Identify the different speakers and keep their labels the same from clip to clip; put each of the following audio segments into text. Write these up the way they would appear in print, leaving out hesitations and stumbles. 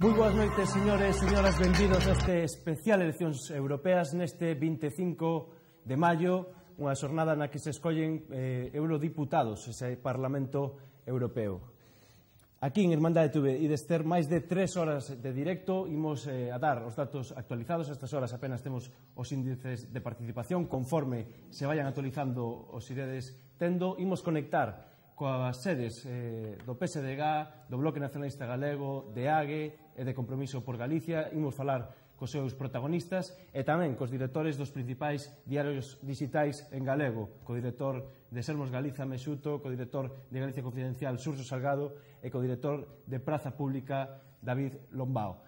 Speaker 1: Moi boas noites, señores e señoras, benvidos a este especial Eleccións Europeas neste 25 de maio, unha xornada na que se escollen eurodiputados, ese Parlamento Europeo. Aquí en Hermandade TV e dester máis de 3 horas de directo, imos a dar os datos actualizados. A estas horas apenas temos os índices de participación, conforme se vayan actualizando os iredes tendo. Imos conectar coas sedes do PSDG, do Bloque Nacionalista Galego, de AGE e de Compromiso por Galicia. Imos falar cos seus protagonistas e tamén cos directores dos principais diarios digitais en galego, co director de Sermos Galiza, Mexuto, co director de Galicia Confidencial, Xurxo Salgado, e co director de Praza Pública, David Lombao.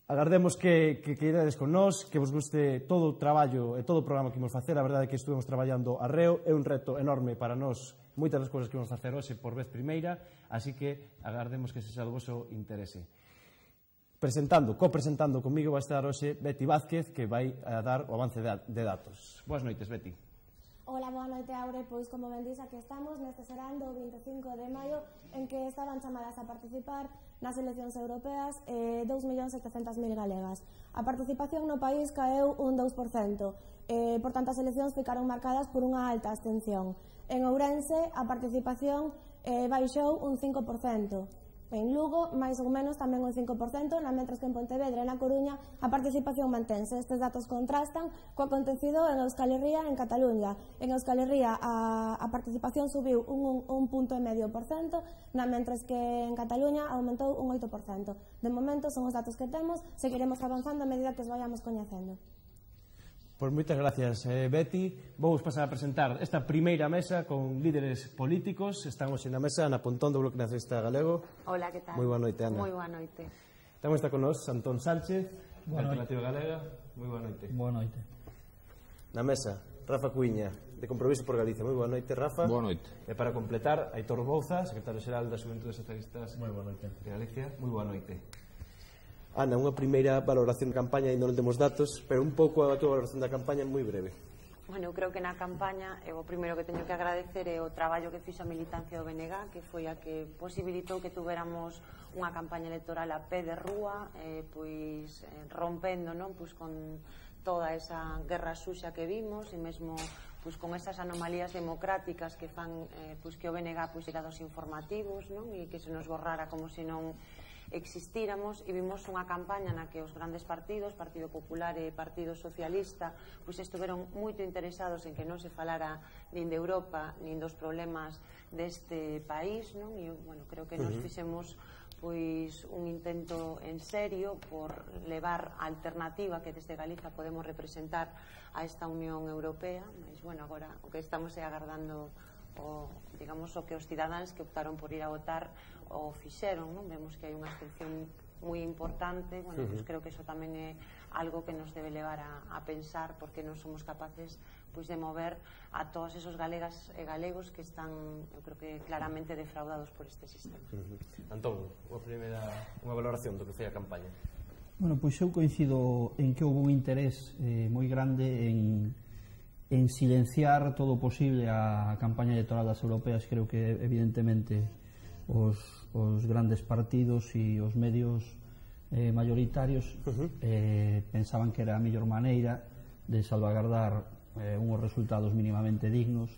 Speaker 1: Agardemos que queirades con nós, que vos guste todo o traballo e todo o programa que imos facer. A verdade é que estuvemos traballando arreo, é un reto enorme para nós, moitas das cousas que vamos facer hoxe por vez primeira, así que agardemos que se xa do vosso interese. Copresentando comigo vai estar hoxe Betty Vázquez, que vai a dar o avance de datos. Boas noites, Betty.
Speaker 2: Ola, boa noite, Aure. Pois, como ben dís, aquí estamos neste serán do 25 de maio en que estaban chamadas a participar nas eleccións europeas 2.700.000 galegas. A participación no país caeu un 2%. Por tanto, as eleccións ficaron marcadas por unha alta abstención. En Ourense, a participación baixou un 5%. En Lugo, máis ou menos, tamén un 5%, mentres que en Pontevedra e na Coruña a participación mantense. Estes datos contrastan co acontecido en Euskal Herria e en Cataluña. En Euskal Herria a participación subiu un 1,5%, mentres que en Cataluña aumentou un 8%. De momento son os datos que temos, seguiremos avanzando a medida que os vayamos coñecendo.
Speaker 1: Pois moitas gracias, Betty. Vou pasar a presentar esta primeira mesa con líderes políticos. Están hoxe na mesa Ana Pontón, do Bloque Nacionalista Galego.
Speaker 3: Hola, que tal?
Speaker 1: Moi boa noite, Ana.
Speaker 3: Moi boa noite.
Speaker 1: Tamén está con nós Antón Sánchez, Alternativa Galega. Moi boa noite.
Speaker 4: Boa noite.
Speaker 1: Na mesa, Rafa Cuiña, de Compromiso por Galicia. Moi boa noite, Rafa.
Speaker 5: Boa noite.
Speaker 1: E para completar, Aitor Bouza, secretario xeral das Xuventudes Socialistas
Speaker 4: Moi boa noite.
Speaker 1: de Galicia. Moi boa noite. Ana, unha primeira valoración da campaña, ainda non temos datos, pero un pouco a tua valoración da campaña moi breve.
Speaker 3: Bueno, eu creo que na campaña o primeiro que teño que agradecer é o traballo que fixo a militancia do BNG, que foi a que posibilitou que tuveramos unha campaña electoral a pé de rúa, rompendo, non, pois con toda esa guerra suxa que vimos e mesmo pois con esas anomalías democráticas que fan pois que o BNG pois era dos informativos, non, e que se nos borrara como se non existíramos, e vimos unha campaña na que os grandes partidos, Partido Popular e Partido Socialista, pois estiveron moito interesados en que non se falara nin de Europa nin dos problemas deste país, non? E, bueno, creo que nos fixemos pois un intento en serio por levar a alternativa que desde Galiza podemos representar a esta Unión Europea. Mas, bueno, agora o que estamos é agardando o que os cidadáns que optaron por ir a votar o fixeron, non? Vemos que hai unha abstención moi importante. Bueno, pues creo que eso tamén é algo que nos debe levar a pensar porque non somos capaces pois de mover a todos esos galegas e galegos que están, eu creo que claramente defraudados por este sistema.
Speaker 1: Antón, unha valoración do que foi a campaña.
Speaker 4: Bueno, pois eu coincido en que houve un interés moi grande en silenciar todo o posible a campaña electoral das europeas. Creo que evidentemente os grandes partidos e os medios mayoritarios pensaban que era a mellor maneira de salvagardar unhos resultados mínimamente dignos,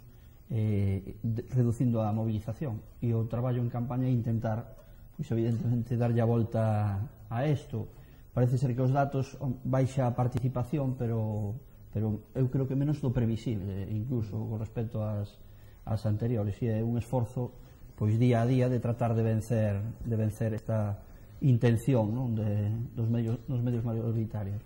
Speaker 4: reducindo a movilización, e o traballo en campaña é intentar, pois evidentemente, darlle a volta a isto. Parece ser que os datos baixa a participación, pero eu creo que menos do previsible, incluso con respecto ás anteriores, e é un esforzo pois día a día de tratar de vencer esta intención, non, dos medios mayoritarios.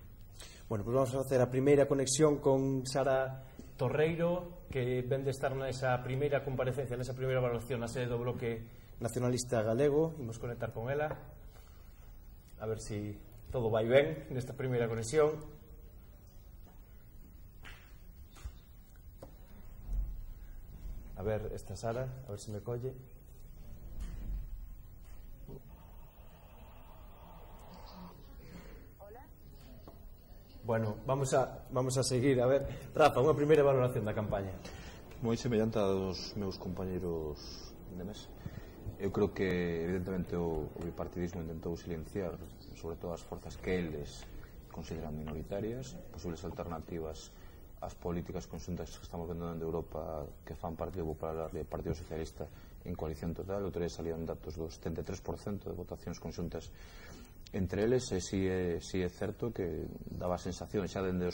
Speaker 1: Bueno, pois vamos a facer a primeira conexión con Sara Torreiro, que ven de estar nesa primeira comparecencia, nesa primeira valoración na sede do Bloque Nacionalista Galego. Imos conectar con ela a ver se todo vai ben nesta primeira conexión. A ver, esta Sara, a ver se me colle. Bueno, vamos a seguir. A ver, Rafa, unha primeira valoración da campaña.
Speaker 5: Moi semellante a dos meus compañeiros de mesa. Eu creo que, evidentemente, o bipartidismo intentou silenciar sobre todo as forzas que eles consideran minoritarias, posibles alternativas ás políticas conxuntas que estamos vendo dende Europa que fan Partido Popular e Partido Socialista en coalición total. Outro día salían datos do 73% de votacións conxuntas entre eles, e si é certo que daba a sensación xa dende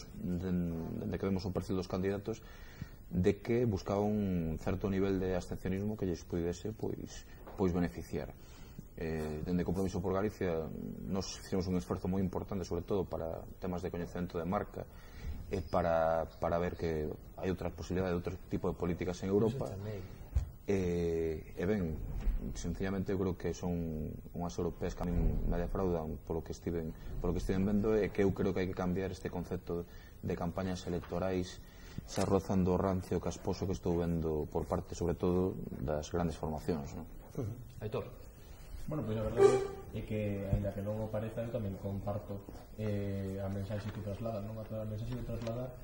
Speaker 5: que vemos o perfil dos candidatos de que buscaba un certo nivel de abstencionismo que lles pudese pois beneficiar. Dende Compromiso por Galicia nos fixemos un esforzo moi importante, sobre todo para temas de coñecemento de marca e para ver que hai outras posibilidades de outro tipo de políticas en Europa. E ben, sencillamente eu creo que son unhas europeas que a min me defraudan polo que estiven vendo, e que eu creo que hai que cambiar este concepto de campañas electorais xa rozando o rancio casposo que estou vendo por parte, sobre todo, das grandes formacións, non?
Speaker 6: Aitor.
Speaker 7: Bueno, pois a verdade é que, ainda que non o pareza, eu tamén comparto a mensaxe que traslada, non? A mensaxe que traslada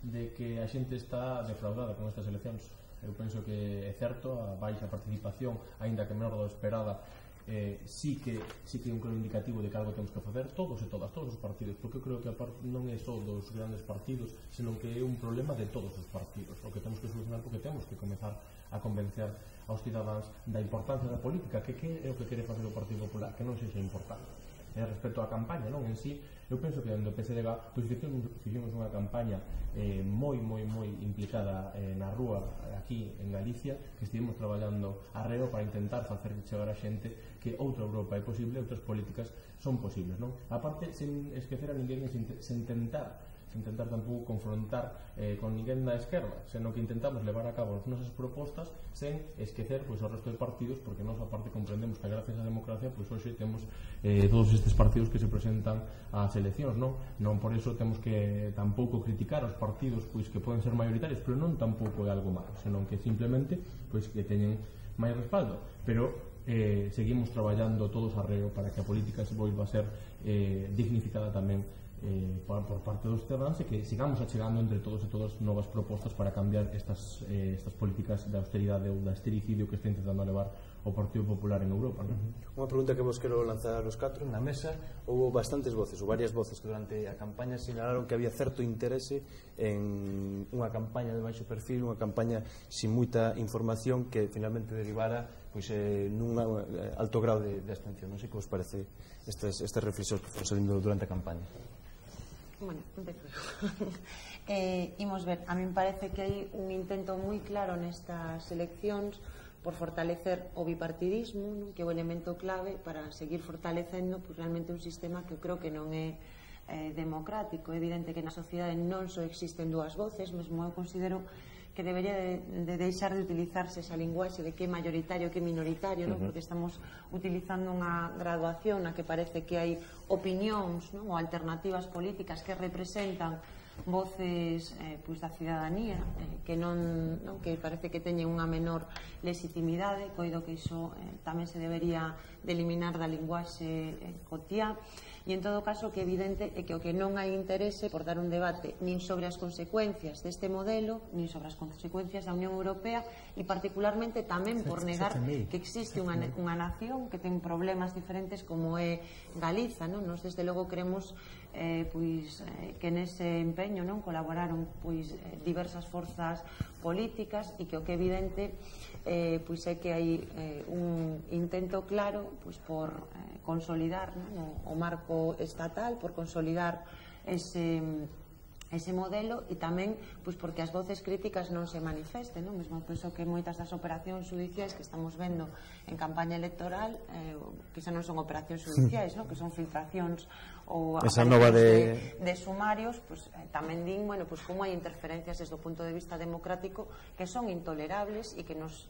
Speaker 7: de que a xente está defraudada con estas eleccións. Eu penso que é certo, a baixa participación, aínda que menor do esperada, sí que é un claro indicativo de que algo temos que facer todos e todas, todos os partidos, porque eu creo que non é só dos grandes partidos, senón que é un problema de todos os partidos. O que temos que solucionar, porque temos que comezar a convencer aos cidadáns da importancia da política, que é o que quere facer o Partido Popular, que non sexa importante. Respecto á campaña, non, en sí, eu penso que no PSDG pois fixemos unha campaña moi implicada na rúa aquí en Galicia, que estivemos traballando arreo para intentar facer chegar a xente que outra Europa é posible, outras políticas son posibles, non? A parte, sen esquecer a ninguén, sen tentar tampouco confrontar con ninguén da esquerda, senón que intentamos levar a cabo as nosas propostas sen esquecer o resto de partidos, porque nós aparte comprendemos que gracias á democracia hoxe temos todos estes partidos que se presentan ás eleccións, non por eso temos que tampouco criticar os partidos que poden ser maioritarios, pero non tampouco é algo malo, senón que simplemente que teñen máis respaldo, pero seguimos traballando todos arreo para que a política se volva a ser dignificada tamén por parte dos cidadáns, e que sigamos achegando entre todos e todas novas propostas para cambiar estas políticas de austeridade ou de austericidio que está intentando levar o Partido Popular en Europa, non?
Speaker 1: Unha pregunta que vos quero lanzar aos catro na mesa. Houve bastantes voces, ou varias voces que durante a campaña sinalaron que había certo interese en unha campaña de baixo perfil, unha campaña sin moita información que finalmente derivara nun alto grau de abstención. Non sei que vos parece estas reflexións que foron salindo durante a campaña.
Speaker 3: Bueno, imos ver, a min parece que hai un intento moi claro nestas eleccións por fortalecer o bipartidismo, que é o elemento clave para seguir fortalecendo realmente un sistema que eu creo que non é democrático. É evidente que na sociedade non só existen dúas voces, mesmo eu considero que debería de deixar de utilizarse esa linguaxe de que é mayoritario, que é minoritario, porque estamos utilizando unha graduación na que parece que hai opinións ou alternativas políticas que representan voces da cidadanía que parece que teñen unha menor legitimidade. Coido que iso tamén se debería de eliminar da linguaxe cotiá. E en todo caso, que evidente é que o que non hai interese por dar un debate nin sobre as consecuencias deste modelo, nin sobre as consecuencias da Unión Europea, e particularmente tamén por negar que existe unha nación que ten problemas diferentes como é Galiza. Nos desde logo queremos que nese empeño colaboraron diversas forzas políticas, e que o que é evidente é que hai un intento claro por consolidar o marco estatal, por consolidar ese modelo, e tamén porque as voces críticas non se manifesten. Mesmo penso que moitas das operacións judiciais que estamos vendo en campaña electoral que xa non son operacións judiciais, que son filtracións ou de sumarios, tamén din como hai interferencias desde o punto de vista democrático que son intolerables e que nos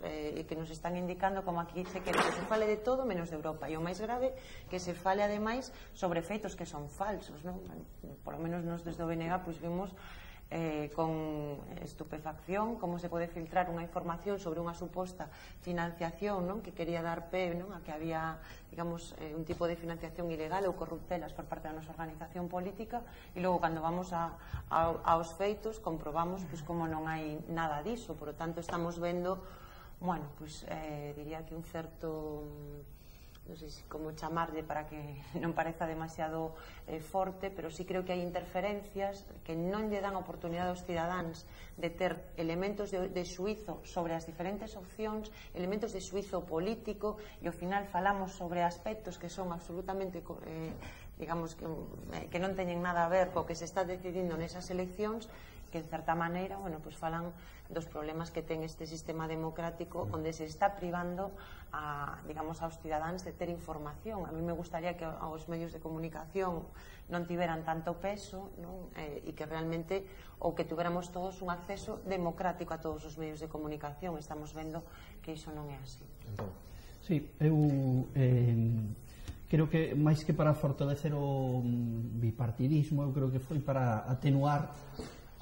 Speaker 3: están indicando como aquí se quere que se fale de todo menos de Europa, e o máis grave que se fale ademais sobre feitos que son falsos. Por lo menos nos desde o BNG vimos con estupefacción como se pode filtrar unha información sobre unha suposta financiación que quería dar pé a que había un tipo de financiación ilegal ou corruptelas por parte da nosa organización política, e logo cando vamos aos feitos comprobamos como non hai nada diso. Por lo tanto, estamos vendo bueno, pois diría que un certo, non sei como chamarlle para que non pareza demasiado forte, pero sí creo que hai interferencias que non lle dan oportunidade aos cidadáns de ter elementos de xuizo sobre as diferentes opcións, elementos de xuizo político, e ao final falamos sobre aspectos que son absolutamente digamos que non teñen nada a ver co que se está decidindo nesas eleccións, que en certa maneira, bueno, pues falan dos problemas que ten este sistema democrático onde se está privando digamos, aos cidadáns de ter información. A mí me gustaría que os medios de comunicación non tiveran tanto peso, non? E que realmente, ou que tuveramos todos un acceso democrático a todos os medios de comunicación. Estamos vendo que iso non é así.
Speaker 4: Sí, eu creo que máis que para fortalecer o bipartidismo, eu creo que foi para atenuar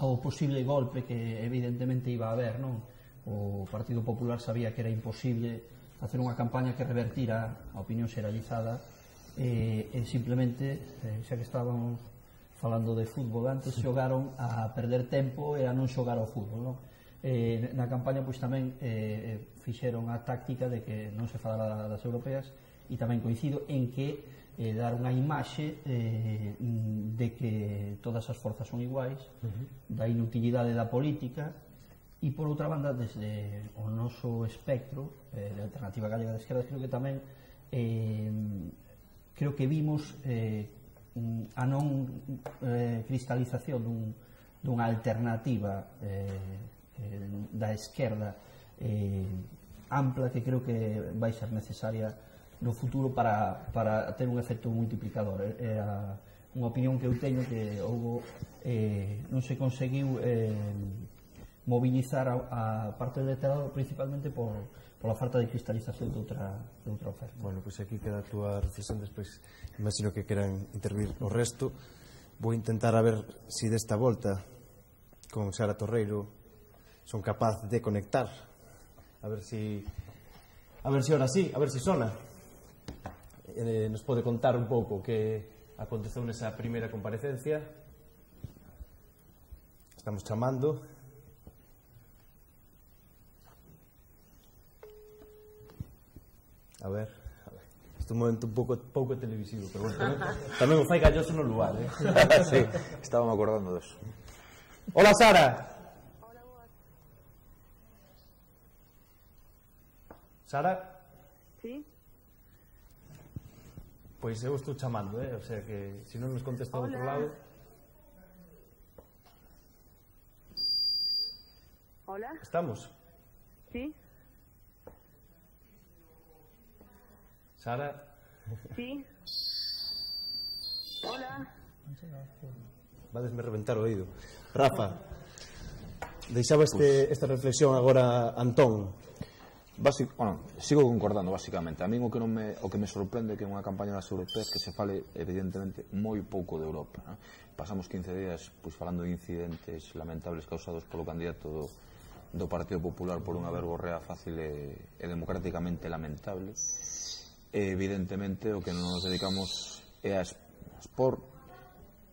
Speaker 4: ao posible golpe que evidentemente iba a haber, non? O Partido Popular sabía que era imposible facer unha campaña que revertira a opinión xeralizada e simplemente, xa que estábamos falando de fútbol antes, xogaron a perder tempo e a non xogar ao fútbol, non? Na campaña pois tamén fixeron a táctica de que non se falara das europeas, e tamén coincido en que dar unha imaxe de que todas as forzas son iguais, da inutilidade da política, e por outra banda, desde o noso espectro de Alternativa Galega de Esquerda, creo que tamén creo que vimos a non cristalización dunha alternativa da esquerda ampla, que creo que vai ser necesaria no futuro para ter un efecto multiplicador. É unha opinión que eu teño, que non se conseguiu mobilizar a parte do electorado principalmente pola falta de cristalización de outra oferta.
Speaker 1: Bueno, pois aquí queda a túa reflexión, despois imagino que queran intervir o resto. Vou intentar a ver se desta volta con Sara Torreiro son capaz de conectar, a ver se ahora sí, a ver se sona. Nos pode contar un pouco que aconteceu nesa primeira comparecencia. Estamos chamando. A ver, este é un momento un pouco televisivo, pero bueno, tamén o fai galloso no lugar,
Speaker 5: Sí, estábamos acordando disso.
Speaker 1: Hola, Sara. Sara?
Speaker 6: Sí?
Speaker 1: Pois eu estou chamando, o sea que se non nos contesta do outro lado.
Speaker 6: Hola?
Speaker 1: Estamos?
Speaker 6: Sí?
Speaker 1: Sara?
Speaker 6: Sí? Hola?
Speaker 1: Vadesme reventar o oído. Rafa, deixaba esta reflexión agora Antón.
Speaker 5: Sigo concordando, basicamente. A mí o que me sorprende que unha campaña das europeas que se fale, evidentemente, moi pouco de Europa, non? Pasamos 15 días falando de incidentes lamentables causados polo candidato do Partido Popular por unha verborrea fácil e democráticamente lamentable. Evidentemente o que nos dedicamos é a expor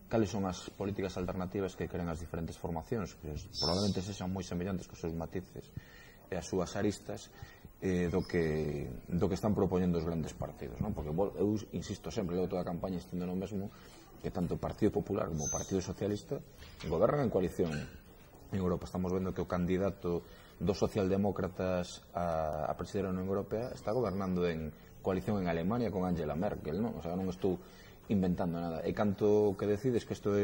Speaker 5: cales son as políticas alternativas que queren as diferentes formacións, que probablemente sexan moi semellantes cos seus matices e as súas aristas do que están propoñendo os grandes partidos, non? Porque eu insisto sempre, levo toda a campaña insistindo no mesmo, que tanto o Partido Popular como o Partido Socialista gobernan en coalición en Europa. Estamos vendo que o candidato dos socialdemócratas a presidir a Unión Europea está gobernando en coalición en Alemania con Angela Merkel, non? O sea, non estou inventando nada. E canto que decides, que isto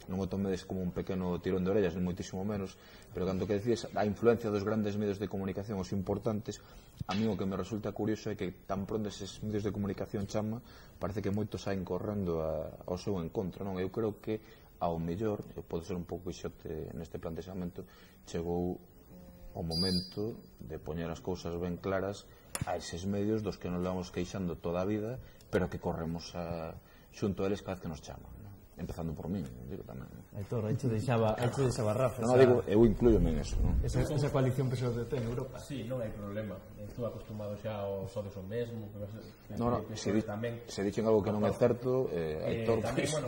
Speaker 5: non o tomedes como un pequeno tirón de orellas, ni moitísimo menos, pero canto que decides a influencia dos grandes medios de comunicación, os importantes, a mí o que me resulta curioso é que tan pronto eses medios de comunicación chama, parece que moitos saen correndo ao seu encontro, non? Eu creo que ao mellor, pode ser un pouco ixote neste plantexamento, chegou o momento de poñer as cousas ben claras a eses medios dos que nos levamos queixando toda a vida, pero que corremos xunto a eles cada vez que nos chaman, non? Empezando por min, digo tamén.
Speaker 1: Aitor, aí te deixaba Rafa.
Speaker 5: Non, digo, eu incluyo-me en eso, non?
Speaker 1: Esa coalición PSOE-PP en Europa.
Speaker 7: Sí, non hai problema. Estou acostumado xa ao sodes o mesmo.
Speaker 5: Non, se dixen algo que non é certo, Aitor,
Speaker 7: tamén, bueno,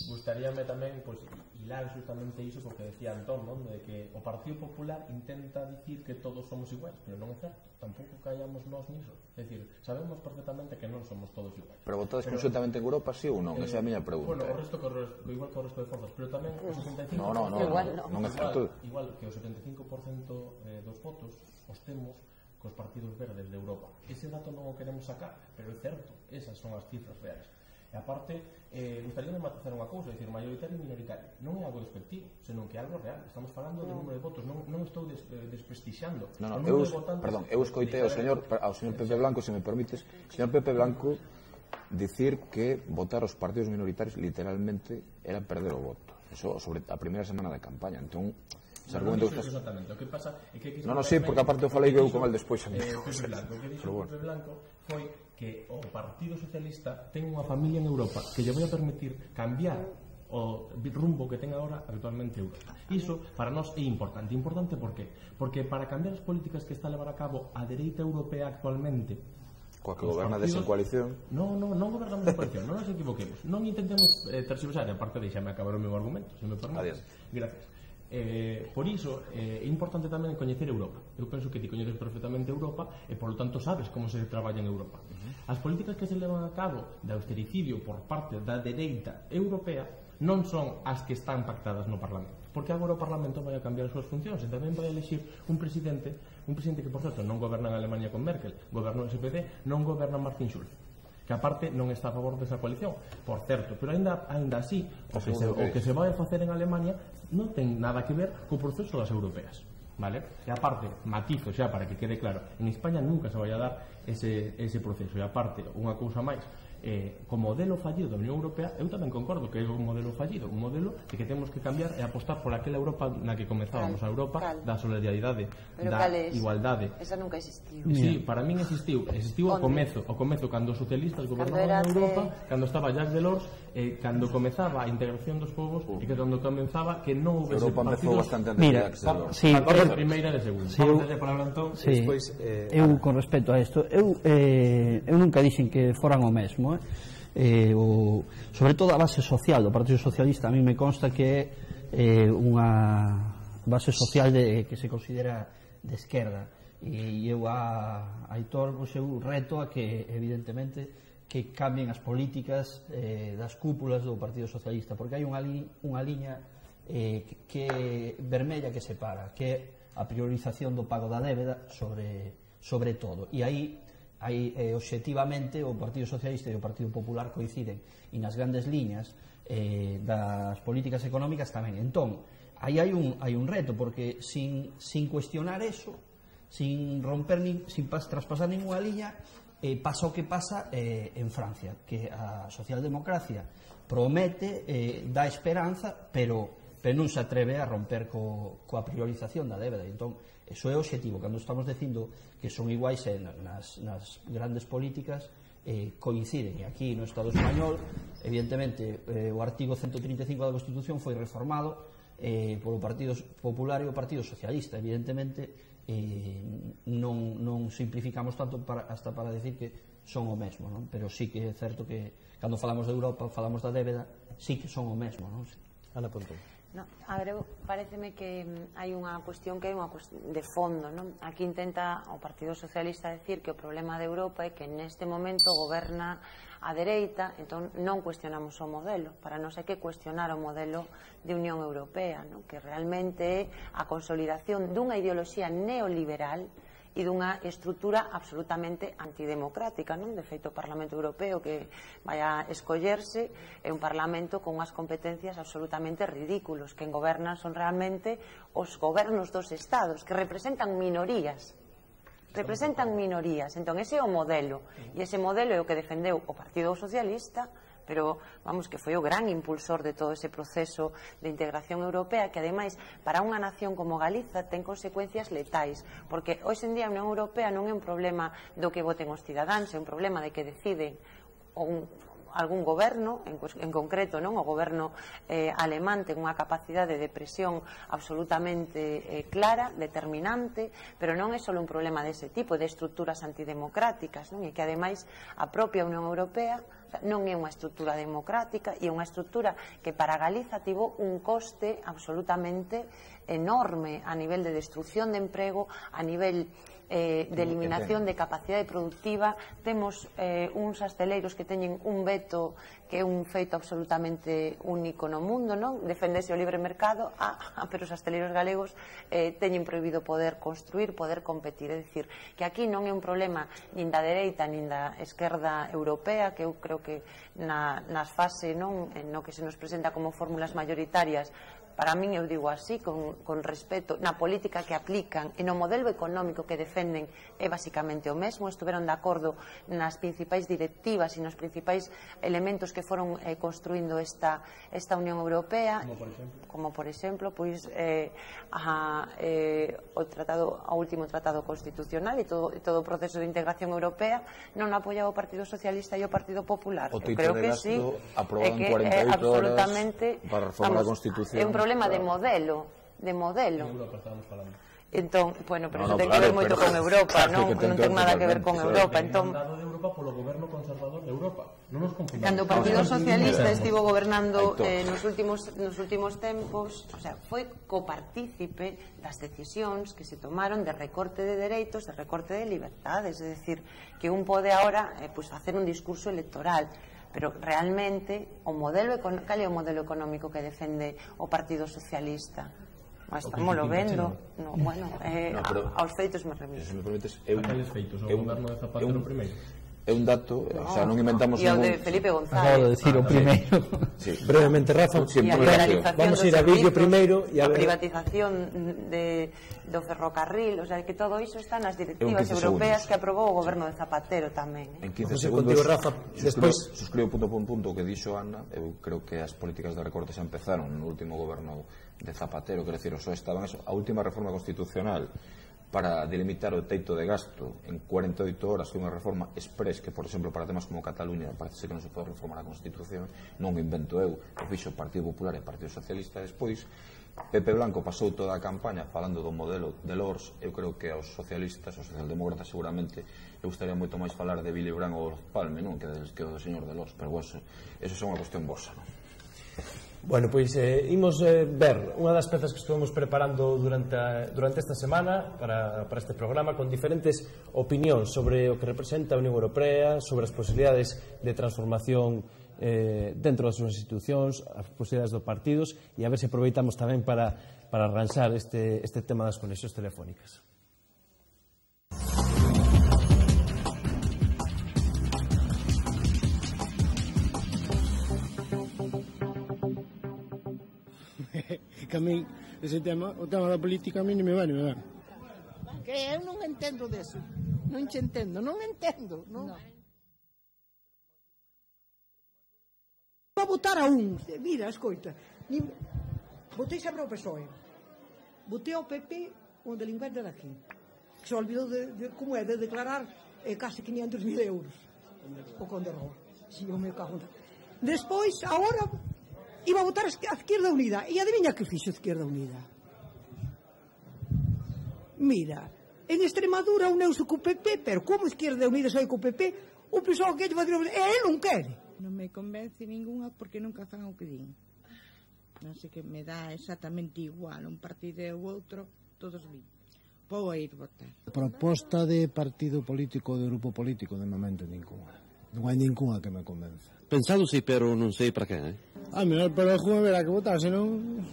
Speaker 7: gustaríame tamén, e hilar justamente iso porque decía Antón, non? De que o Partido Popular intenta dicir que todos somos iguais, pero non é certo, tampouco caíamos nós niso. É dicir, sabemos perfectamente que non somos todos iguais.
Speaker 5: Pero votades conjuntamente en Europa, sí ou non? Esa é a miña pregunta.
Speaker 7: Bueno, o resto igual que o resto de forzas, pero tamén o 75%...
Speaker 5: Non é certo.
Speaker 7: Igual que o 75% dos votos os temos cos partidos verdes de Europa. Ese dato non o queremos sacar, pero é certo, esas son as cifras reais. E aparte, gustaríame matizar unha cousa, é dicir, mayoritario e minoritario non é algo despectivo, senón que é algo real. Estamos falando de número de votos, non estou desprestixiando.
Speaker 5: Eu escoitei ao señor Pepe Blanco, se me permites, señor Pepe Blanco dicir que votar os partidos minoritarios literalmente era perder o voto. Eso sobre a primeira semana de campaña. Entón, ese argumento que
Speaker 7: exactamente. O que pasa é que
Speaker 5: non, sí, porque aparte eu falei eu con el despois.
Speaker 7: O que dixo Pepe Blanco foi que o Partido Socialista ten unha familia en Europa que lle vai a permitir cambiar o rumbo que ten agora actualmente Europa. Iso para nós é importante. Importante por qué? Porque para cambiar as políticas que está a levar a cabo a dereita europea actualmente,
Speaker 5: coa que gobernades en coalición.
Speaker 7: Non gobernamos en coalición, non nos equivoquemos. Non intentemos tergiversar, e aparte deixame acabar o meu argumento, se me permites. Gracias. Por iso é importante tamén coñecer Europa. Eu penso que ti coñeces perfectamente Europa e por lo tanto sabes como se traballa en Europa. As políticas que se levan a cabo de austericidio por parte da dereita europea non son as que están pactadas no Parlamento, porque agora o Parlamento vai a cambiar as súas funcións e tamén vai a elegir un presidente que, por certo, non goberna en Alemania con Merkel, goberna o SPD, non goberna Martin Schulz, que aparte non está a favor desa coalición, por certo, pero ainda así o que se vai a facer en Alemania non ten nada que ver co proceso das europeas, vale? E aparte, matizo xa para que quede claro, en España nunca se vai a dar ese proceso, e aparte, unha cousa máis, co modelo fallido da Unión Europea, eu tamén concordo que é un modelo fallido, un modelo de que temos que cambiar e apostar por aquela Europa na que comezábamos, a Europa da solidaridade, da igualdade.
Speaker 3: Esa nunca existiu.
Speaker 7: Sí, para min existiu ao comezo cando os socialistas gobernaban en Europa, cando estaba Jacques Delors, cando comezaba a integración dos povos e que cando comenzaba que non houvese partidos.
Speaker 4: Mira,
Speaker 7: a primeira e a segunda.
Speaker 4: Eu con respecto a isto, eu nunca dixen que foran o mesmo, sobre todo a base social do Partido Socialista a mí me consta que é unha base social que se considera de esquerda, e eu a Aitor eu reto a que evidentemente que cambien as políticas das cúpulas do Partido Socialista, porque hai unha liña que vermella que separa, que é a priorización do pago da débeda sobre todo, e aí obxectivamente o Partido Socialista e o Partido Popular coinciden e nas grandes liñas das políticas económicas tamén. Entón, aí hai un reto, porque sin cuestionar eso, sin traspasar ninguna liña, pasa o que pasa en Francia, que a socialdemocracia promete, dá esperanza, pero non se atreve a romper coa priorización da débeda. Entón, eso é o obxectivo. Cando estamos dicindo que son iguais nas grandes políticas, coinciden. E aquí no Estado español, evidentemente, o artigo 135 da Constitución foi reformado polo Partido Popular e o Partido Socialista. Evidentemente, non simplificamos tanto hasta para decir que son o mesmo, non? Pero sí que é certo que cando falamos de Europa, falamos da débeda, sí que son o mesmo, non?
Speaker 1: Ana Pontón.
Speaker 3: No, a ver, pareceme que hai unha cuestión que é unha cuestión de fondo, non? Aquí intenta o Partido Socialista decir que o problema de Europa é que neste momento goberna a dereita, entón non cuestionamos o modelo. Para nós hai que cuestionar o modelo de Unión Europea, non? Que realmente é a consolidación dunha ideoloxía neoliberal e dunha estrutura absolutamente antidemocrática, non? De feito, o Parlamento Europeo que vai a escollerse é un Parlamento con unhas competencias absolutamente ridículos. Quen gobernan son realmente os gobernos dos Estados, que representan minorías. Entón, ese é o modelo, e ese modelo é o que defendeu o Partido Socialista, pero, vamos, que foi o gran impulsor de todo ese proceso de integración europea, que, ademais, para unha nación como Galiza ten consecuencias letais, porque hoxe en día a Unión Europea non é un problema do que voten os cidadáns, é un problema de que deciden algún goberno, en concreto, non? O goberno alemán ten unha capacidade de presión absolutamente clara, determinante, pero non é só un problema dese tipo, de estruturas antidemocráticas, non? E que, ademais, a propia Unión Europea Non é unha estrutura democrática e é unha estrutura que para Galiza tivo un coste absolutamente enorme a nivel de destrucción de emprego, a nivel de eliminación de capacidade productiva. Temos uns asteleiros que teñen un veto que é un feito absolutamente único no mundo, non? Defendese o libre mercado, pero os asteleiros galegos teñen prohibido poder construir, poder competir. É dicir, que aquí non é un problema nin da dereita nin da esquerda europea, que eu creo que nas fases no que se nos presenta como fórmulas mayoritarias, para min, eu digo así, con respeto, na política que aplican e no modelo económico que defenden é basicamente o mesmo. Estuveron de acordo nas principais directivas e nos principais elementos que foron construindo esta Unión Europea, como por exemplo pois o último tratado constitucional e todo o proceso de integración europea non apoiaba o Partido Socialista e o Partido Popular.
Speaker 5: O teito de gasto aprobado en 48 horas para reformar a Constitución.
Speaker 3: É un problema de modelo. Entón, bueno, pero iso ten que ver moito con Europa, non ten nada que ver con Europa. Entón,
Speaker 7: polo goberno conservador de Europa. Non nos confundamos.
Speaker 3: Cando o Partido Socialista estivo gobernando nos últimos tempos, o sea, foi copartícipe das decisións que se tomaron de recorte de dereitos, de recorte de liberdades, é dicir, que un pode agora facer un discurso electoral, pero realmente cal é o modelo económico que defende o Partido Socialista? Estamos lo vendo. Aos feitos me remito.
Speaker 5: Se me permites,
Speaker 7: aqueles feitos, o goberno de Zapatero primeiro.
Speaker 5: É un dato, o sea, non inventamos
Speaker 3: ningún... E o de Felipe González.
Speaker 4: Acabo de decir o primeiro.
Speaker 1: Brevemente, Rafa, vamos a ir a Villo primeiro.
Speaker 3: A privatización do ferrocarril, o sea, que todo iso está nas directivas europeas que aprobou o goberno de Zapatero tamén.
Speaker 5: En 15 segundos, suscribo punto por punto o que dixo Ana. Eu creo que as políticas de recorte xa empezaron no último goberno de Zapatero, quero dicir, só estaban eso. A última reforma constitucional para delimitar o teito de gasto en 48 horas foi unha reforma express que, por exemplo, para temas como Cataluña parece que non se pode reformar a Constitución, non o invento eu, o fixo o Partido Popular e o Partido Socialista. Despois Pepe Blanco pasou toda a campaña falando do modelo de Lors. Eu creo que aos socialistas, aos socialdemócratas seguramente eu gustaría moito máis falar de Willy Brandt ou Palme, non? Que o do señor de Lors, pero eso é unha cuestión vosa, non?
Speaker 1: Bueno, pois imos ver unha das pezas que estuvemos preparando durante esta semana para este programa, con diferentes opinións sobre o que representa a Unión Europea, sobre as posibilidades de transformación dentro das súas institucións, as posibilidades dos partidos, e a ver se aproveitamos tamén para arranxar este tema das conexións telefónicas.
Speaker 8: Que a mí, ese tema, o tema da política a mí non me vai,
Speaker 9: Que eu non entendo deso. Non entendo. Vou votar a un. Mira, escoita. Votei sempre ao PSOE. Votei ao PP, un delincuente daqui. Que se olvidou de como é, de declarar casi 500.000 euros. O conde roba. Si, o meu cago. Despois, agora... iba a votar a Izquierda Unida. E adivinha que fixo a Izquierda Unida? Mira, en Extremadura uneuse co PP, pero como Izquierda Unida sai co PP, o pessoal que lle va a dir, ele non quere.
Speaker 10: Non me convence ninguna porque nunca fan o que din. Non sei, que me dá exactamente igual un partido ou outro, todos vin. Vou a ir votar.
Speaker 8: Proposta de partido político, de grupo político, de momento ninguna. Non hai ninguna que me convenza.
Speaker 11: Pensado sí, pero non sei para que,
Speaker 8: melhor para o juego verá que votar, senón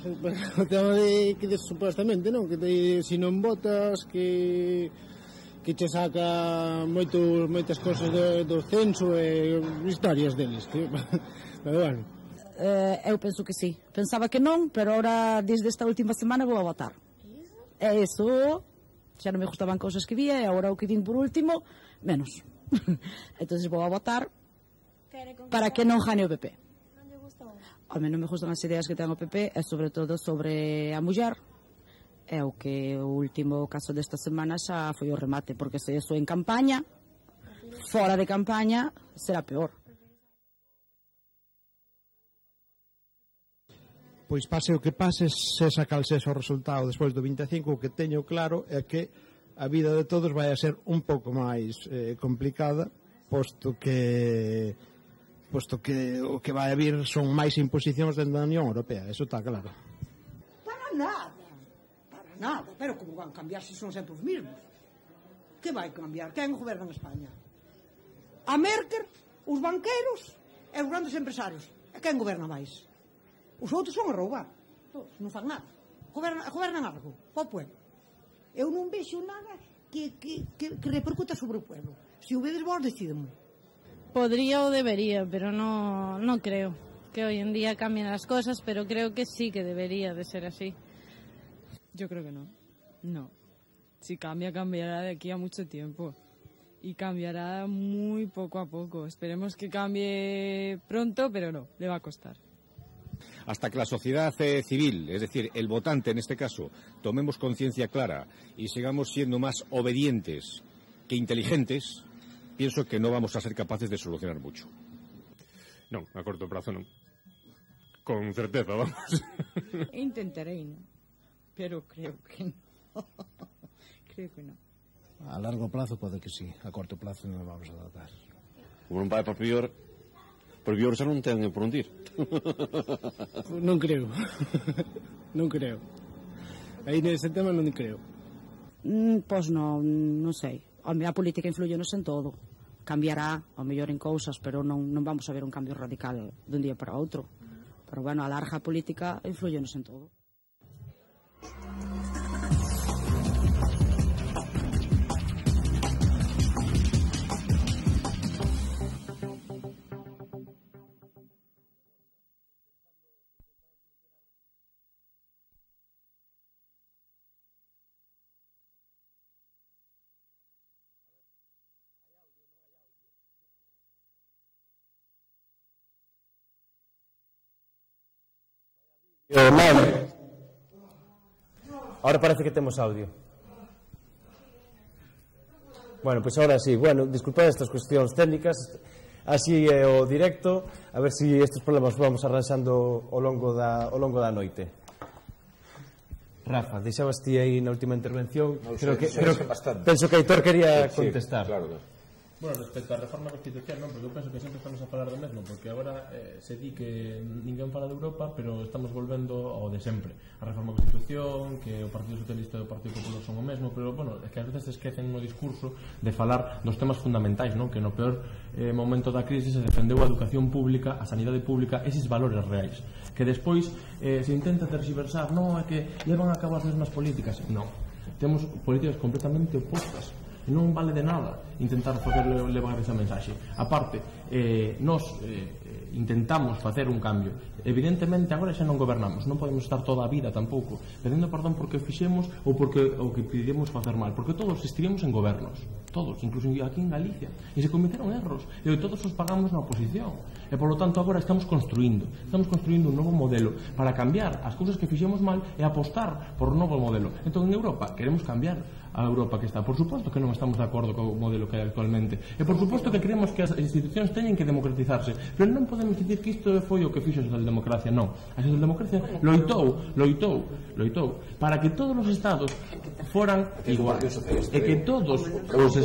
Speaker 8: o tema de que supostamente, non? Que se non votas que che saca moitas cosas do censo e historias deles, tío. Pero bueno.
Speaker 10: Eu penso que sí. Pensaba que non, pero ahora desde esta última semana vou a votar. É iso, xa non me gustaban cousas que vía e agora o que din por último, menos. Entonces vou a votar para que non gane o PP. A mí non me gustan as ideas que ten o PP e sobre todo sobre a muller. É o que o último caso desta semana xa foi o remate, porque se iso en campaña, fora de campaña, será peor.
Speaker 8: Pois pase o que pase, sexa cal sexa o resultado despois do 25, o que teño claro é que a vida de todos vai a ser un pouco máis complicada, posto que posto que o que vai a vir son máis imposicións dentro da Unión Europea, eso está claro.
Speaker 9: Para nada, pero como van cambiar se son sempre os mismos? Que vai cambiar? Quen goberna en España? A Merkel, os banqueros e os grandes empresarios. E quen goberna máis? Os outros son a roubar, todos, non fan nada. Gobernan algo, para o pueblo. Eu non vexo nada que repercuta sobre o pueblo. Se o vedes vos, decidemo.
Speaker 12: Podría o debería, pero no creo que hoy en día cambien las cosas, pero creo que sí que debería de ser así.
Speaker 13: Yo creo que no. No. Si cambia, cambiará de aquí a mucho tiempo. Y cambiará muy poco a poco. Esperemos que cambie pronto, pero no, le va a costar.
Speaker 14: Hasta que la sociedad civil, es decir, el votante en este caso, tomemos conciencia clara y sigamos siendo más obedientes que inteligentes, pienso que no vamos a ser capaces de solucionar mucho.
Speaker 15: Non, a corto prazo non. Con certeza, vamos.
Speaker 13: Intentaré, ¿no? Pero creo que no. Creo que no.
Speaker 8: A largo plazo pode que sí, a corto plazo non vamos a tratar.
Speaker 11: Como non vai para pior xa non ten por onde ir.
Speaker 8: Non creo. Non creo. Aí nese tema non creo.
Speaker 10: Pois non sei. A política influyenos en todo. Cambiará, ao mellor en cousas, pero non vamos a ver un cambio radical dun día para outro. Pero, bueno, a larga política influyenos en todo.
Speaker 1: Ahora parece que temos audio. Bueno, pois ahora sí. Bueno, disculpad estas cuestións técnicas. Así é o directo. A ver se estes problemas vamos arranxando ao longo da noite. Rafa, deixabas ti aí na última intervención. Penso que Aitor quería contestar.
Speaker 7: Bueno, respecto á reforma constitucional, non, porque eu penso que sempre estamos a falar do mesmo, porque agora se di que ninguén fala de Europa, pero estamos volvendo ao de sempre. A reforma constitución, que o Partido Socialista e o Partido Popular son o mesmo, pero, bueno, é que ás veces se esquecen no discurso de falar dos temas fundamentais, non? Que no peor momento da crise se defendeu a educación pública, a sanidade pública, eses valores reais. Que despois se intenta tergiversar, non, é que levan a cabo as mesmas políticas. Non, temos políticas completamente opostas. Non vale de nada intentar levar esa mensaxe. A parte, nós intentamos facer un cambio. Evidentemente, agora xa non gobernamos, non podemos estar toda a vida tampouco pedindo perdón porque fixemos ou porque o que pedimos facer mal, porque todos estivemos en gobernos, todos, incluso aquí en Galicia, e se cometeron erros, e todos os pagamos na oposición, e polo tanto agora estamos construindo un novo modelo para cambiar as cousas que fixemos mal e apostar por un novo modelo. Entón, en Europa, queremos cambiar a Europa que está. Por suposto que non estamos de acordo co modelo que hai actualmente, e por suposto que creemos que as institucións teñen que democratizarse, pero non podemos dicir que isto foi o que fixo a socialdemocracia. Non, a socialdemocracia loitou para que todos os estados foran iguais, e que todos os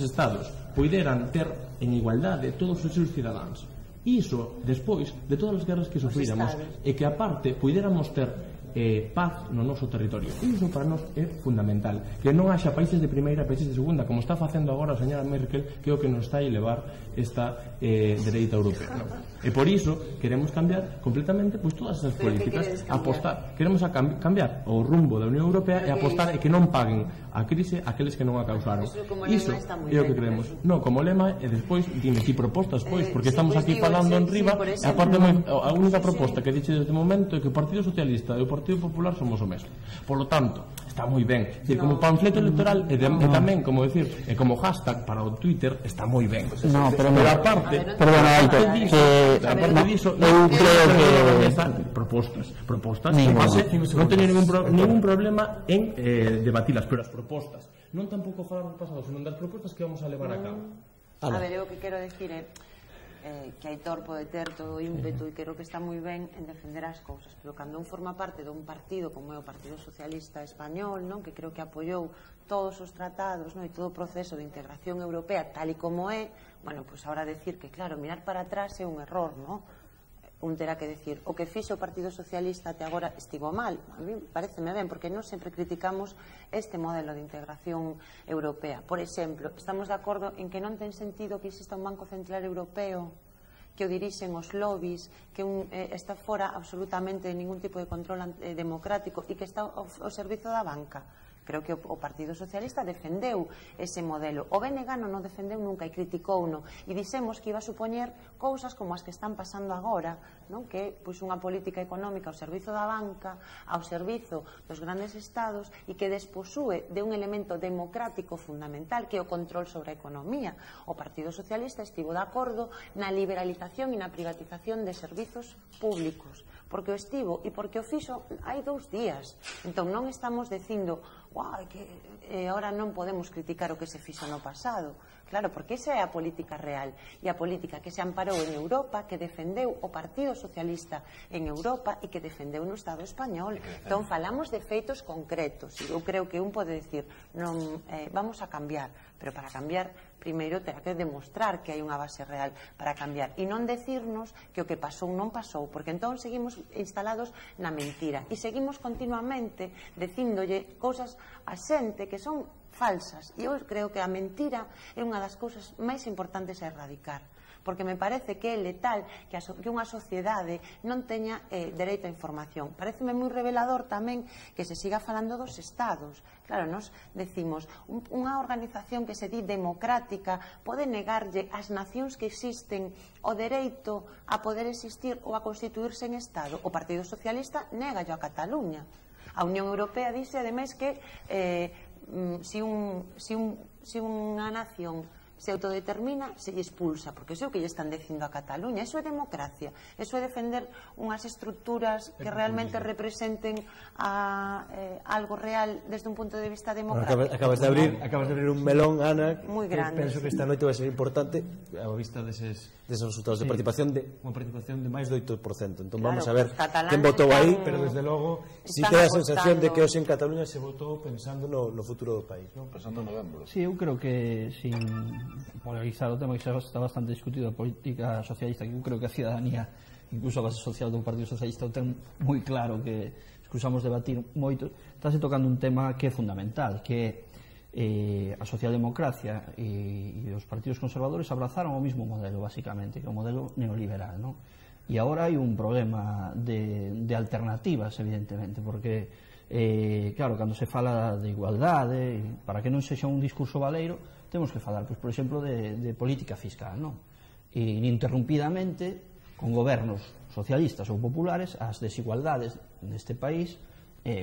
Speaker 7: estados poideran ter en igualdade todos os seus cidadáns. Iso, despois de todas as guerras que sofríramos, e que aparte poidéramos ter paz no noso territorio. Iso para nós é fundamental, que non haxa países de primeira, países de segunda, como está facendo agora a señora Merkel, que é o que nos está a elevar esta dereita europea, non? E por iso queremos cambiar completamente todas esas políticas, apostar, queremos cambiar o rumbo da Unión Europea e apostar e que non paguen a crise aqueles que non a causaron. Iso é o que queremos. Non, como lema, e despois dime ti propostas, porque estamos aquí falando en riba, e aparte a única proposta que dixe desde o momento é que o Partido Socialista e o Partido Popular somos o mesmo. Por lo tanto, está moi ben. Como panfleto electoral e tamén, como decir, como hashtag para o Twitter, está moi ben.
Speaker 4: No, pero
Speaker 7: aparte diso, eu creo que propostas non teño ningún problema en debatilas, pero as propostas non tampouco falar do pasado, senón das propostas que vamos a levar a cabo.
Speaker 3: A ver, eu que quero decir é que Aitor pode ter todo o ímpetu e creo que está moi ben en defender as cousas, pero cando un forma parte dun partido como é o Partido Socialista Español, non, que creo que apoiou todos os tratados, non, e todo o proceso de integración europea tal e como é, bueno, pois ahora decir que claro, mirar para atrás é un error, non? Un terá que decir o que fixo o Partido Socialista até agora estivo mal. A mí pareceme ben, porque non sempre criticamos este modelo de integración europea. Por exemplo, estamos de acordo en que non ten sentido que exista un Banco Central Europeo que o dirixen os lobbies, que está fora absolutamente de ningún tipo de control democrático e que está ao servizo da banca. Creo que o Partido Socialista defendeu ese modelo. O BNG non o defendeu nunca e criticouno. E dixemos que iba a supoñer cousas como as que están pasando agora, non? Que é unha política económica ao servizo da banca, ao servizo dos grandes estados e que desposúe de un elemento democrático fundamental que é o control sobre a economía. O Partido Socialista estivo de acordo na liberalización e na privatización de servizos públicos. Porque o estivo e porque o fixo hai 2 días. Entón non estamos dicindo que ahora non podemos criticar o que se fixo no pasado. Claro, porque esa é a política real e a política que se amparou en Europa, que defendeu o Partido Socialista en Europa e que defendeu no Estado español. Entón falamos de feitos concretos e eu creo que un pode decir non, vamos a cambiar, pero para cambiar primeiro terá que demostrar que hai unha base real para cambiar e non decirnos que o que pasou non pasou, porque entón seguimos instalados na mentira e seguimos continuamente dicíndolle cousas a xente que son falsas e eu creo que a mentira é unha das cousas máis importantes a erradicar, porque me parece que é letal que unha sociedade non teña dereito a información. Pareceme moi revelador tamén que se siga falando dos estados. Claro, nos decimos, unha organización que se di democrática pode negarlle ás nacións que existen o dereito a poder existir ou a constituirse en estado. O Partido Socialista négallo a Cataluña. A Unión Europea dice, ademais, que si unha nación se autodetermina, se lle expulsa, porque iso é o que lle están dicindo a Cataluña. Iso é democracia, iso é defender unhas estruturas que realmente representen algo real desde un punto de vista democrático.
Speaker 1: Acabas de abrir un melón, Ana, que penso que esta noite vai ser importante a vista deses resultados de participación unha participación de máis de 8%. Entón vamos a ver quen votou aí, pero desde logo si ten a sensación de que hoxe en Cataluña se votou pensando no futuro do país,
Speaker 5: pensando en novembro.
Speaker 4: Sí, eu creo que sin polarizar o tema que xa está bastante discutido a política socialista, que eu creo que a ciudadanía, incluso a base social do Partido Socialista, o ten moi claro, que escusamos debatir moito. Estáse tocando un tema que é fundamental, que é a socialdemocracia e os partidos conservadores abrazaron o mismo modelo, basicamente, que é o modelo neoliberal, non? E agora hai un problema de alternativas, evidentemente, porque claro, cando se fala de igualdade, para que non sexa un discurso baleiro, temos que falar, por exemplo, de política fiscal, non? E ininterrumpidamente, con gobernos socialistas ou populares, as desigualdades neste país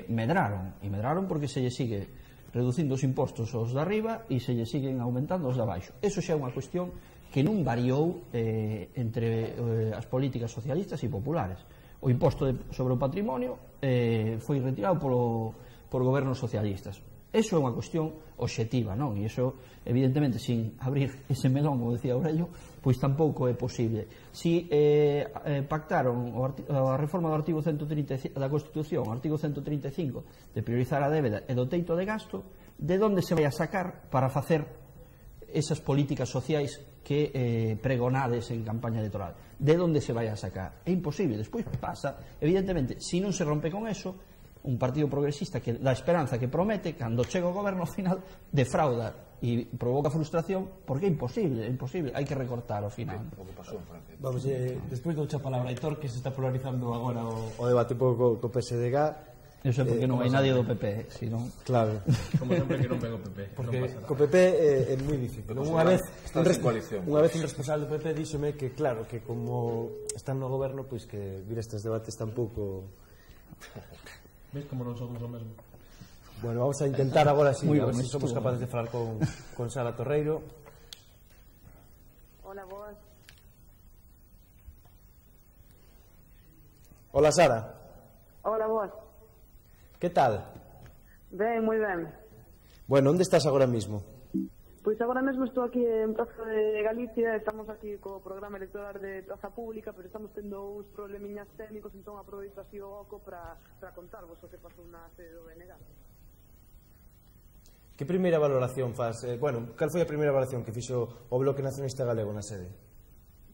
Speaker 4: medraron, e medraron porque se lle sigue reducindo os impostos aos de arriba e se lle siguen aumentando os de abaixo. Eso xa é unha cuestión que non variou entre as políticas socialistas e populares. O imposto sobre o patrimonio foi retirado por gobernos socialistas. Eso é unha cuestión obxectiva, non? E iso, evidentemente, sin abrir ese melón, como decía Aurelio, pois tampouco é posible. Si pactaron a reforma do artigo 135 da Constitución, o artigo 135, de priorizar a débeda e do teito de gasto, de onde se vai a sacar para facer esas políticas sociais que pregonades en campaña electoral? De onde se vai a sacar? É imposible. Despois pasa, evidentemente, se non se rompe con eso, un partido progresista que dá esperanza, que promete, cando chega ao goberno ao final defrauda e provoca frustración, porque é imposible, hai que recortar ao final.
Speaker 1: Vamos, despois dou a palabra a Aitor, que se está polarizando agora o debate un pouco co PSDG.
Speaker 4: Eu sei porque non hai nadie do PP, senón...
Speaker 1: Claro.
Speaker 7: Como sempre que non ven o PP.
Speaker 1: Porque co PP é moi difícil. Unha vez un responsable do PP díxome que, claro, que como están no goberno, pois que vir estes debates tampouco...
Speaker 7: Ves como non somos o mesmo?
Speaker 1: Bueno, vamos a intentar agora a ver se somos capaces de falar con Sara Torreiro.
Speaker 6: Hola, vos.
Speaker 1: Hola, Sara.
Speaker 6: Hola, vos.
Speaker 1: Que tal?
Speaker 6: Ben, moi ben.
Speaker 1: Bueno, onde estás agora mismo?
Speaker 6: Pois agora mesmo estou aquí en Praza de Galicia, estamos aquí co programa electoral de Praza Pública, pero estamos tendo uns problemiñas técnicos, entón aproveito así o oco para contarvos o que pasou na sede do BNG.
Speaker 1: Que primeira valoración faz? Cal foi a primeira valoración que fixo o Bloque Nacionalista Galego na sede?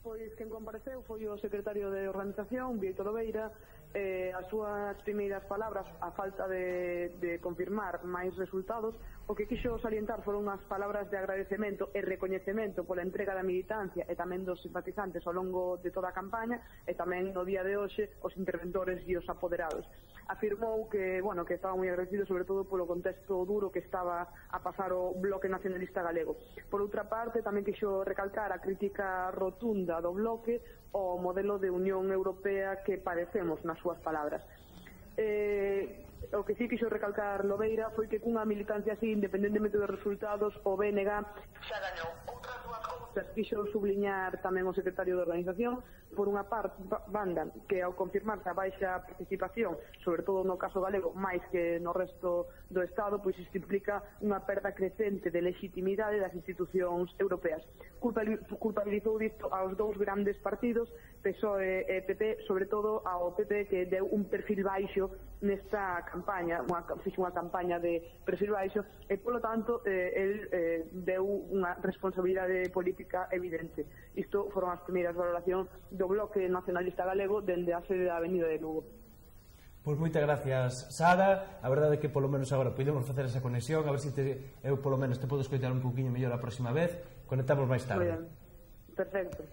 Speaker 6: Pois quen compareceu foi o secretario de organización, Vítor Lobeira. As súas primeiras palabras, a falta de confirmar máis resultados, o que quixo salientar foron unhas palabras de agradecemento e recoñecemento pola entrega da militancia e tamén dos simpatizantes ao longo de toda a campaña, e tamén no día de hoxe os interventores e os apoderados. Afirmou que estaba moi agradecido sobre todo polo contexto duro que estaba a pasar o Bloque Nacionalista Galego. Por outra parte, tamén quixo recalcar a crítica rotunda do Bloque ao modelo de Unión Europea que padecemos, nas súas palabras. O que sí quixo recalcar Lobeira foi que cunha militancia así, independentemente dos resultados, o BNG xa gañou. Outras dúas cousas quixo subliñar tamén o secretario de organización, por unha banda que ao confirmarse a baixa participación, sobre todo no caso galego, máis que no resto do Estado, pois isto implica unha perda crecente de legitimidade das institucións europeas. Culpabilizou disto aos dous grandes partidos, PSOE e PP, sobre todo ao PP, que deu un perfil baixo nesta campaña, fixe unha campaña de perfil baixo, e polo tanto el deu unha responsabilidade política evidente. Isto foron as primeiras valoracións do Bloque Nacionalista Galego dende a sede da Avenida de Lugo.
Speaker 1: Pois moitas gracias, Sara. A verdade é que polo menos agora podemos facer esa conexión, a ver se eu polo menos te podo escoitar un poquinho mellor a próxima vez. Conectamos máis tarde.
Speaker 6: Perfecto.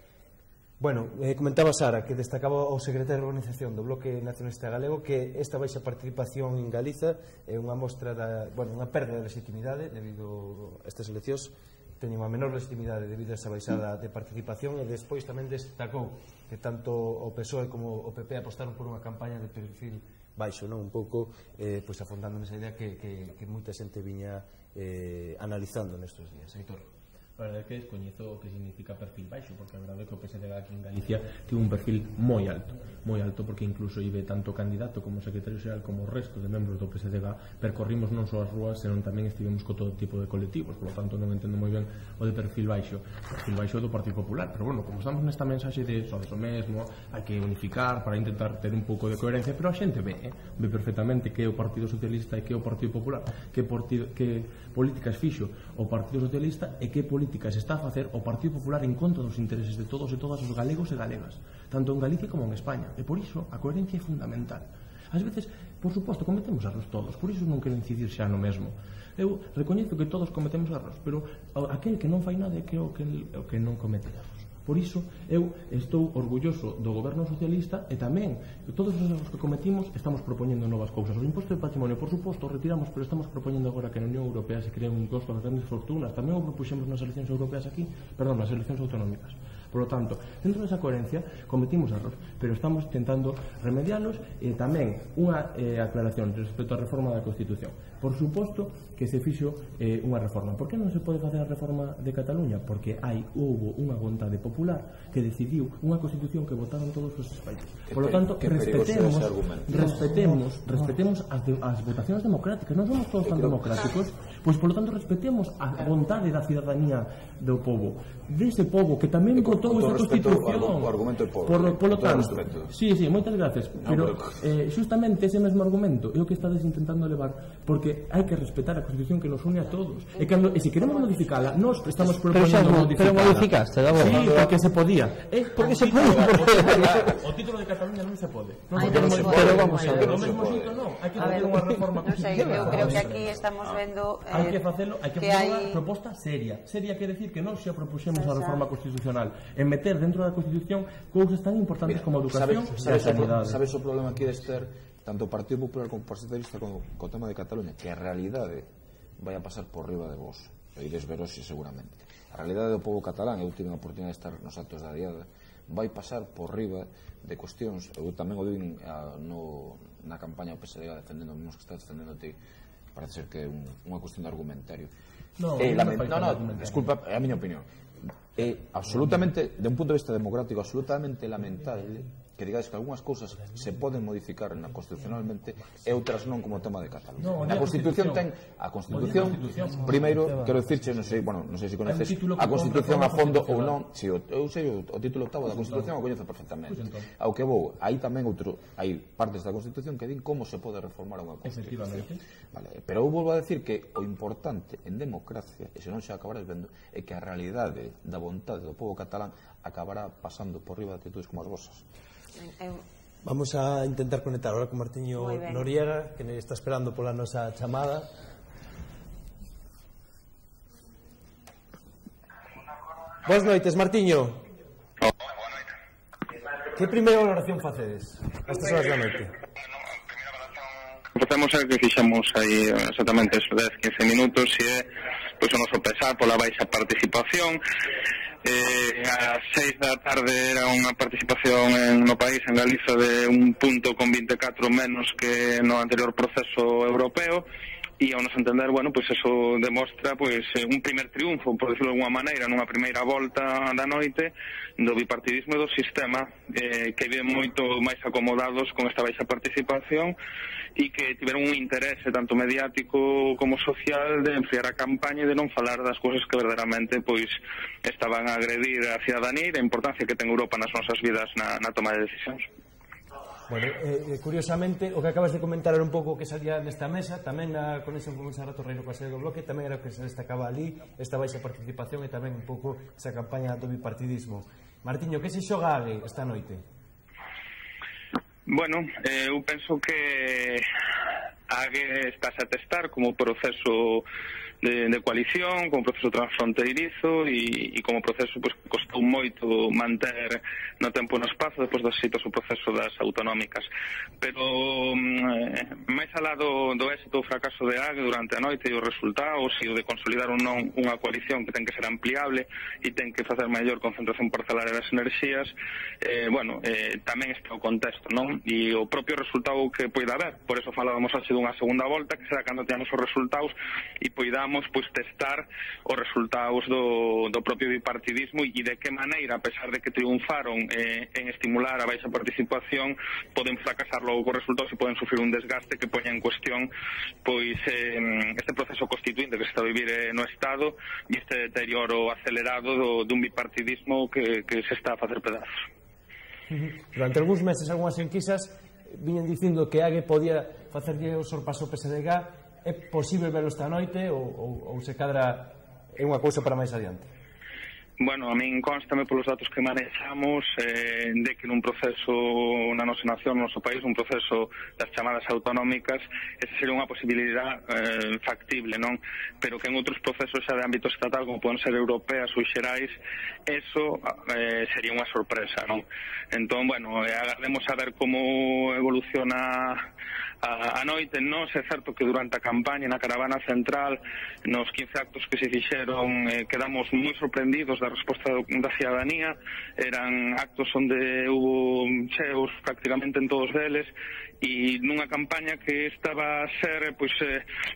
Speaker 1: Comentaba Sara que destacaba o secretario de organización do Bloque Nacionalista Galego que esta baixa participación en Galiza é unha mostra unha perda de legitimidade debido a estas eleccións, teñen unha menor legitimidade debido a esa baixada de participación, e despois tamén destacou que tanto o PSOE como o PP apostaron por unha campaña de perfil baixo, un pouco afondando nesa idea que moita xente viña analizando nestes días. Heitor.
Speaker 7: A verdade é que descoñezo o que significa perfil baixo, porque a verdade é que o PSDG aquí en Galicia tivo un perfil moi alto, porque incluso ibe tanto candidato como secretario xeral como o resto de membros do PSDG percorrimos non só as rúas, senón tamén estivemos co todo tipo de colectivos, por lo tanto non entendo moi ben o de perfil baixo do Partido Popular, pero como estamos nesta mensaxe de eso mesmo, hai que unificar para intentar ter un pouco de coherencia, pero a xente ve perfectamente que é o Partido Socialista e que é o Partido Popular, que políticas fixo o Partido Socialista e que políticas está a facer o Partido Popular en contra dos intereses de todos e todas os galegos e galegas, tanto en Galicia como en España, e por iso a coherencia é fundamental. Ás veces, por suposto, cometemos erros todos, por iso non quero incidir xa no mesmo. Eu recoñezo que todos cometemos erros, pero aquel que non fai nada é que o que non comete erros. Por iso, eu estou orgulloso do goberno socialista e tamén todos os erros que cometimos estamos propoñendo novas cousas. O imposto de patrimonio, por suposto, retiramos, pero estamos propoñendo agora que na Unión Europea se cree un imposto ás grandes fortunas. Tamén o propuxemos nas eleccións europeas aquí, nas eleccións autonómicas. Por lo tanto, dentro desa coherencia cometimos erros, pero estamos intentando remedialos, e tamén unha aclaración respecto á reforma da Constitución. Por suposto que se fixo unha reforma. Por que non se pode facer a reforma de Cataluña? Porque houbo unha vontade popular que decidiu unha Constitución que votaron todos os españoles. Por lo tanto, respetemos as votacións democráticas. Non somos todos tan democráticos, pois por lo tanto respetemos a vontade da cidadanía do povo, dese povo que tamén votou esa Constitución. Por lo tanto, sí, moitas gracias, pero justamente ese mesmo argumento é o que estades intentando levar, porque hai que respetar a Constitución que nos une a todos, e se queremos modificala, nós estamos propoñendo modificala.
Speaker 4: Pero modificaste, da
Speaker 7: verdade. Sí, porque se podía.
Speaker 4: Porque se podía.
Speaker 7: O título de Cataluña non se pode.
Speaker 4: Pero vamos a ver.
Speaker 7: No mesmo sitio non, hai que facer unha reforma constitucional.
Speaker 3: Eu creo que aquí estamos vendo
Speaker 7: hai que facelo, hai que facer unha proposta seria. Seria quere decir que nós xa propuxemos a reforma constitucional en meter dentro da Constitución cousas tan importantes como a educación e a sanidade.
Speaker 5: Sabes o problema que ides ter tanto o Partido Popular como o Partido Socialista co tema de Cataluña, que a realidade vai a pasar por riba de vos, e ides ver hoxe seguramente. A realidade do povo catalán, eu tive a oportunidade de estar nos actos da diada, vai pasar por riba de cuestións, eu tamén o vi na campaña do PSD defendendo o mesmo que estás defendendo ti, parece ser que é unha cuestión de argumentario. Desculpa, é a miña opinión. É absolutamente, de un punto de vista democrático, absolutamente lamentable que digades que algunhas cousas se poden modificar constitucionalmente e outras non, como o tema de Cataluña. A Constitución ten a Constitución, primeiro, quero dicirche, non sei se conoces a Constitución a fondo ou non, eu sei o título octavo da Constitución o coñezo perfectamente. Ao que vou, hai tamén hai partes da Constitución que din como se pode reformar unha Constitución. Pero eu volvo a decir que o importante en democracia, e se non xa acabarás vendo, é que a realidade da vontade do povo catalán acabará pasando por riba de actitudes como as vosas.
Speaker 1: Vamos a intentar conectar ahora con Martiño Noriega, que está esperando pola nosa chamada. Boas noites, Martiño. Que primeira valoración facedes a estas horas da noite?
Speaker 16: Empezamos a que fixamos aí exactamente eso, 10-15 minutos, e é pois o noso pesar pola baixa participación. Ás 6 da tarde era unha participación no país, en Galiza, de 1 punto con 24 menos que no anterior proceso europeo, e ao nos entender, bueno, pois eso demostra pois un primer triunfo, por decirlo de alguma maneira, nunha primeira volta da noite do bipartidismo e do sistema, que viven moito máis acomodados con esta baixa participación e que tiveron un interese tanto mediático como social de enfriar a campaña e de non falar das cousas que verdadeiramente pois estaban a agredir a cidadanía e a importancia que ten Europa nas nosas vidas na toma de decisións.
Speaker 1: Bueno, curiosamente, o que acabas de comentar era un pouco que salía nesta mesa, tamén na conexión con Sara Torreiro coa sede do bloque, tamén era o que se destacaba ali, esta baixa participación e tamén un pouco esa campaña do bipartidismo. Martiño, que se xoga AGE esta noite?
Speaker 16: Bueno, eu penso que AGE estáse a testar como proceso de coalición, como proceso transfronteirizo e como proceso que costou moito manter no tempo e no espazo depois do éxito o proceso das autonómicas. Pero máis alá do éxito ou fracaso de AGE durante a noite e os resultados e o de consolidar ou non unha coalición que ten que ser ampliable e ten que facer maior concentración parcelaria das enerxías, tamén está o contexto, non? E o propio resultado que poida haber, por eso falábamos hoxe dunha segunda volta, que será cando teamos os resultados e poidamos testar os resultados do propio bipartidismo e de que maneira, a pesar de que triunfaron en estimular a baixa participación, poden fracasar logo cos resultados e poden sufrir un desgaste que poña en cuestión pois este proceso constituinte que se está a vivir no Estado e este deterioro acelerado dun bipartidismo que se está a facer pedazos.
Speaker 1: Durante algúns meses, algunhas enquisas viñen dicindo que AGE podía facerlle o sorpaso ao PSDG. É posible verlo esta noite ou se cadra é unha cousa para máis adiante?
Speaker 16: Bueno, a min constame polos datos que manexamos de que nun proceso na nosa nación, no noso país, un proceso das chamadas autonómicas, esa sería unha posibilidade factible, non? Pero que en outros procesos xa de ámbito estatal, como poden ser europeas ou xerais, eso sería unha sorpresa, non? Entón, bueno, agardemos a ver como evoluciona a noite. Non é certo que durante a campaña na caravana central, nos 15 actos que se fixeron, quedamos moi sorprendidos da resposta da cidadanía. Eran actos onde hubo cheos prácticamente en todos deles e nunha campaña que estaba a ser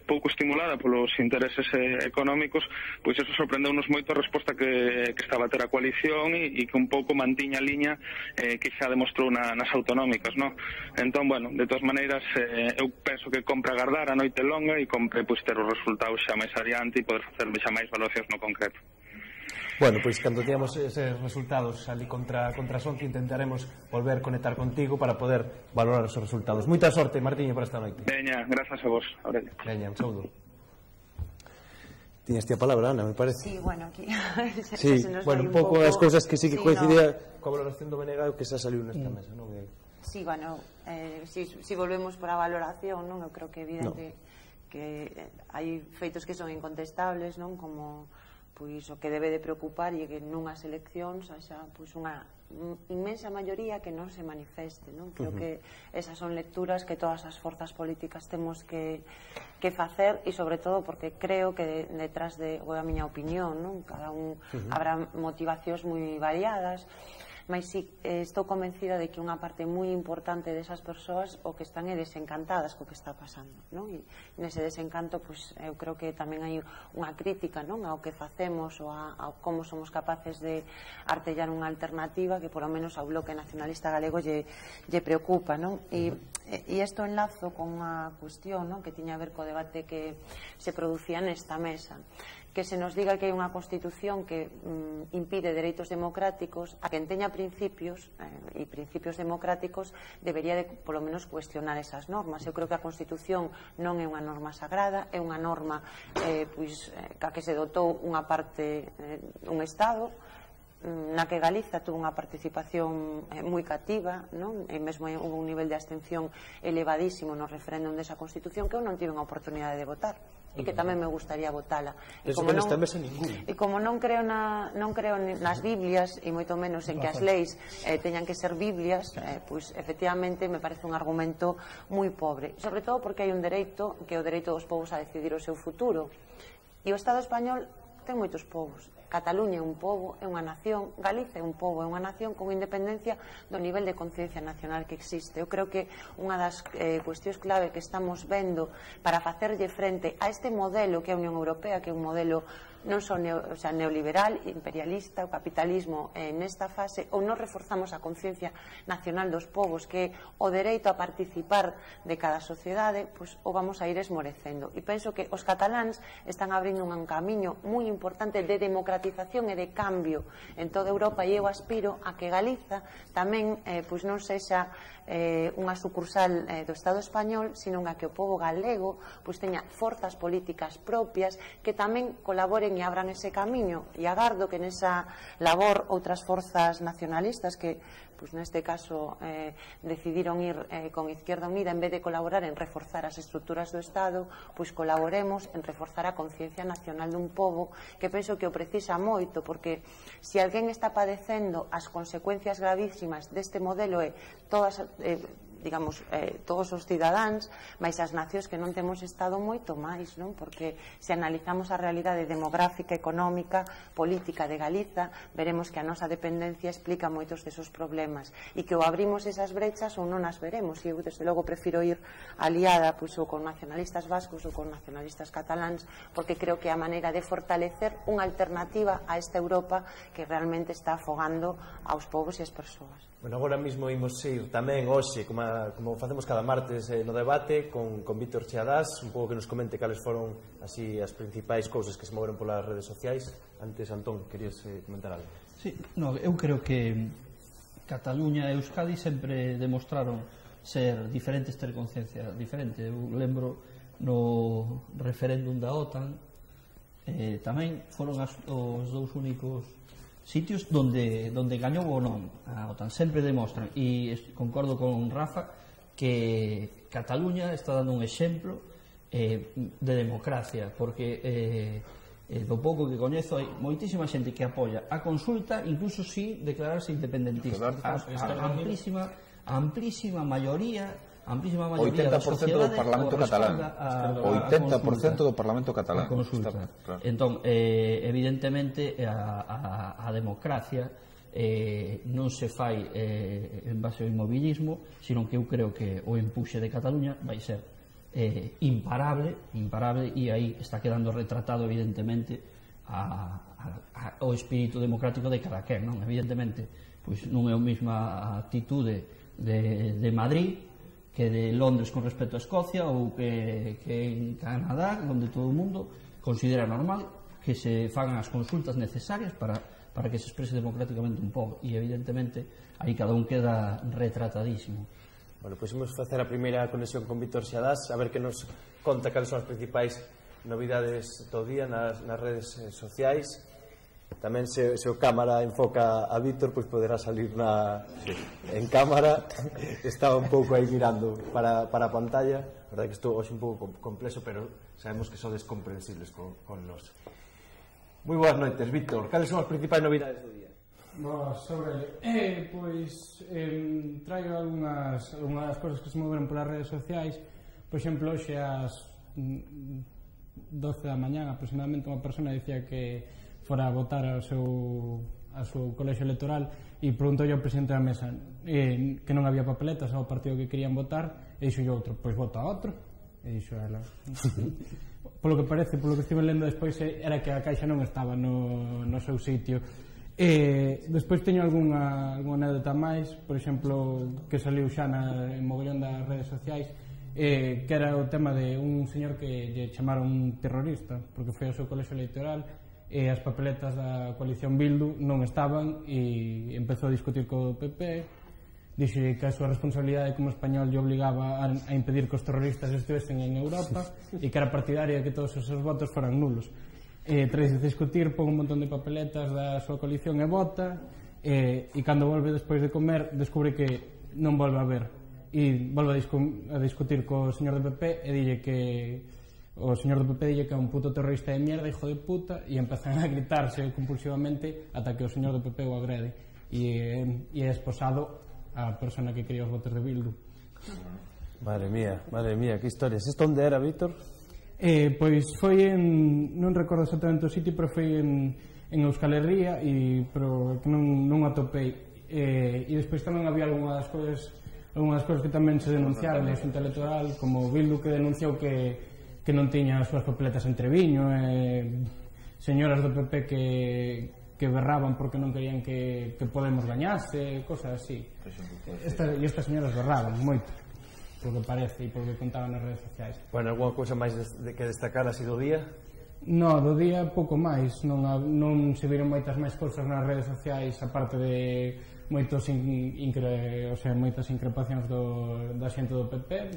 Speaker 16: pouco estimulada polos intereses económicos, pois eso sorprendeu-nos moito a resposta que estaba a ter a coalición e que un pouco mantiña a liña que xa demostrou nas autonómicas, non? Entón, bueno, de todas maneiras, eu penso que compre agardar a noite longa e compre ter os resultados xa máis adiante e poder facer xa máis valoracións no concreto.
Speaker 1: Bueno, pois cando teamos eses resultados ali contra as 11 intentaremos volver a conectar contigo para poder valorar os resultados. Moita sorte, Martiño, para esta noite.
Speaker 16: Veña, grazas a vos, Aurelio.
Speaker 1: Veña, un saúdo. Tiñas ti a palabra, Ana, me parece.
Speaker 3: Sí, bueno, aquí
Speaker 1: sí, bueno, un pouco as cousas que sí que coincidía coa valoración do Benega que xa saliu nesta mesa, non?
Speaker 3: Sí, bueno, si volvemos por a valoración, non? Eu creo que é evidente que hai feitos que son incontestables, non? Como pois o que debe de preocupar e que nunhas eleccións haxa pois unha inmensa maioría que non se manifeste, non? Creo que esas son lecturas que todas as forzas políticas temos que facer e sobre todo porque creo que detrás de, ou a miña opinión, non? Cada un habrá motivacións moi variadas, mas sí, estou convencida de que unha parte moi importante desas persoas o que están é desencantadas co que está pasando, non? E nese desencanto, pois, eu creo que tamén hai unha crítica, non, ao que facemos ou a como somos capaces de artellar unha alternativa que polo menos ao Bloque Nacionalista Galego lle preocupa, non? E isto enlazo con unha cuestión, non, que tiña a ver co debate que se producía nesta mesa, que se nos diga que hai unha Constitución que impide dereitos democráticos. A quen teña principios e principios democráticos debería de, polo menos, cuestionar esas normas. Eu creo que a Constitución non é unha norma sagrada, é unha norma ca que se dotou unha parte un Estado, na que Galiza tuvo unha participación moi cativa, non? E mesmo houve un nivel de abstención elevadísimo no referéndum desa Constitución que eu non tive unha oportunidade de votar e que tamén me gustaría votala. E como non creo nas Biblias e moito menos en que as leis teñan que ser Biblias, pois efectivamente me parece un argumento moi pobre, sobre todo porque hai un dereito que é o dereito dos povos a decidir o seu futuro, e o Estado español ten moitos povos. Cataluña é un pobo, é unha nación, Galiza é un pobo, é unha nación con independencia do nivel de conciencia nacional que existe. Eu creo que unha das cuestións clave que estamos vendo para facerlle frente a este modelo que é a Unión Europea, que é un modelo non só neoliberal, imperialista, o capitalismo nesta fase, ou non reforzamos a conciencia nacional dos povos, que é o dereito a participar de cada sociedade, pois o vamos a ir esmorecendo. E penso que os cataláns están abrindo un camiño moi importante de democratización e de cambio en toda Europa, e eu aspiro a que Galiza tamén pois non sexa unha sucursal do Estado español, sino a que o povo galego pois teña forzas políticas propias que tamén colaboren e abran ese camiño, e agardo que nesa labor outras forzas nacionalistas que pois neste caso decidiron ir con Izquierda Unida, en vez de colaborar en reforzar as estruturas do Estado, pois colaboremos en reforzar a conciencia nacional dun pobo que penso que o precisa moito, porque se alguén está padecendo as consecuencias gravísimas deste modelo é todas todos os cidadáns, mais as nacións que non temos estado moito máis, non? Porque se analizamos a realidade demográfica, económica, política de Galiza, veremos que a nosa dependencia explica moitos desos problemas e que ou abrimos esas brechas ou non as veremos, e eu desde logo prefiro ir aliada pois, ou con nacionalistas vascos ou con nacionalistas cataláns, porque creo que é a maneira de fortalecer unha alternativa a esta Europa que realmente está afogando aos povos e as persoas.
Speaker 1: Bueno, agora mesmo imos ir tamén hoxe, como facemos cada martes no debate, con Víctor Cheadás, un pouco que nos comente cales foron así as principais cousas que se moveron polas redes sociais. Antes, Antón, querías comentar algo?
Speaker 4: Sí, no, eu creo que Cataluña e Euskadi sempre demostraron ser diferentes, ter conciencia diferente. Eu lembro no referéndum da OTAN, tamén foron os dous únicos sitios donde gañou ou non a OTAN. Sempre demostran, e concordo con Rafa, que Cataluña está dando un exemplo de democracia, porque do pouco que coñezo hai moitísima xente que apoia a consulta, incluso si declararse independentista. A amplísima maioría 80%
Speaker 5: do Parlamento catalán, 80% do Parlamento catalán.
Speaker 4: Entón, evidentemente a democracia non se fai en base ao inmobilismo, sino que eu creo que o empuxe de Cataluña vai ser imparable, e aí está quedando retratado evidentemente o espírito democrático de cada quen, non? Evidentemente, pois non é a mesma actitude de Madrid que de Londres con respecto a Escocia, ou que en Canadá, onde todo o mundo considera normal que se fagan as consultas necesarias para que se exprese democráticamente un pobo, e evidentemente aí cada un queda retratadísimo.
Speaker 1: Bueno, pois imos facer a primeira conexión con Víctor Xadás, a ver que nos conta cales son as principais novidades do día nas redes sociais. Tamén se o cámara enfoca a Víctor, pois poderá salir en cámara. Estaba un pouco aí mirando para a pantalla. A verdade que estou hoxe un pouco complexo, pero sabemos que sodes comprensibles con nos. Moi boas noites, Víctor. Cales son as principais novidades do día?
Speaker 17: Sobre pois traigo algunhas cousas que se moveron polas redes sociais. Por exemplo, hoxe ás 12 da mañá aproximadamente unha persona dicía que fora a votar a a súa colexio electoral e preguntou ao presidente da mesa que non había papeletas ao partido que querían votar e dixo outro, pois vota outro e dixo ela polo que parece, polo que estive lendo despois era que a caixa non estaba no seu sitio. Despois teño algunha anécdota máis, por exemplo, que saliu xa en mogollón das redes sociais, que era o tema de un señor que lle chamaron un terrorista porque foi ao seu colexio electoral e as papeletas da coalición Bildu non estaban e empezou a discutir co PP, dixe que a súa responsabilidade como español lle obligaba a impedir que os terroristas estivesen en Europa e que era partidaria de que todos os seus votos foran nulos. Tras discutir, pon un montón de papeletas da súa coalición e vota, e cando volve despois de comer descubre que non volve a ver e volve a discutir co señor do PP e dille que o señor do PP dille que é un puto terrorista de mierda, hijo de puta, e empezan a gritarse compulsivamente ata que o señor do PP o agrede e é esposado a persona que quería os votos de Bildu.
Speaker 1: Madre mía, que historias. Isto onde era, Víctor?
Speaker 17: Pois foi non recordo exactamente o sitio, pero foi en Euskal Herria, pero que non atopei. E despois tamén había algunhas cousas que tamén se denunciaron na Xunta Electoral, como Bildu, que denunciou que non tiña as súas papeletas en Treviño, señoras do PP que berraban porque non querían que Podemos gañase, cosas así. E estas señoras berraban moito, polo que parece e polo que contaban nas redes sociais.
Speaker 1: Bueno, alguna cousa máis que destacar así do día?
Speaker 17: No, do día pouco máis, non se viron moitas máis cousas nas redes sociais, aparte de moitas increpacións da xente do PP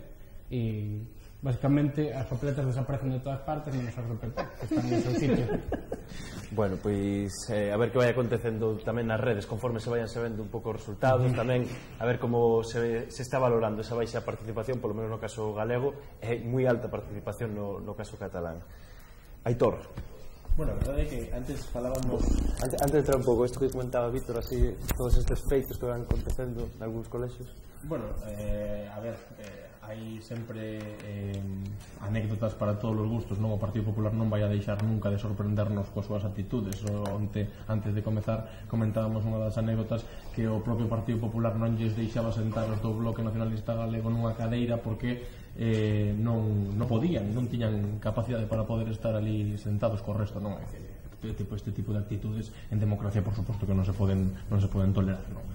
Speaker 17: e basicamente as papeletas desaparecen de todas partes menos as do PP, que están no seu sitio.
Speaker 1: Bueno, pois a ver que vai acontecendo tamén nas redes conforme se vayan sabendo un pouco os resultados, tamén a ver como se está valorando esa baixa participación, polo menos no caso galego, e moi alta participación no caso catalán. Aitor.
Speaker 7: Bueno, a verdade é que antes falábamos...
Speaker 1: Antes de entrar un pouco, isto que comentaba Víctor, así, todos estes feitos que van acontecendo en algúns colexios.
Speaker 7: Bueno, a ver, hai sempre anécdotas para todos os gustos, non? O Partido Popular non vai a deixar nunca de sorprendernos coas súas actitudes. Antes de comezar comentábamos unha das anécdotas que o propio Partido Popular non lles deixaba sentar os do Bloque Nacionalista Galego nunha cadeira porque non podían, non tiñan capacidade para poder estar ali sentados co resto, non? Este tipo de actitudes en democracia, por suposto, que non se poden tolerar, non?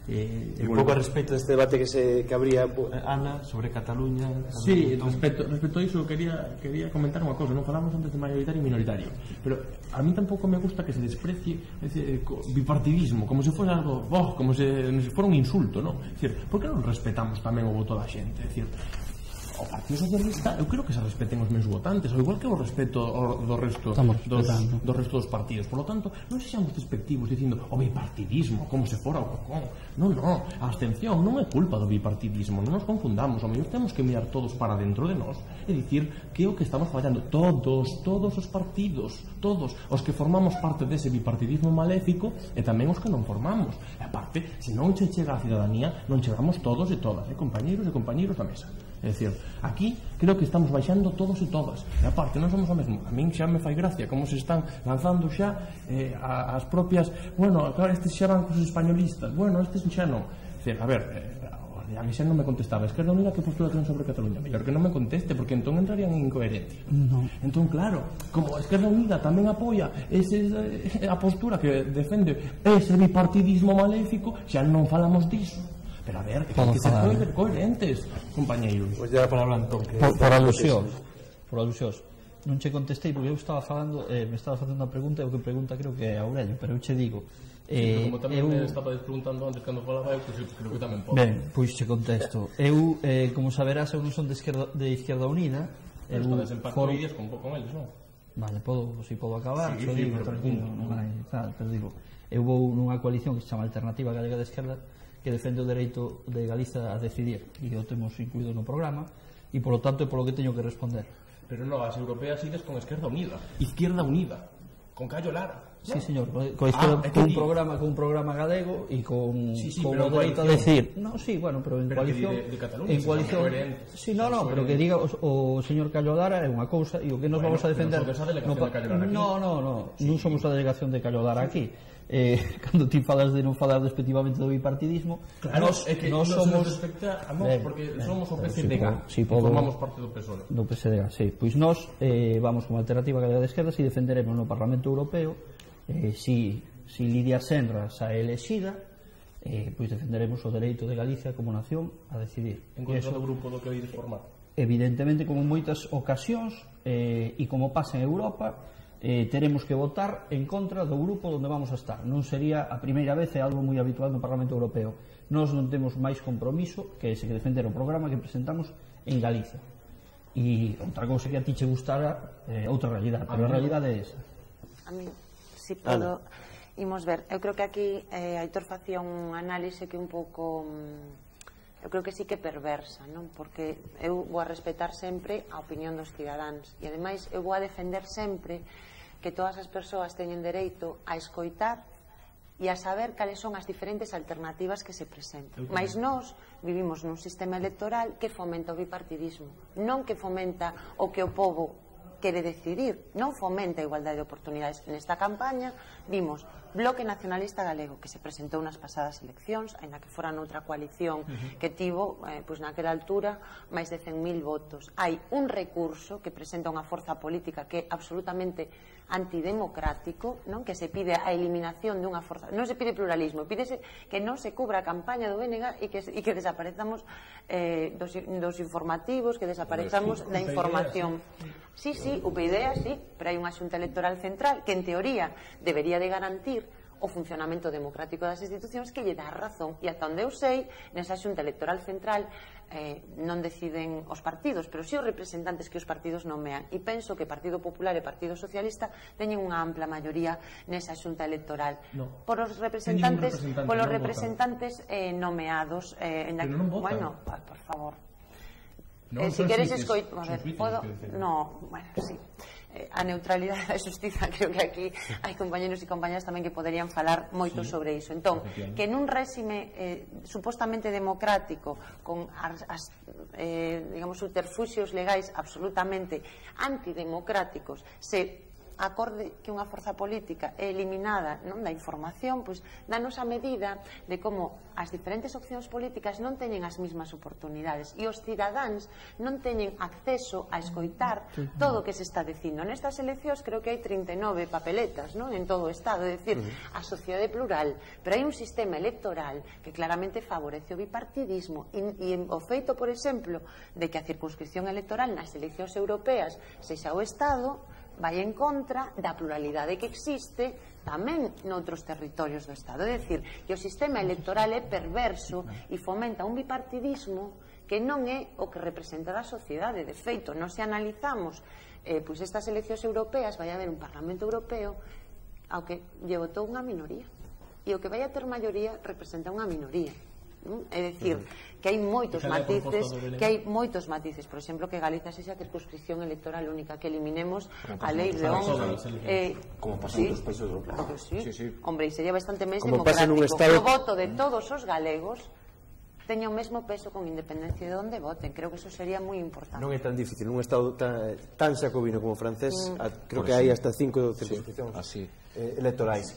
Speaker 1: Un pouco a respecto deste debate que abría Ana sobre Cataluña.
Speaker 7: Sí, respecto a iso quería comentar unha cosa. Non falamos antes de mayoritario e minoritario, pero a mí tampouco me gusta que se desprecie ese bipartidismo como se fose algo, como se fora un insulto, non? É dicir, por que non respetamos tamén o voto da xente? É dicir, o Partido Socialista, eu creo que se respeten os meus votantes, ao igual que o respeto do resto dos partidos. Por lo tanto, non sexamos despectivos dicindo o bipartidismo, como se fora o cocón. Non, a abstención non é culpa do bipartidismo, non nos confundamos. O mellor temos que mirar todos para dentro de nós e dicir que é o que estamos fallando. Todos os partidos, todos os que formamos parte dese bipartidismo maléfico e tamén os que non formamos. E aparte, se non che chega a cidadanía, non chegamos todos e todas, compañeiros e compañeiros da mesa. É dicir, aquí creo que estamos baixando todos e todas, e aparte non somos o mesmo. A min xa me fai gracia como se están lanzando xa as propias, bueno, claro, estes xa van cos españolistas, bueno, estes xa non. É dicir, a ver, a mí xa non me contestaba Esquerda Unida que postura ten sobre Cataluña, mellor que non me conteste, porque entón entrarían en incoherencia. Entón, claro, como Esquerda Unida tamén apoia a postura que defende ese bipartidismo maléfico, xa non falamos diso. Pero a ver, que hai que ser coherentes, compañeiros.
Speaker 1: Pois ya a palabra entón.
Speaker 4: Por alusións. Non che contestei porque eu estaba falando, me estaba facendo unha pregunta e o que pregunta creo que é Aurelio, pero eu che digo.
Speaker 7: Como tamén me estaba preguntando antes cando falaba eu, creo que tamén podo.
Speaker 4: Ben, pois che contesto. Eu, como saberás, eu non son de Izquierda Unida.
Speaker 7: Pero estades en pacto ideas con eles, non?
Speaker 4: Vale, podo acabar, xo digo, tranquilo. Pero digo, eu vou nunha coalición que se chama Alternativa Galega de Esquerda, que defende o dereito de Galiza a decidir, e o temos incluído no programa, e polo tanto é polo que teño que responder.
Speaker 7: Pero non, as europeas ides con Izquierda Unida, con Cayo Lara.
Speaker 4: Sí, señor, con un programa galego e con o dereito a decir, bueno, pero en coalición, sí, pero que diga o señor Callo Dara é unha cousa e o que nos vamos a defender non somos a delegación de Callo Dara aquí. Cando ti falas de non falar despectivamente do bipartidismo,
Speaker 7: nos somos respecta a nós porque somos o PCDG e formamos parte do PSOE.
Speaker 4: Do PSDG, sí. Pois nós vamos como alternativa galega de esquerdas e defenderemos no Parlamento Europeo si Lidia Senra sae elexida, pois defenderemos o dereito de Galicia como nación a decidir.
Speaker 7: En contra do grupo do que vedes formar?
Speaker 4: Evidentemente, como en moitas ocasións e como pasa en Europa, teremos que votar en contra do grupo onde vamos a estar. Non sería a primeira vez, é algo moi habitual no Parlamento Europeo. Nós non temos máis compromiso que ese que defender o programa que presentamos en Galicia. E outra cousa que a ti che gustara outra realidade, pero a realidade é esa.
Speaker 3: A mí, si podo, imos ver. Eu creo que aquí Aitor facía un análise que un pouco... eu creo que sí que perversa, non? Porque eu vou a respetar sempre a opinión dos cidadáns e ademais eu vou a defender sempre que todas as persoas teñen dereito a escoitar e a saber cales son as diferentes alternativas que se presentan. Mais nós vivimos nun sistema electoral que fomenta o bipartidismo, non que fomenta o que o povo quere decidir, non fomenta a igualdade de oportunidades. Nesta campaña vimos Bloque Nacionalista Galego, que se presentou nas pasadas eleccións, ainda que fora noutra coalición que tivo, pois naquela altura, máis de 100.000 votos. Hai un recurso que presenta unha forza política que é absolutamente antidemocrático, non? Que se pide a eliminación dunha forza, non se pide pluralismo, pídese que non se cubra a campaña do BNG e que desaparezamos dos informativos, que desaparezamos da información. Sí, UPyD, sí, pero hai unha xunta electoral central que en teoría debería de garantir o funcionamento democrático das institucións que lle dá razón, e ata onde eu sei nesa xunta electoral central non deciden os partidos, pero si os representantes que os partidos nomean, e penso que Partido Popular e Partido Socialista teñen unha ampla maioría nesa xunta electoral polos representantes nomeados. Bueno, por favor, si queres escoitar, a neutralidade da xustiza, creo que aquí hai compañeros e compañeras tamén que poderían falar moito sobre iso. Entón, que nun réxime supostamente democrático con digamos subterfuxios legais absolutamente antidemocráticos se acorde que unha forza política é eliminada da información, pois danos a medida de como as diferentes opcións políticas non teñen as mesmas oportunidades e os cidadáns non teñen acceso a escoitar todo o que se está dicindo. Nestas eleccións creo que hai 39 papeletas en todo o Estado, é dicir, a sociedade plural, pero hai un sistema electoral que claramente favorece o bipartidismo e o feito, por exemplo, de que a circunscripción electoral nas eleccións europeas sexa o Estado vai en contra da pluralidade que existe tamén noutros territorios do Estado. É dicir, que o sistema electoral é perverso e fomenta un bipartidismo que non é o que representa a sociedade. De feito, non se analizamos pois estas eleccións europeas, vai haber un Parlamento Europeo ao que lle votou unha minoría e o que vai a ter maioría representa unha minoría. É dicir, que hai moitos matices, por exemplo, que Galicia sexa a circunscripción electoral única, que eliminemos a lei de
Speaker 5: como pasa en outros países de Europa.
Speaker 3: Hombre, e sería bastante máis democrático que o voto de todos os galegos teña o mesmo peso con independencia de onde voten. Creo que eso sería moi importante.
Speaker 1: Non é tan difícil, nun estado tan xacobino como francés, creo que hai hasta 5 circunscripcións electorais.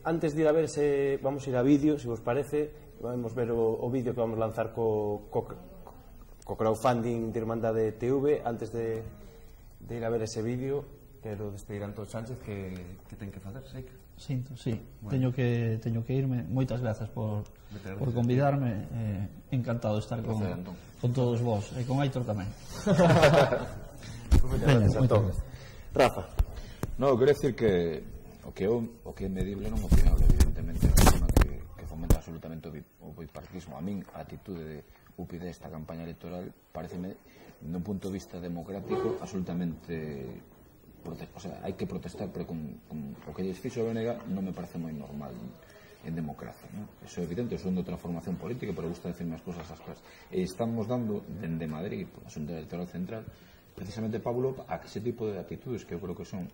Speaker 1: Antes de ir a ver, vamos a ir a vídeo, se vos parece. Vamos ver o vídeo que vamos lanzar co crowdfunding de Irmandade TV. Antes de ir a ver ese vídeo, quero despedir a Antón Sánchez que ten que facer, Seica.
Speaker 4: Sinto, sí, teño que irme. Moitas grazas por convidarme, encantado de estar con todos vos e con Aitor tamén.
Speaker 1: Moitas gracias, Antón. Rafa.
Speaker 5: Eu quero decir que o que é medible non opinable, evidentemente, fomenta absolutamente o bipartismo. A min a actitude de UPyD esta campaña electoral pareceme, dun punto de vista democrático, absolutamente, o sea, hai que protestar, pero con o que lles fixo o BNG non me parece moi normal en democracia, non? Eso é evidente, son de outra formación política, pero gusta decirme as cosas as claras. E estamos dando dende Madrid, a Xunta Electoral Central, precisamente, Pablo, a ese tipo de actitudes que eu creo que son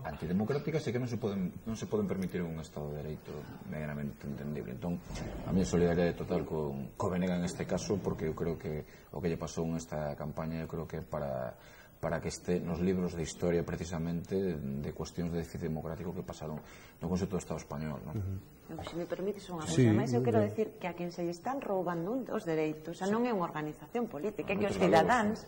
Speaker 5: antidemocráticas e que non se poden permitir un Estado de Dereito medianamente entendible. Entón, a miña solidaridade total co Venegas en este caso, porque eu creo que o que lle pasou en esta campaña, eu creo que para que este nos libros de historia precisamente de cuestións de déficit democrático que pasaron no concepto do Estado español, non?
Speaker 3: Se me permites unha cousa máis, eu quero decir que a quen se lle están roubando os dereitos non é unha organización política, é que os cidadáns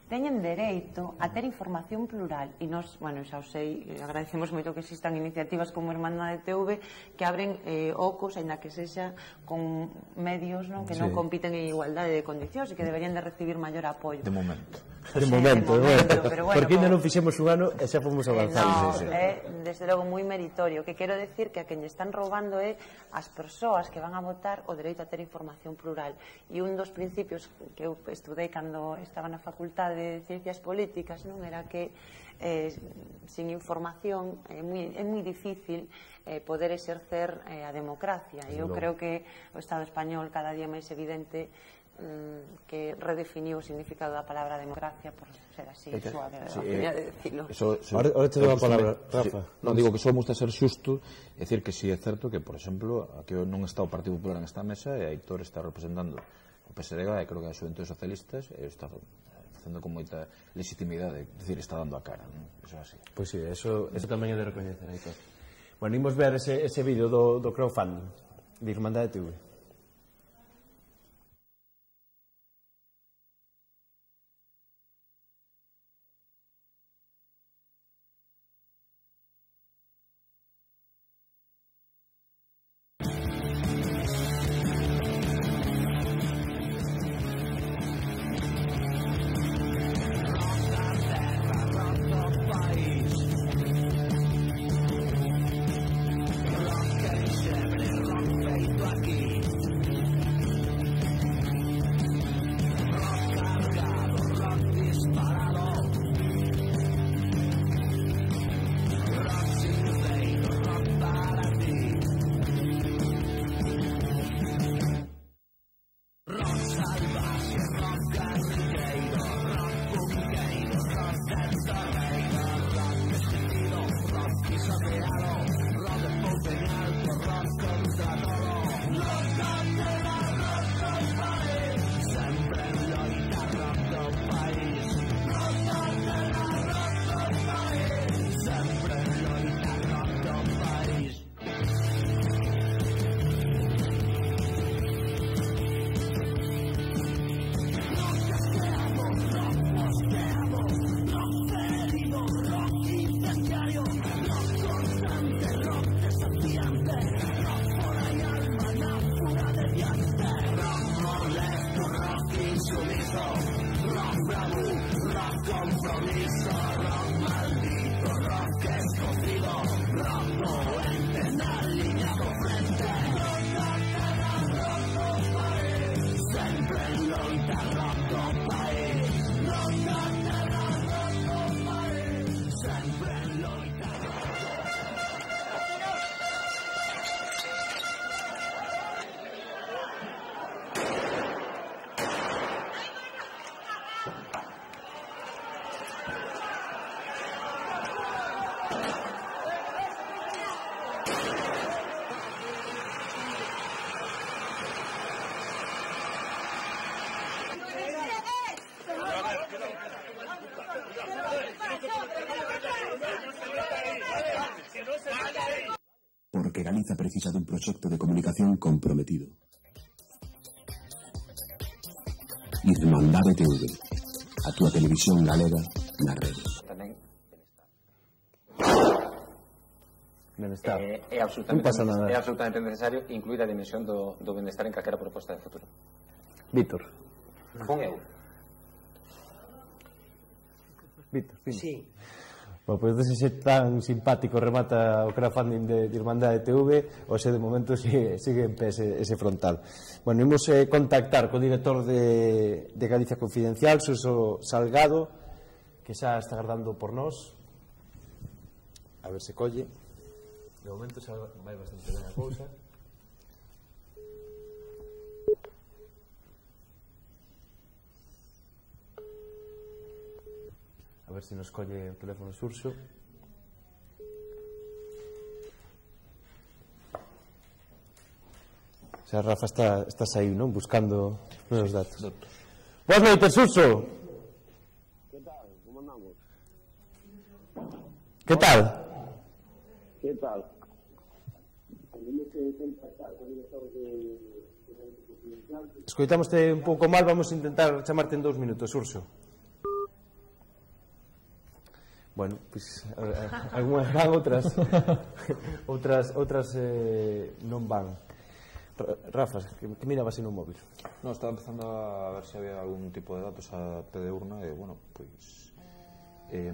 Speaker 3: teñen dereito a ter información plural e nos, bueno, xa o sei, agradecemos moito que existan iniciativas como Irmandade TV que abren ocos, ainda que sexa con medios que non compiten en igualdade de condicións e que deberían de recibir maior apoio.
Speaker 5: De momento.
Speaker 1: De momento, porque ainda non fixemos un ano e xa fomos avanzando.
Speaker 3: É, desde logo, moi meritorio. Que quero decir que a quen están roubando é as persoas que van a votar o dereito a ter información plural. E un dos principios que eu estudei cando estaba na Facultade de Ciencias Políticas era que sin información é moi difícil poder exercer a democracia. E eu creo que o Estado español cada día máis evidente que redefiniu o significado da palabra democracia, por ser así suave de decirlo.
Speaker 18: Ahora te dou a palabra, Rafa. Non, digo que só me gusta ser xusto, é dicir que si é certo que, por exemplo, aquí non está o Partido Popular nesta mesa e Aitor está representando o PSDG e creo que a Xuventude Socialistas e está facendo con moita legitimidade, é dicir, está dando a cara, non? Eso é así.
Speaker 1: Pois si, eso tamén é de recoñecer, Aitor. Bueno, imos ver ese vídeo do crowdfunding de Irmandade TV.
Speaker 19: Porque Galiza precisa dun proxecto de comunicación comprometido. Irmandade TV, a túa televisión galega na rede.
Speaker 1: Benestar.
Speaker 20: É absolutamente necesario incluir a dimensión do benestar en calquera proposta de futuro.
Speaker 1: Víctor.
Speaker 20: Con eu.
Speaker 1: Víctor, sí. Bueno, pois dese tan simpático remata o crowdfunding de Irmandade TV, ou se de momento sigue en pé ese frontal. Bueno, imos contactar co director de Galicia Confidencial, Suso Salgado, que xa está agardando por nós. A ver se colle. De momento xa vai bastante ben a cousa. A ver se nos colle o teléfono Xurxo. xa Rafa estás aí, non? Buscando novos datos. Boas noites, Urso.
Speaker 21: Que tal? Como andamos?
Speaker 1: Que tal?
Speaker 21: Que tal?
Speaker 1: Escoitámoste un pouco mal, vamos a intentar chamarte en 2 minutos, Urso. Bueno, pois algunhas van, outras non van. Rafa, que mirabas así no móvil?
Speaker 5: No, estaba empezando a ver se había algún tipo de datos a pé de urna e, bueno, pois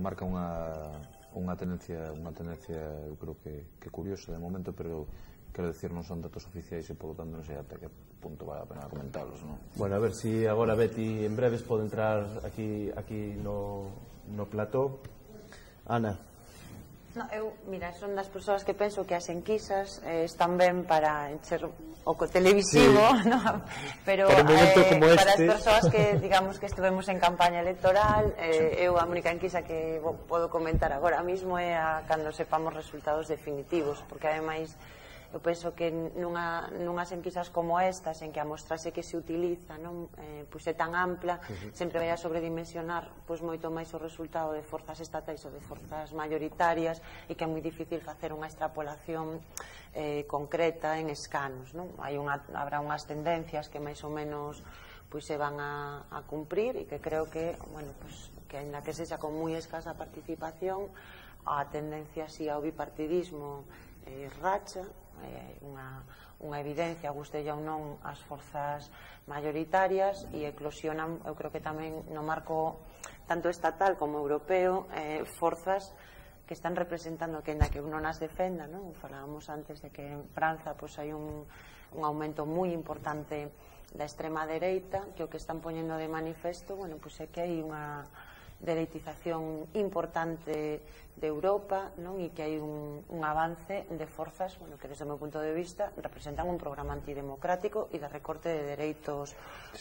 Speaker 5: marca unha tendencia, eu creo que curiosa de momento, pero quero decir, non son datos oficiais e, polo tanto, non sei até que punto vale a pena comentarlos, non?
Speaker 1: Bueno, a ver se agora Betty en breves pode entrar aquí no plató. Ana.
Speaker 3: No, mira, son das persoas que penso que as enquisas están ben para encher o televisivo, sí. No? Pero para as persoas que, digamos, que estuvemos en campaña electoral, eu a única enquisa que podo comentar agora mismo é cando sepamos resultados definitivos, porque ademais eu penso que nunhas enquisas como estas, en que a mostrase que se utiliza pois é tan ampla, sempre vai a sobredimensionar moito máis o resultado de forzas estatais ou de forzas maioritarias, e que é moi difícil facer unha extrapolación concreta en escanos. Habrá unhas tendencias que máis ou menos se van a cumprir, e que creo que, que ainda que sexa con moi escasa participación, a tendencia así ao bipartidismo racha, unha evidencia, gustelle ou non as forzas maioritarias, e eclosionan, eu creo que tamén no marco tanto estatal como europeo, forzas que están representando, que ainda que uno nas defenda, falábamos antes de que en Franza hai un aumento moi importante da extrema dereita, que o que están poñendo de manifesto é que hai unha dereitización importante de Europa, e que hai un avance de forzas que, desde o meu punto de vista, representan un programa antidemocrático e de recorte de dereitos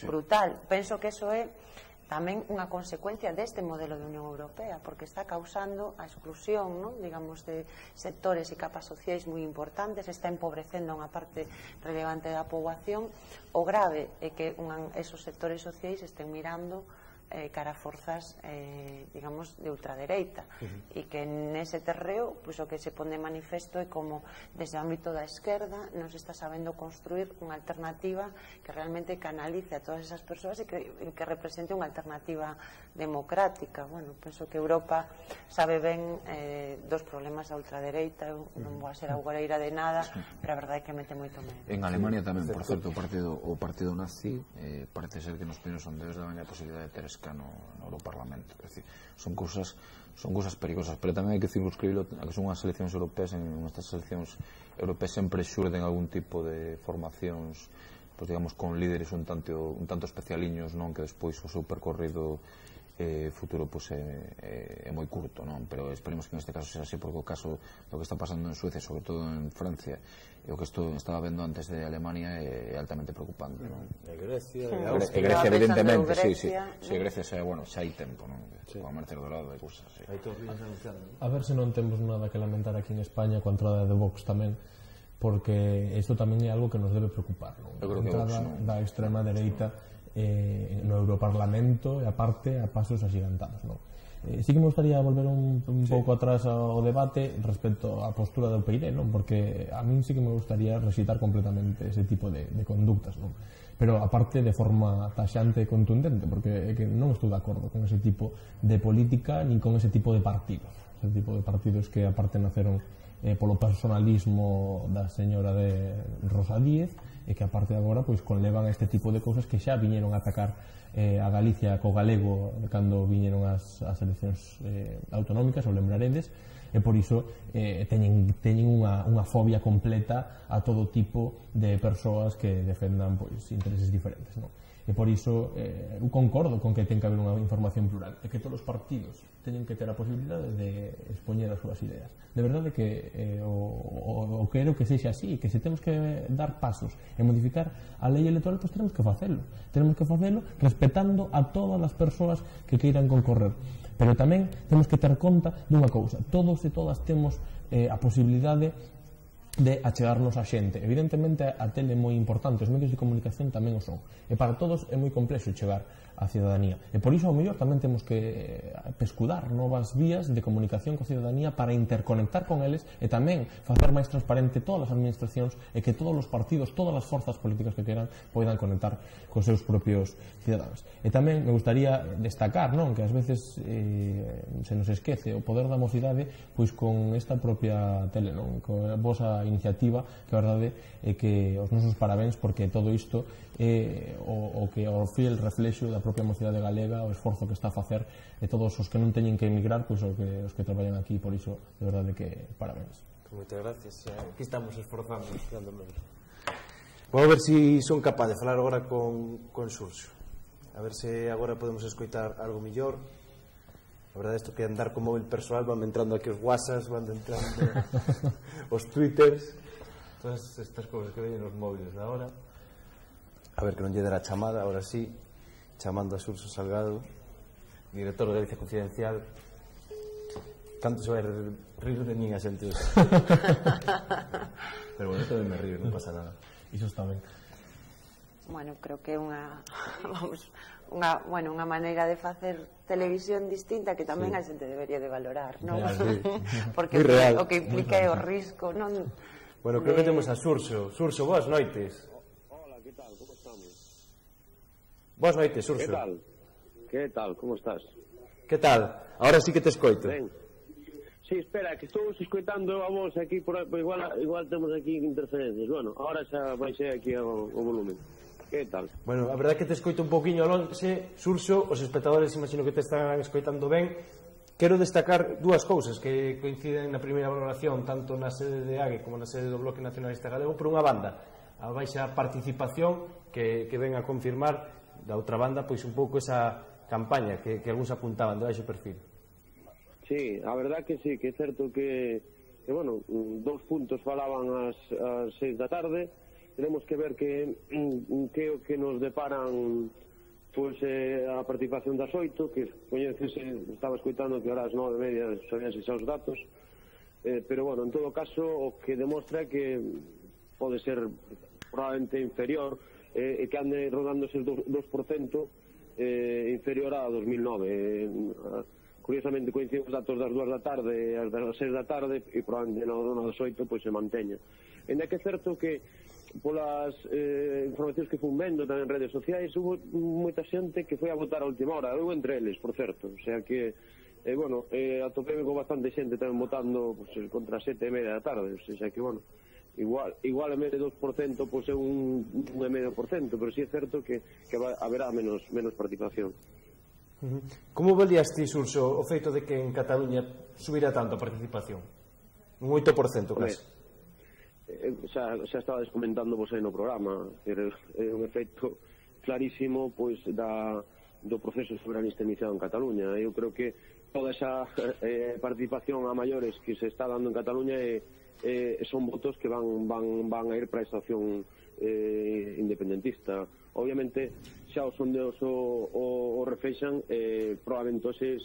Speaker 3: brutal. Penso que eso é tamén unha consecuencia deste modelo de Unión Europea, porque está causando a exclusión, digamos, de sectores e capas sociais moi importantes, está empobrecendo unha parte relevante da poboación. O grave é que esos sectores sociais estén mirando cara a forzas, digamos, de ultradereita, e que nese terreo o que se pon de manifesto é como desde o ámbito da esquerda non se está sabendo construir unha alternativa que realmente canalice a todas esas persoas e que represente unha alternativa democrática. Penso que Europa sabe ben dos problemas da ultradereita. Eu non vou a ser augoreira de nada, pero a verdade é que mete moito medo.
Speaker 5: En Alemania tamén, por certo, o partido nazi parece ser que nos primeiros sondeos daban a posibilidade de ter escano no Europarlamento. Son cousas perigosas, pero tamén hai que circunscribirlo a que son unhas eleccións europeas. En estas eleccións europeas sempre xurden algún tipo de formacións, digamos, con líderes un tanto especialiños, que despois o seu percorrido futuro é moi curto, pero esperemos que neste caso sexa así, porque o caso do que está pasando en Suecia, sobre todo en Francia, e o que estaba vendo antes de Alemania, é altamente preocupante.
Speaker 1: Grecia,
Speaker 5: evidentemente, Grecia xa hai tempo, o Amanhecer Dorado e cousas así.
Speaker 7: A ver se non temos nada que lamentar aquí en España coa entrada de Vox tamén, porque isto tamén é algo que nos debe preocupar, a entrada da extrema dereita no Europarlamento, e aparte a pasos axigantados. Sí que me gustaría volver un pouco atrás ao debate respecto á postura do UPyD, porque a min sí que me gustaría rexeitar completamente ese tipo de conductas, pero aparte de forma taxante e contundente, porque non estou de acordo con ese tipo de política nin con ese tipo de partidos, que aparte naceron polo personalismo da señora de Rosa Díez, e que aparte agora conlevan a este tipo de cousas que xa viñeron a atacar a Galicia co galego cando viñeron as eleccións autonómicas, ou lembraredes, e por iso teñen unha fobia completa a todo tipo de persoas que defendan intereses diferentes. E por iso eu concordo con que ten que haber unha información plural, e que todos os partidos teñen que ter a posibilidade de expoñer as súas ideas. De verdade que o quero que sexa así, que se temos que dar pasos e modificar a lei electoral, pois tenemos que facelo. Tenemos que facelo respetando a todas as persoas que queiran concorrer. Pero tamén temos que ter conta dunha cousa: todos e todas temos a posibilidade de achegarnos a xente. Evidentemente a tele é moi importante, os medios de comunicación tamén o son, e para todos é moi complexo chegar á cidadanía, e por iso ao mellor tamén temos que pescudar novas vías de comunicación coa cidadanía para interconectar con eles e tamén facer máis transparente todas as administracións e que todos os partidos, todas as forzas políticas que queran poidan conectar cos seus propios cidadáns. E tamén me gustaría destacar, non, que ás veces se nos esquece o poder da mocidade pois con esta propia tele, non, con a vosa iniciativa, que a verdade é que os nosos parabéns, porque todo isto é o que ao fiel reflexo da propia mocidade galega, o esforzo que está a facer, e todos os que non teñen que emigrar, pois os que traballan aquí, por iso, de verdade que parabéns.
Speaker 1: Moitas gracias, aquí estamos esforzando, dando menos. Vou a ver se son capaz de falar agora con Xurxo, a ver se agora podemos escoitar algo millor. A verdade, isto que andar con móvil persoal, van entrando aquí os WhatsApps, van entrando os Twitters, todas estas cousas que veñen nos móviles da hora. A ver que non lle dera a chamada, agora sí, chamando a Xurxo Salgado, director de Galicia Confidencial. Canto se vai rir de min a xente. Pero bueno, isto me río, non pasa nada.
Speaker 7: Iso está ben.
Speaker 3: Bueno, creo que é unha unha maneira de facer televisión distinta que tamén a xente debería de valorar, non? Porque o que implica é o risco, non?
Speaker 1: Bueno, creo que temos a Xurxo. Xurxo, boas noites.
Speaker 21: Hola, que tal? Como estamos?
Speaker 1: Boas noites, Xurxo.
Speaker 21: Que tal? Como estás?
Speaker 1: Que tal? Ahora sí que te escoito.
Speaker 21: Ben. Sí, espera, que estou escoitando a voz aquí, igual temos aquí interferencias. Bueno, ahora xa baixei aquí o volumen. Que tal?
Speaker 1: Bueno, a verdade é que te escoito un poquinho lonxe, Xurxo, os espectadores imagino que te están escoitando ben. Quero destacar dúas cousas que coinciden na primeira valoración, tanto na sede de AGE como na sede do Bloque Nacionalista Galego. Por unha banda, a baixa participación que ven a confirmar, da outra banda, pois un pouco esa campaña que algúns apuntaban de baixo perfil.
Speaker 21: Sí, a verdad que sí, que é certo que bueno, 2 puntos falaban ás 6 da tarde. Tenemos que ver que o que nos deparan pois a participación das 8, que coñecese, estaba escoitando que ahora ás 9:30 sabíanse xa os datos, pero bueno, en todo caso o que demostra que pode ser probablemente inferior, e que ande rodándose el 2% inferior a 2009. Curiosamente coinciden os datos das 2 da tarde e as das 6 da tarde, e probablemente no das 8 pois se manteña. Ainda que é certo que polas informacións que fun vendo tamén en redes sociais, hubo moita xente que foi a votar a última hora, eu entre eles, por certo, o sea que bueno, atopeme con bastante xente tamén votando pues, contra 7:30 da tarde, o sea que bueno, igual en vez de 2% pois é un 1,5%, pero si é certo que haberá menos participación.
Speaker 1: Como valíaste, Xurxo, o feito de que en Cataluña subirá tanto a participación? Un 8% casi.
Speaker 21: Xa estabades comentando vos aí no programa, é un efecto clarísimo pois do proceso soberanista iniciado en Cataluña. Eu creo que toda esa participación a maiores que se está dando en Cataluña son votos que van a ir para esta opción independentista. Obviamente xa os sondeos o reflexan, probablemente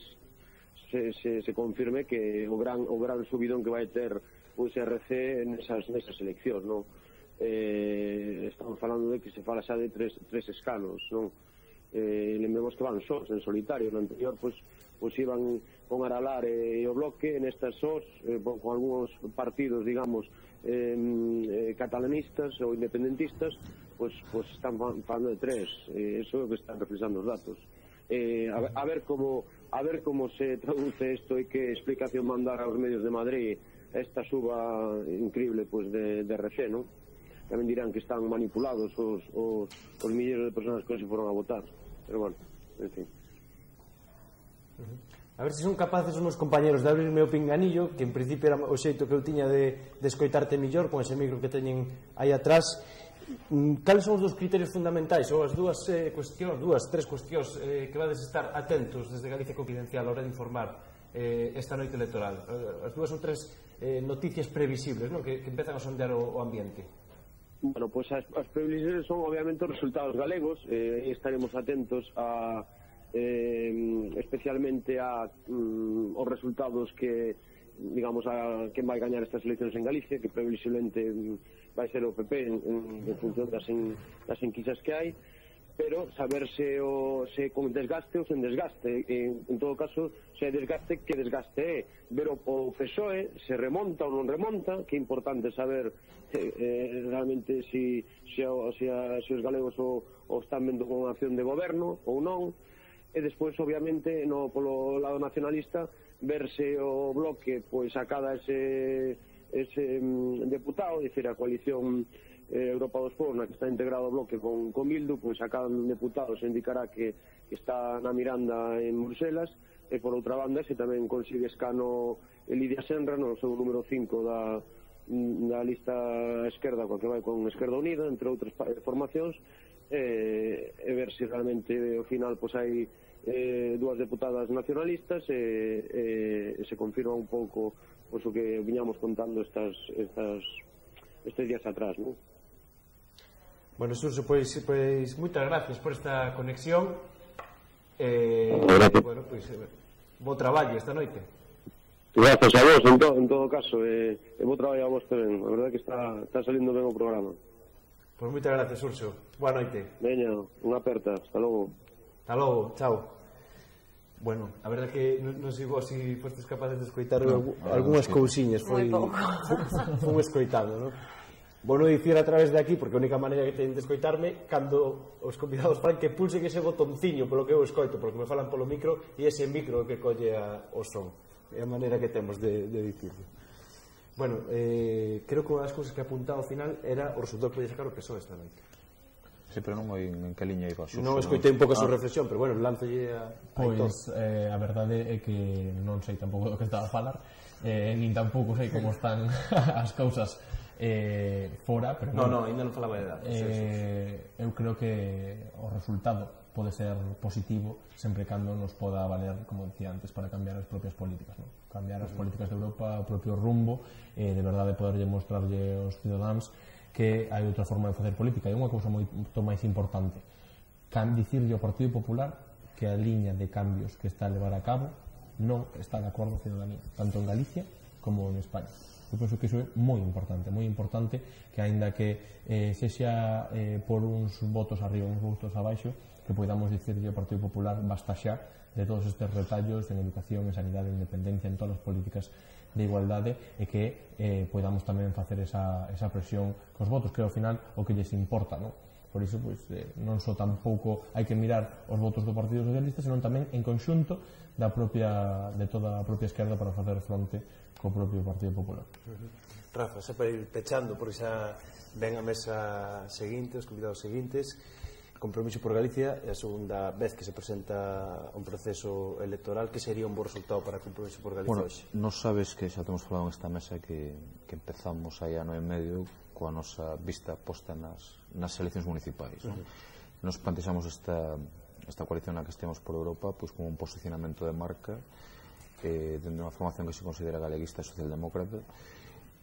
Speaker 21: se confirme que o gran subidón que vai ter o SRC nesas eleccións, non? Estamos falando de que se fala xa de tres escanos, non? Lembremos que van sós, en solitario. No anterior, pois iban con Aralar e o Bloque, nestas sós, con algúns partidos, digamos, catalanistas ou independentistas, pois están falando de tres. Eso é o que están reflexando os datos. A ver como se traduce isto e que explicación mandar aos medios de Madrid esta suba increíble pois de RC, non? Tamén dirán que están manipulados os milleiros de personas que se foron a votar, pero bueno, en fin.
Speaker 1: A ver se son capaces os meus compañeros de abrirme o pinganillo, que en principio era o xeito que eu tiña de escoitarte millor con ese micro que teñen aí atrás. Cales son os dos criterios fundamentais ou as tres cuestións que vades estar atentos desde Galicia Confidencial a hora de informar esta noite electoral? As dúas ou tres noticias previsibles, non? Que empezan a sondear o ambiente.
Speaker 21: Bueno, pois as previsibles son obviamente os resultados galegos, e estaremos atentos especialmente a os resultados que digamos, a quen vai gañar estas eleccións en Galicia, que previsiblemente vai ser o PP en función das enquisas que hai, pero saber se con desgaste ou sen desgaste. En todo caso, se é desgaste, que desgaste é. Ver o PSOE se remonta ou non remonta, que é importante saber realmente se os galegos o están vendo con unha acción de goberno ou non. E despois, obviamente, polo lado nacionalista, verse o bloque pois acada ese deputado, dicir, a coalición Europa dos Povos, na que está integrado o bloque con Bildu, pois acadan deputados, indicará que está na Miranda en Bruselas. E por outra banda, se tamén consigue escano Lidia Senra no seu número 5 da lista esquerda, coa que vai con Esquerda Unida, entre outras formacións, e ver se realmente ao final pois hai dúas deputadas nacionalistas e se confirma un pouco pois o que viñamos contando estes días atrás, non?
Speaker 1: Bueno, Xurxo, pois moitas gracias por esta conexión. Bueno, pois bo traballo esta noite.
Speaker 21: Grazas a vos, en todo caso, bo traballo a vos tamén. A verdade que está salindo ben o programa.
Speaker 1: Pois moitas gracias, Xurxo. Boa noite.
Speaker 21: Veña, unha aperta, hasta logo.
Speaker 1: Hasta logo, chao. Bueno, a verdade que non sei vos se fostes capaces de escoitar algunhas cousiñas. Foi un escoitado, non? Vou non dicir a través de aquí, porque a única maneira que teñen de escoitarme, cando os convidados falan que pulsen ese botonciño polo que eu escoito, porque me falan polo micro, e ese micro que colle o son. É a maneira que temos de dicirlo. Bueno, creo que unha das cousas que apuntaba ao final era o resultado que podía sacar o PSOE esta noite.
Speaker 5: Sí, pero non en que liña iba.
Speaker 1: Non escoitei un pouco a súa reflexión, pero bueno, lánzolle a
Speaker 7: Pois a verdade é que non sei tampouco do que estaba a falar, nin tampouco sei como están as cousas fora, pero
Speaker 1: non, ainda non falaba de datos.
Speaker 7: Eu creo que o resultado pode ser positivo sempre cando nos poda valer, como decía antes, para cambiar as propias políticas, non? Cambiar as políticas de Europa, o propio rumbo, de verdade poderlle mostrarlle aos cidadáns que hai outra forma de facer política. E unha cousa moito máis importante, dicirlle ao Partido Popular que a liña de cambios que está a levar a cabo non está de acordo a ciudadanía, tanto en Galicia como en España. Eu penso que iso é moi importante, que aínda que sexa por uns votos arriba, uns votos abaixo, que podamos dicirlle ao Partido Popular basta xa de todos estes retallos en educación, en sanidade, en dependencia, en todas as políticas de igualdade, e que podamos tamén facer esa presión cos votos, que ao final o que lles importa, non? Por iso, non só tampouco hai que mirar os votos do Partido Socialista, senón tamén en conxunto de toda a propia esquerda para facer fronte co propio Partido Popular.
Speaker 1: Rafa, xa para ir pechando, porque xa ven a mesa seguinte, os convidados seguintes. Compromiso por Galicia é a segunda vez que se presenta un proceso electoral. Que sería un bo resultado para Compromiso por Galicia hoxe?
Speaker 5: Bueno, non sabes que xa temos falado nesta mesa que empezamos aí ano e medio coa nosa vista posta nas eleccións municipais. Nos plantexamos esta coalición na que estemos por Europa pois como un posicionamento de marca dende unha formación que se considera galeguista e socialdemócrata.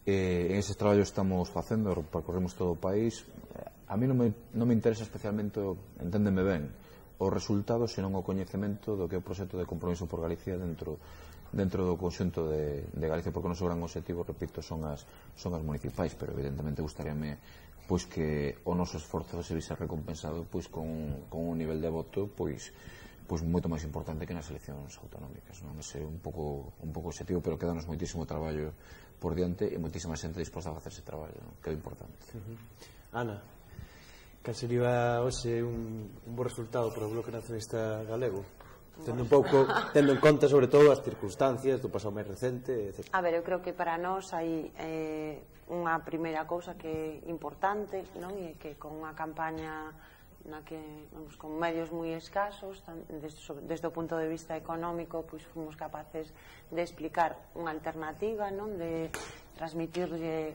Speaker 5: En ese traballo estamos facendo, percorremos todo o país. A mí non me interesa especialmente, enténdeme ben, o resultado, senón o coñecemento do que é o proxecto de Compromiso por Galicia dentro do conxunto de Galicia, porque o noso gran objetivo, repito, son as municipais, pero evidentemente gustaríame pois que o noso esforzo se vise recompensado pois con un nivel de voto pois moito máis importante que nas eleccións autonómicas, non? Ese é un pouco objetivo, pero quedanos moitísimo traballo por diante e moitísima xente disposta a facer ese traballo, non? Que é importante.
Speaker 1: Ana, cal sería hoxe un bo resultado para o Bloque Nacionalista Galego? Tendo en conta sobre todo as circunstancias do pasado máis recente, etc.
Speaker 3: A ver, eu creo que para nós hai unha primeira cousa que é importante, non? E que con unha campaña na que, vamos, con medios moi escasos, desde o punto de vista económico, pois fomos capaces de explicar unha alternativa, non? De transmitirlle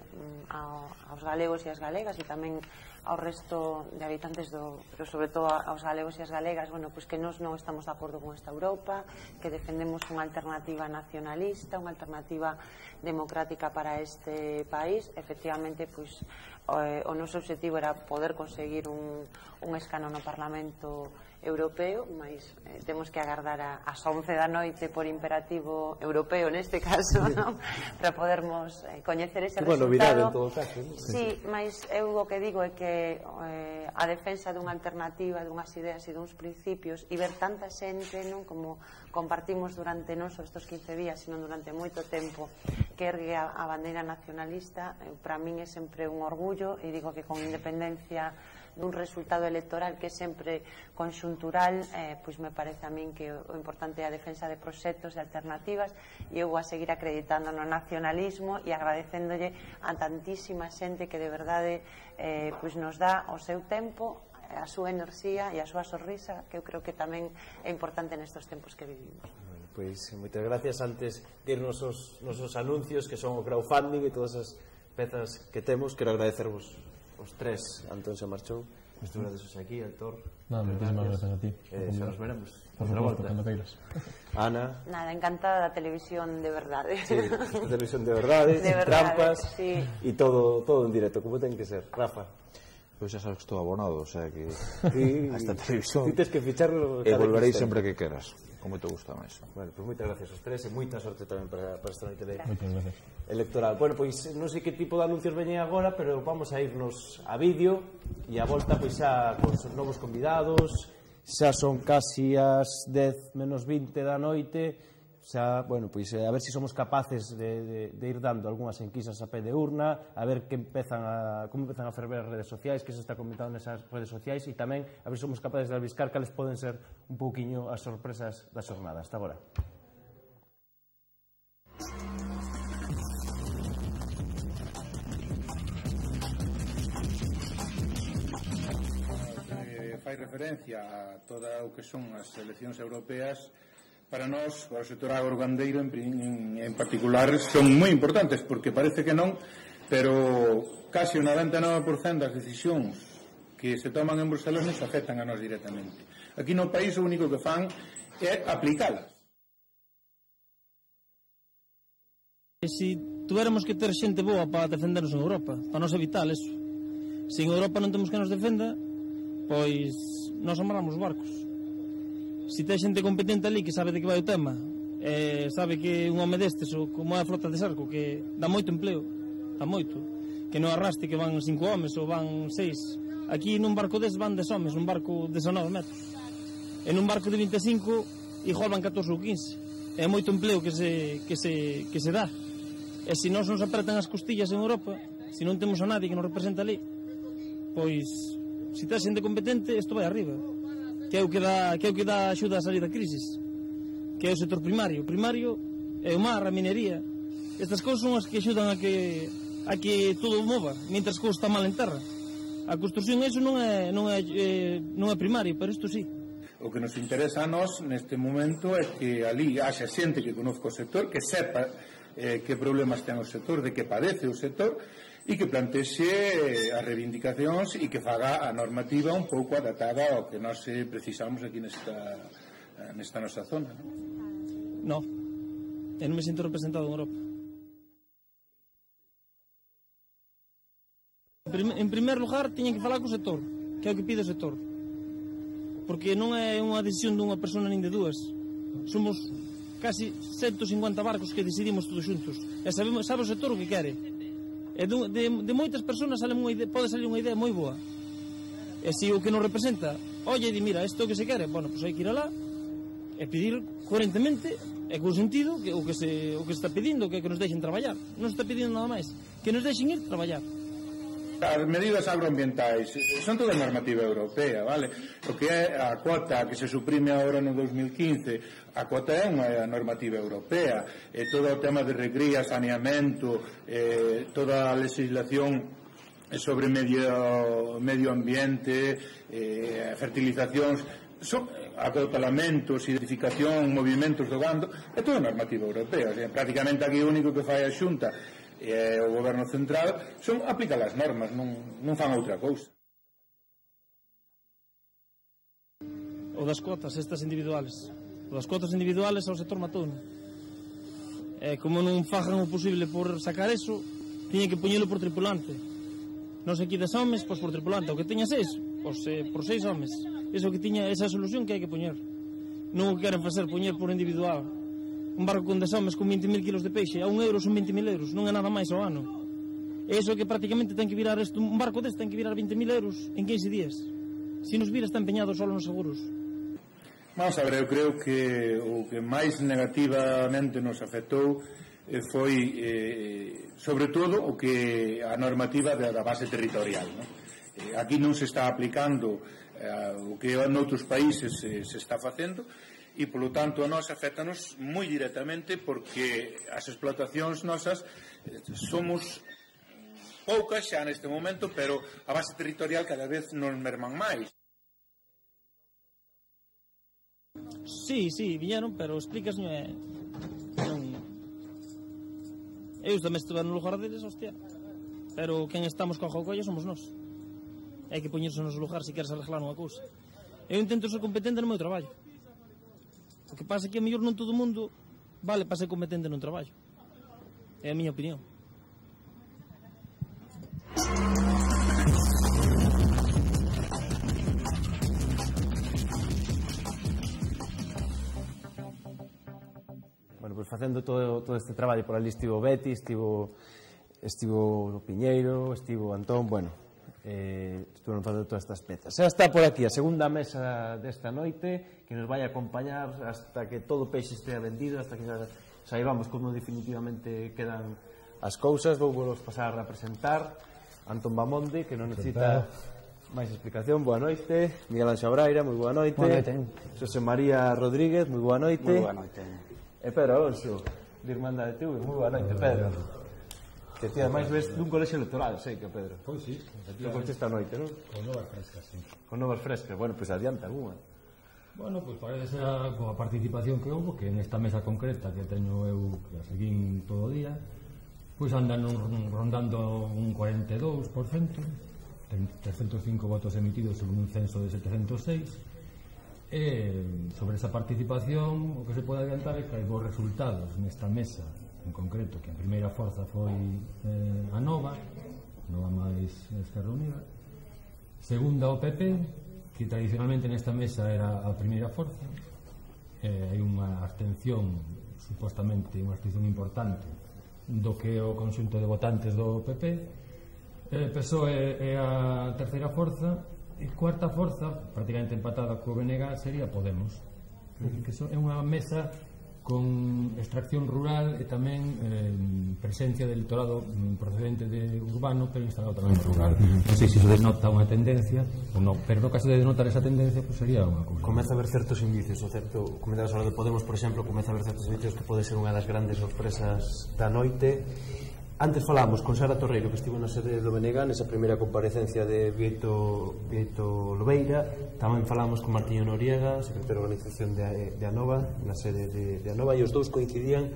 Speaker 3: aos galegos e as galegas e tamén ao resto de habitantes pero sobre todo aos galegos e as galegas, bueno, pois que nós non estamos de acordo con esta Europa, que defendemos unha alternativa nacionalista, unha alternativa democrática para este país. Efectivamente, pois o noso objetivo era poder conseguir un escano no Parlamento Europeo, mas temos que agardar ás 11 da noite por imperativo europeo neste caso, non? Para podermos coñecer ese resultado.
Speaker 1: Novidade en todo caso, non?
Speaker 3: Sí, mas eu o que digo é que a defensa dunha alternativa, dunhas ideas e duns principios, e ver tanta xente, non, como compartimos durante non só estes 15 días, sino durante moito tempo, que ergue a bandeira nacionalista, para min é sempre un orgullo, e digo que con independencia dun resultado electoral que é sempre conxuntural, pois me parece a min que o importante é a defensa de proxectos, de alternativas, e eu vou a seguir acreditando no nacionalismo e agradecéndolle a tantísima xente que de verdade pois nos dá o seu tempo, a súa enerxía e a súa sorrisa, que eu creo que tamén é importante nestes tempos que vivimos.
Speaker 1: Pois moitas gracias. Antes de irnos os nosos anuncios, que son o crowdfunding e todas as pezas que temos, quero agradecervos os tres. Antón se marchou, estuvades aquí, Héctor.
Speaker 7: Moitísimas gracias a ti.
Speaker 1: Xa nos veremos.
Speaker 7: Por suposto, cando queiras.
Speaker 1: Ana.
Speaker 3: Nada, encantada da televisión de verdade.
Speaker 1: Sí, televisión de verdade, sin trampas, e todo en directo, como ten que ser. Rafa.
Speaker 5: Pois xa sabes que estou abonado, o sea que
Speaker 1: a esta televisión
Speaker 5: ti
Speaker 1: tes que ficharlo
Speaker 5: e volverei sempre que queras, como te gusta máis.
Speaker 1: Bueno, pois moitas gracias aos tres e moita sorte tamén para esta noite electoral. Bueno, pois non sei que tipo de anuncios veñen agora, pero vamos a irnos a vídeo e a volta pois xa con novos convidados. Xa son casi as 10 menos 20 da noite. Xa, bueno, pois a ver se somos capaces de ir dando algunhas enquisas a pé de urna, a ver como empezan a ferver as redes sociais, que se está comentando nesas redes sociais, e tamén a ver se somos capaces de albiscar cales poden ser un pouquiño as sorpresas da xornada. Hasta agora.
Speaker 2: Fai referencia a toda o que son as eleccións europeas. Para nós, para o sector agrogandeiro en particular, son moi importantes, porque parece que non, pero casi o 99% das decisións que se toman en Bruselas nos afectan a nós directamente. Aquí no país o único que fan é aplicalas.
Speaker 22: Se tuéramos que ter xente boa para defendernos en Europa, para nos evitar eso. Se en Europa non temos que nos defenda, pois nos amarramos barcos. Se ten xente competente ali que sabe de que vai o tema, sabe que un home destes, ou como é a flota de Sarco, que dá moito empleo, dá moito, que non arraste que van 5 homes ou van 6. Aquí nun barco des van 10 homes, un barco de 19 metros. En un barco de 25 igual van 14 ou 15. É moito empleo que se dá. E se nós nos apretan as costillas en Europa, se non temos a nadie que nos representa ali, pois se ten xente competente, isto vai arriba. Que é o que dá axuda a salir da crisis, que é o sector primario. O primario é o mar, a minería. Estas cousas son as que axudan a que todo mova, mentras cousas está mal en terra. A construcción eso non é primario, pero isto sí.
Speaker 2: O que nos interesa a nós neste momento é que ali haxa xente que conozca o sector, que sepa que problemas ten o sector, de que padece o sector, e que plantexe as reivindicacións e que faga a normativa un pouco adaptada ao que nós precisamos aquí nesta nosa zona.
Speaker 22: No, eu non me sinto representado en Europa. En primer lugar, tiñen que falar co sector, que é o que pide o sector, porque non é unha decisión dunha persona nin de dúas. Somos casi 150 barcos que decidimos todos xuntos, e sabe o sector o que quere. E de moitas persoas pode salir unha idea moi boa, e se o que nos representa oye e di, mira, isto que se quere, bueno, pois hai que ir alá e pedir coherentemente e con sentido o que se está pedindo, que nos deixen traballar. Non se está pedindo nada máis, que nos deixen ir traballar.
Speaker 2: As medidas agroambientais son toda normativa europea, vale? O que é a cuota que se suprime agora no 2015, a cuota é unha normativa europea, e todo o tema de regría, saneamento, toda a legislación sobre medio ambiente, fertilizacións, acotalamentos, identificación, movimentos do gando, é toda normativa europea. O sea, prácticamente aquí o único que fai a Xunta e o goberno central son aplicar as normas, non fan outra cousa.
Speaker 22: O das cuotas estas individuales. O das cuotas individuales ao sector matouno. E como non fajan o posible por sacar eso, tiña que poñelo por tripulante. Non se quitas homes, pois por tripulante. O que teña 6, pois por 6 homes. Eso que tiña, esa solución que hai que poñer. Non o que queren facer, poñer por individual. Un barco con 10 homes con 20.000 kilos de peixe, a €1 son 20.000 euros, non é nada máis ao ano. E iso que prácticamente ten que virar un barco deste ten que virar 20.000 euros en 15 días. Se nos vira está empeñado solo nos seguros.
Speaker 2: Vamos a ver, eu creo que o que máis negativamente nos afectou foi sobre todo o que a normativa da base territorial, non? Aquí non se está aplicando o que noutros países se está facendo e polo tanto a nós afectanos moi directamente porque as explotacións nosas somos poucas xa neste momento, pero a base territorial cada vez nos merman máis.
Speaker 22: Sí, viñeron, pero explícasme eu tamén estuve no lugar deles, hostia, pero quen estamos cojo ao collo somos nós. Hai que poñerse no noso lugar se queres arreglar unha cousa. Eu intento ser competente no meu traballo. O que pasa é que a mellor non todo o mundo vale para ser competente nun traballo. É a miña opinión.
Speaker 1: Bueno, pois facendo todo este traballo por ali estivo Betty, estivo Piñeiro, estivo Antón, bueno, estuveron facendo todas estas pezas. Xa está por aquí a segunda mesa desta noite que nos vai acompañar hasta que todo o peixe estea vendido, hasta que saibamos como definitivamente quedan as cousas. Vou vos pasar a presentar Antón Bamonde, que non necesita máis explicación. Boa noite. Miguel Anxo Braira, moi boa noite.
Speaker 9: Boa noite.
Speaker 1: José María Rodríguez, moi boa noite.
Speaker 9: Moi boa noite.
Speaker 1: E Pedro Alonso, de Irmandade TV, moi boa noite, Pedro. Que ti ademais ves dun colexio electoral, sei que Pedro.
Speaker 9: Pois sí.
Speaker 1: Lo conche esta noite, non?
Speaker 9: Con novas frescas, sí.
Speaker 1: Con novas frescas, bueno, pois adianta alguna.
Speaker 9: Bueno, pois parece ser a participación que houve, que nesta mesa concreta que teño eu, que a seguín todo o día, pois andan rondando un 42%, 305 votos emitidos sobre un censo de 706. E sobre esa participación o que se pode adiantar é que hai bons resultados nesta mesa en concreto, que a primeira forza foi a Nova máis Esquerra Unida, segunda o PP, que tradicionalmente nesta mesa era a primeira forza, hai unha abstención, supostamente unha abstención importante do que o conxunto de votantes do PP. PSOE é a terceira forza e cuarta forza, prácticamente empatada co BNG, sería Podemos. Que é unha mesa con extracción rural e tamén presencia de electorado procedente de urbano, pero instalado tamén rural. Non sei se iso denota unha tendencia ou non, pero no caso de denotar esa tendencia, pues sería unha cousa.
Speaker 1: Comeza a haber certos indicios, o certo, comentabas a de Podemos, por exemplo, comeza a haber certos indicios que pode ser unha das grandes sorpresas da noite. Antes falamos con Sara Torreiro, que estivo na sede do BNG nesa primeira comparecencia de Vieito Lobeira. Tamén falamos con Martiño Noriega, secretario de organización de Anova, na sede de Anova, e os dous coincidían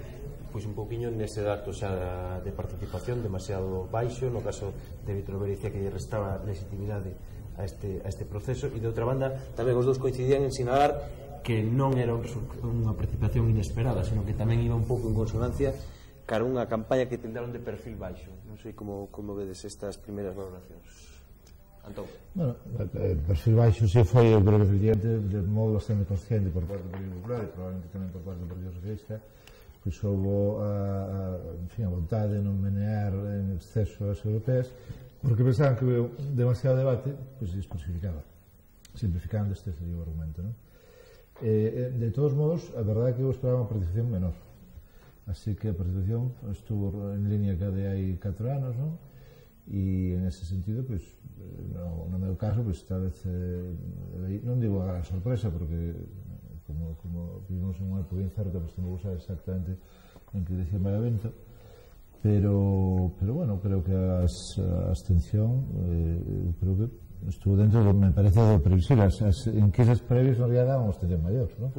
Speaker 1: pois un pouquiño nese dato xa de participación demasiado baixo. No caso de Vieito Lobeira dicía que lle restaba legitimidade a este proceso, e de outra banda tamén os dous coincidían en sinalar que non era unha participación inesperada, sino que tamén iba un pouco en consonancia cara unha campaña que tentaron de perfil baixo. Non sei como vedes estas primeiras valoracións. Antón.
Speaker 12: Bueno, perfil baixo se foi, eu creo que efectivamente de modo bastante consciente por parte do Partido Popular e probablemente tamén por parte do Partido Socialista, pois houve a vontade de non menear en exceso as europeas, porque pensaban que demasiado debate pois se desposificaba, simplificando este sería o argumento, non? De todos modos, a verdade é que eu esperaba unha participación menor. Así que a participación estuvo en línea que de hai 4 anos, non? E en ese sentido, pois, no meu caso, pois, tal vez non digo a gran sorpresa, porque como vivimos en unha época incerta, pois temos que usar exactamente en que dirección vai o vento, pero bueno, creo que a abstención creo que estuvo dentro do, me parece, do previsible. As enquisas previas non había dado unha abstención maior, non?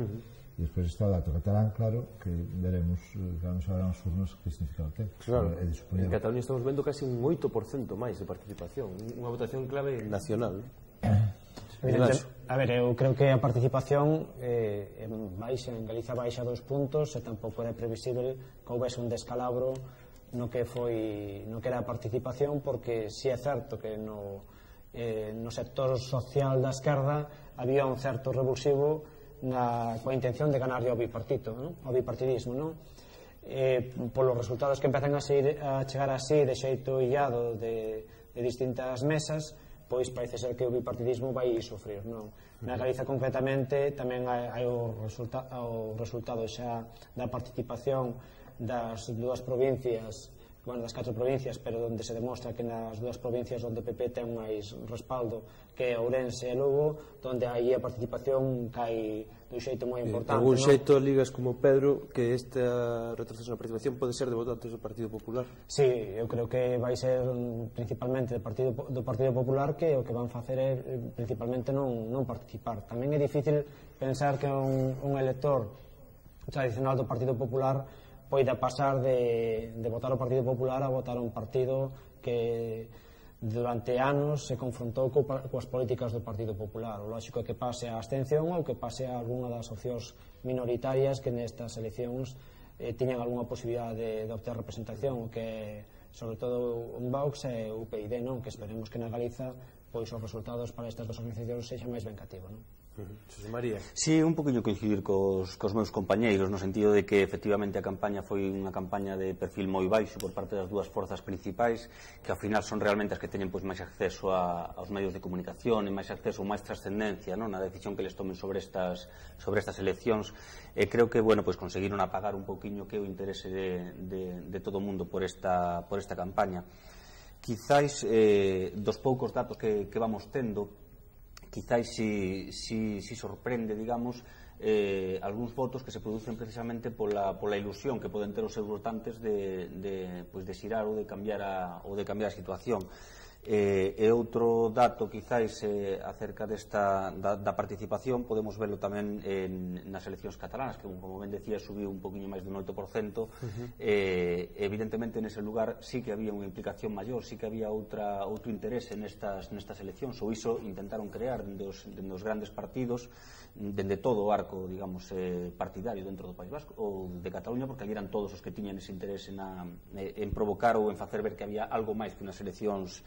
Speaker 12: E despois está o dato catalán, claro, que veremos cando se abran as urnas que significado ten.
Speaker 14: Claro, en Cataluña estamos vendo casi un 8% máis de participación, unha votación clave nacional.
Speaker 15: A ver, eu creo que a participación baixa, en Galiza baixa 2 puntos e tampouco era previsible que houvese un descalabro no que era a participación, porque si é certo que no sector social da esquerda había un certo revulsivo coa intención de ganar ao bipartidismo, polos resultados que empezan a chegar así de xeito illado de distintas mesas, pois parece ser que o bipartidismo vai sofrer. Na Galiza concretamente tamén hai o resultado xa da participación das dúas provincias, das 4 provincias, pero onde se demostra que nas dúas provincias onde o PP ten máis respaldo, que é Ourense e Lugo, onde aí a participación cae dun xeito moi importante.
Speaker 14: Algún xeito ligas como Pedro que esta retroceso na participación pode ser de votantes do Partido Popular?
Speaker 15: Sí, eu creo que vai ser principalmente do Partido Popular, que o que van facer é principalmente non participar. Tamén é difícil pensar que un elector tradicional do Partido Popular poida pasar de votar o Partido Popular a votar un partido que durante anos se confrontou coas políticas do Partido Popular. O lógico é que pase a abstención ou que pase a algunha das opcións minoritarias que nestas eleccións tiñan algunha posibilidade de obter representación, que sobre todo un Vox e o UPyD, que esperemos que na Galiza pois os resultados para estas dos organizacións sexan máis vencativos.
Speaker 14: Xosé María.
Speaker 23: Si, un poquinho coincidir cos meus compañeiros, no sentido de que efectivamente a campaña foi unha campaña de perfil moi baixo por parte das dúas forzas principais, que ao final son realmente as que teñen máis acceso aos medios de comunicación e máis acceso ou máis trascendencia na decisión que les tomen sobre estas eleccións. Creo que conseguiron apagar un poquinho que o interese de todo o mundo por esta campaña. Quizáis dos poucos datos que vamos tendo, quizáis si sorprende, digamos, algúns votos que se producen precisamente pola ilusión que poden ter os seus votantes de xirar ou de cambiar a situación. E outro dato quizáis acerca da participación, podemos verlo tamén nas eleccións catalanas, que como ben decía subiu un poquinho máis dun 8%. Evidentemente nese lugar sí que había unha implicación maior, sí que había outro interese nestas eleccións, ou iso intentaron crear dende os grandes partidos, dende todo o arco, digamos, partidario dentro do País Vasco ou de Cataluña, porque ali eran todos os que tiñan ese interese en provocar ou en facer ver que había algo máis que unas eleccións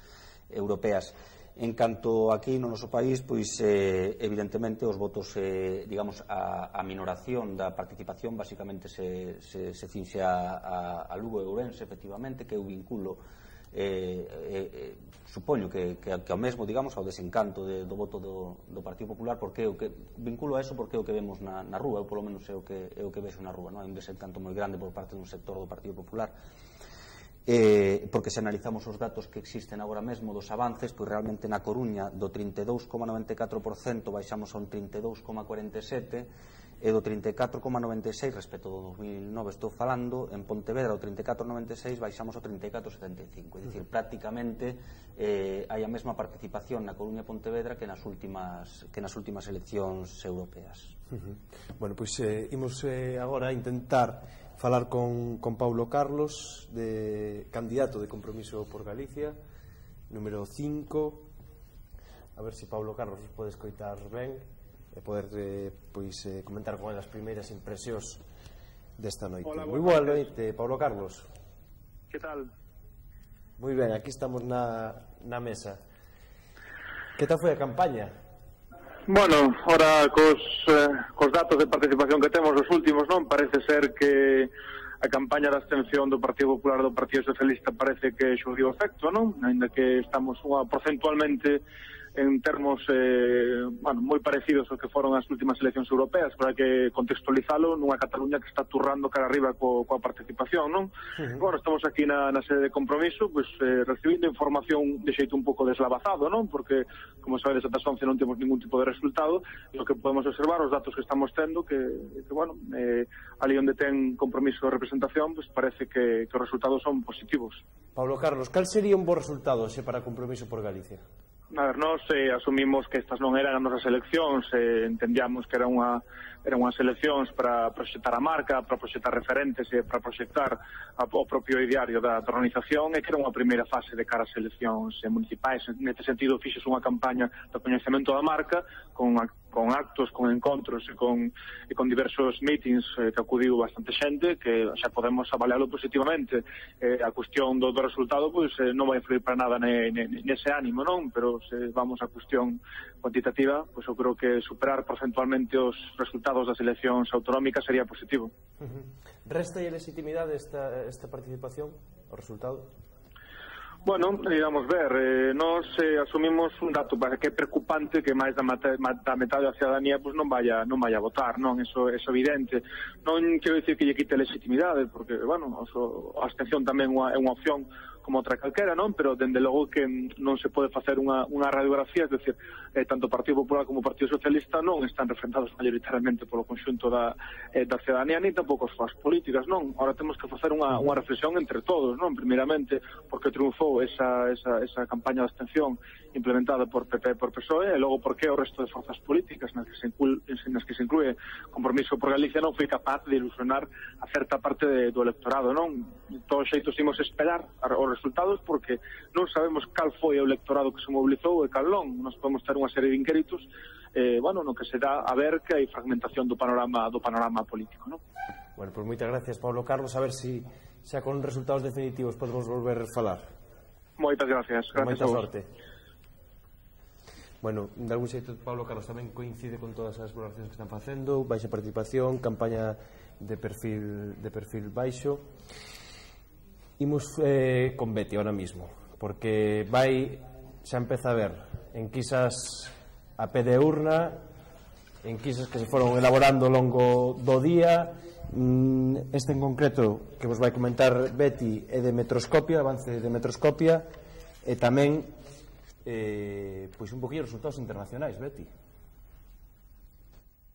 Speaker 23: europeas. En canto aquí no noso país, pois evidentemente os votos, digamos, a minoración da participación basicamente se cinxe a Lugo e Ourense, efectivamente, que eu vinculo supoño que ao mesmo, digamos, ao desencanto do voto do Partido Popular, porque vinculo a eso porque é o que vemos na rúa, eu polo menos é o que vexo na rúa, hai un desencanto moi grande por parte dun sector do Partido Popular. Porque se analizamos os datos que existen agora mesmo dos avances, pois realmente na Coruña do 32,94% baixamos a un 32,47%, e do 34,96% respecto do 2009 estou falando, en Pontevedra do 34,96% baixamos ao 34,75%, é dicir, prácticamente hai a mesma participación na Coruña e Pontevedra que nas últimas eleccións europeas.
Speaker 14: Bueno, pois imos agora a intentar falar con Paulo Carlos, candidato de Compromiso por Galicia, número 5. A ver se Paulo Carlos nos pode escoitar ben e poder comentar con ele as primeiras impresións desta noite. Moi boa noite, Paulo Carlos.
Speaker 24: Que tal?
Speaker 14: Moi ben, aquí estamos na mesa. Que tal foi a campaña?
Speaker 24: Bueno, ora cos datos de participación que temos os últimos, non? Parece ser que a campaña da abstención do Partido Popular e do Partido Socialista parece que xurdiu efecto, non? Ainda que estamos porcentualmente en termos moi parecidos aos que foron as últimas eleccións europeas, para que contextualizalo nunha Cataluña que está turrando cara arriba coa participación, non? Bueno, estamos aquí na sede de Compromiso, pois recibindo información de xeito un pouco deslavazado, non? Porque, como sabedes, ata as 11 non temos ningún tipo de resultado, e o que podemos observar, os datos que estamos tendo, que bueno, ali onde ten Compromiso de representación, pois parece que os resultados son positivos.
Speaker 14: Paulo Carlos, cal sería un bo resultado para Compromiso por Galicia?
Speaker 24: A ver, nós asumimos que estas non eran as nosas eleccións, entendíamos que eran unhas eleccións para proxectar a marca, para proxectar referentes e para proxectar o propio ideario da organización, e que era unha primeira fase de cara ás eleccións municipais. Neste sentido, fixes unha campaña de coñecemento da marca con actos, con encontros e con diversos meetings que acudiu bastante xente, que xa podemos avaliarlo positivamente. A cuestión do resultado pois non vai influir para nada nese ánimo, non? Pero se vamos á cuestión cuantitativa, pois eu creo que superar porcentualmente os resultados das eleccións autonómicas sería positivo.
Speaker 14: Resta e legitimidade esta participación, o resultado?
Speaker 24: Bueno, vamos ver, nós asumimos un dato que é preocupante, que máis da metade da ciudadanía pues, non vaya a votar, non? Eso é evidente. Non quero dicir que lle quite legitimidade, porque, bueno, a abstención tamén é unha opción como outra calquera, non? Pero, dende logo que non se pode facer unha radiografía, é dicir, tanto o Partido Popular como o Partido Socialista non están refrentados mayoritariamente polo conxunto da ciudadanía, ni tampouco as súas políticas, non? Ahora temos que facer unha reflexión entre todos, non? Primeiramente, porque triunfou esa campaña de abstención implementada por PP e por PSOE, e logo porque o resto de forzas políticas nas que se inclúe Compromiso por Galicia non foi capaz de ilusionar a certa parte do electorado, non? De todos os xeitos imos esperar os resultados porque non sabemos cal foi o electorado que se mobilizou e cal non. Nos podemos ter unha serie de inquéritos no que se dá a ver que hai fragmentación do panorama político, non?
Speaker 14: Bueno, pois moitas gracias, Pablo Carlos, a ver se xa con resultados definitivos podemos volver a falar.
Speaker 24: Moitas gracias.
Speaker 14: Moita sorte. Bueno, de algún xeito Pablo Carlos tamén coincide con todas as valoracións que están facendo, baixa participación, campaña de perfil baixo. Imos con Beti ahora mismo, porque xa empeza a ver enquisas a pé de urna, enquisas que se foron elaborando ao longo do día. Este en concreto que vos vai comentar Beti é de Metroscopia, avance de Metroscopia, e tamén pois un poquinho resultados internacionais, Beti.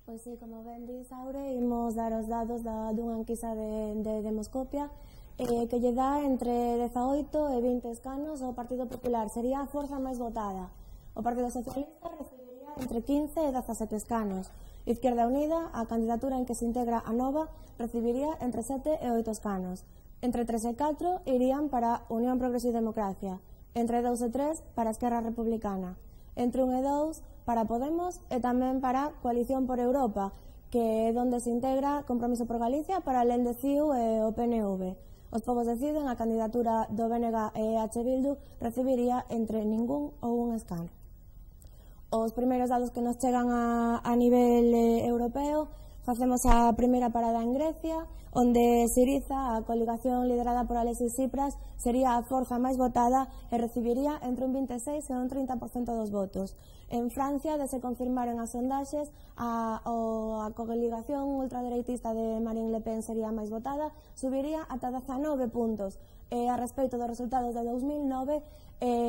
Speaker 8: Pois sí, como ben di Saure, imos dar os dados dunha enquisa de Demoscopia que lle dá entre 18 e 20 escanos ao Partido Popular, sería a forza máis votada. O Partido Socialista recibiría entre 15 e 17 escanos. Izquierda Unida, a candidatura en que se integra a Nova, recibiría entre 7 e 8 escanos. Entre 3 e 4 irían para Unión Progreso e Democracia. Entre 2 e 3 para Esquerra Republicana, entre 1 e 2 para Podemos e tamén para Coalición por Europa, que é onde se integra Compromiso por Galicia para alén de CIU e o PNV. Os povos deciden, a candidatura do BNG e H. Bildu recibiría entre ningún ou un escano. Os primeiros dados que nos chegan a nivel europeo, facemos a primeira parada en Grecia, onde Syriza, a coligación liderada por Alexis Tsipras, sería a forza máis votada e recibiría entre un 26 e un 30% dos votos. En Francia, de se confirmaren as sondaxes, a coligación ultradereitista de Marine Le Pen sería a máis votada, subiría ata 19 puntos. A respecto dos resultados de 2009,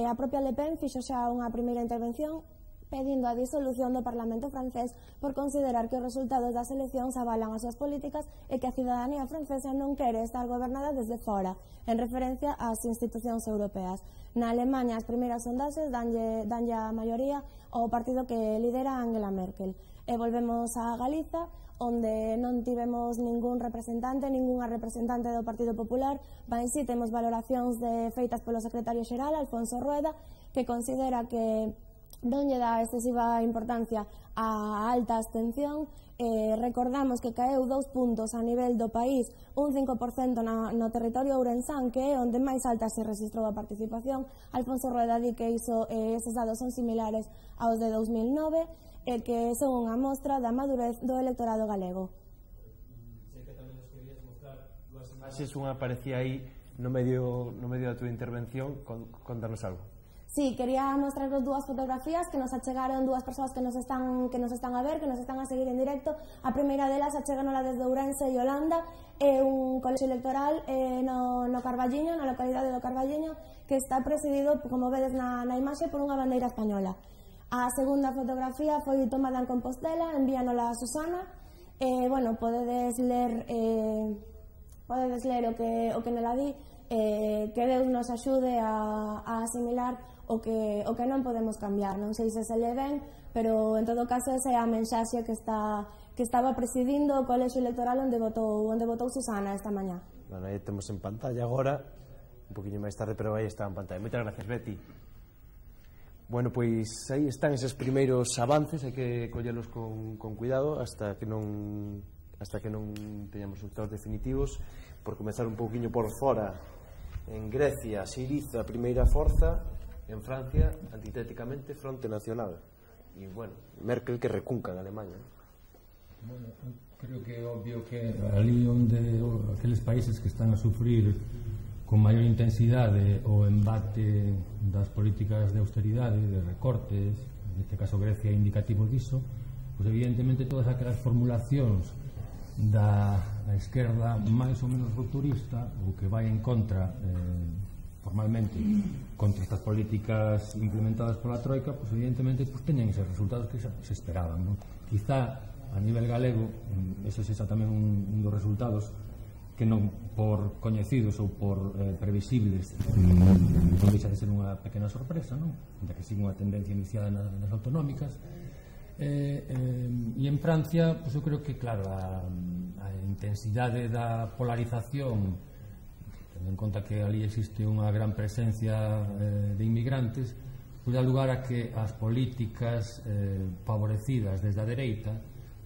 Speaker 8: a propia Le Pen fixo xa unha primeira intervención pedindo a disolución do Parlamento francés por considerar que os resultados das eleccións avalan as súas políticas e que a cidadanía francesa non quere estar gobernada desde fora, en referencia ás institucións europeas. Na Alemanha, as primeiras sondaxes danlle a maioría ao partido que lidera Angela Merkel. E volvemos a Galiza, onde non tivemos ningún representante, ningunha representante do Partido Popular, mas si temos valoracións feitas polo secretario xeral, Alfonso Rueda, que considera que non lle dá excesiva importancia á alta abstención. Recordamos que caeu 2 puntos a nivel do país, un 5% no territorio ourensán, que é onde máis alta se registrou a participación. Alfonso Rueda di que esos dados son similares aos de 2009 e que son unha mostra da madurez do electorado galego.
Speaker 1: Sei que tamén nos querías mostrar dúas imaxes, unha aparecía aí no medio da túa intervención. Contanos algo.
Speaker 8: Sí, quería mostraros 2 fotografías que nos achegaron 2 persoas que nos están a ver, que nos están a seguir en directo. A primeira delas acheganola desde Ourense e Holanda, é un colexio electoral no Carballiño, na localidade do Carballiño, que está presidido, como vedes na imaxe, por unha bandeira española. A segunda fotografía foi tomada en Compostela, envíanola a Susana. Podedes ler o que nela di. que Deus nos axude a asimilar o que non podemos cambiar. Non sei se lle ven, pero en todo caso esa é a mensaxe que estaba presidindo o colexio electoral onde votou Susana esta mañá.
Speaker 14: Bueno, aí temos en pantalla agora, un poquinho máis tarde, pero aí está en pantalla. Moitas gracias, Betty. Bueno, pois aí están eses primeiros avances, hai que collelos con cuidado hasta que non teñamos resultados definitivos. Por comezar un pouquiño por fora, en Grecia, Siriza, primeira forza, en Francia, antitéticamente, Fronte Nacional. E, bueno, Merkel que recunca en Alemanha.
Speaker 9: Bueno, creo que é obvio que ali onde aqueles países que están a sufrir con maior intensidade o embate das políticas de austeridade, de recortes, neste caso Grecia é indicativo diso, pois evidentemente todas aquelas formulacións da esquerda máis ou menos rupturista ou que vai en contra formalmente contra estas políticas implementadas pola Troika, pois evidentemente teñen eses resultados que se esperaban, non? Quizá a nivel galego ese sexa tamén un dos resultados que non por coñecidos ou por previsibles non deixa de ser unha pequena sorpresa, non? Da que sigue unha tendencia iniciada nas autonómicas. E en Francia, pois eu creo que, claro, a intensidade da polarización, tendo en conta que ali existe unha gran presencia de inmigrantes, pois dá lugar a que as políticas favorecidas desde a dereita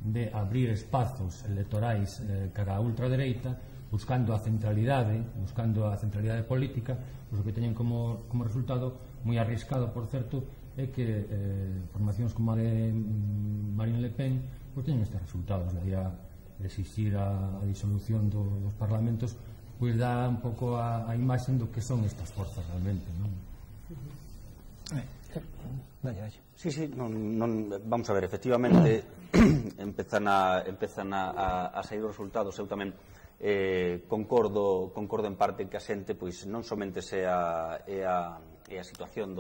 Speaker 9: de abrir espazos electorais cara a ultradereita, buscando a centralidade política, pois o que teñen como resultado moi arriscado, por certo, é que formacións como a de Marine Le Pen pois teñen estes resultados. De aí a exixir a disolución dos parlamentos, pois dá un pouco a imaxe do que son estas forzas realmente, non?
Speaker 23: Sí, vamos a ver, efectivamente empezan a sair os resultados. Eu tamén concordo en parte que a xente pois non somente é a situación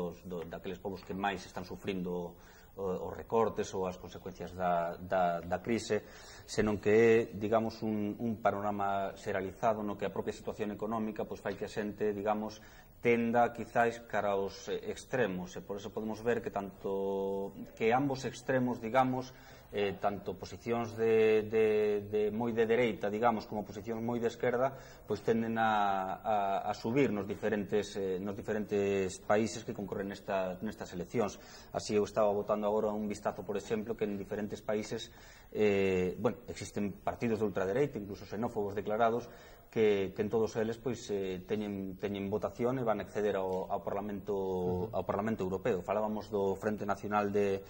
Speaker 23: daqueles povos que máis están sufrindo os recortes ou as consecuencias da crise, senón que é, digamos, un panorama xeralizado no que a propia situación económica pois fai que a xente, digamos, tenda quizás cara aos extremos, e por eso podemos ver que ambos extremos, digamos, tanto posicións moi de dereita, digamos, como posicións moi de esquerda, pois tenden a subir nos diferentes países que concorren nestas eleccións. Así eu estaba botando agora un vistazo, por exemplo, que en diferentes países existen partidos de ultradereita, incluso xenófobos declarados, que en todos eles teñen votación e van acceder ao Parlamento Europeo. Falábamos do Frente Nacional de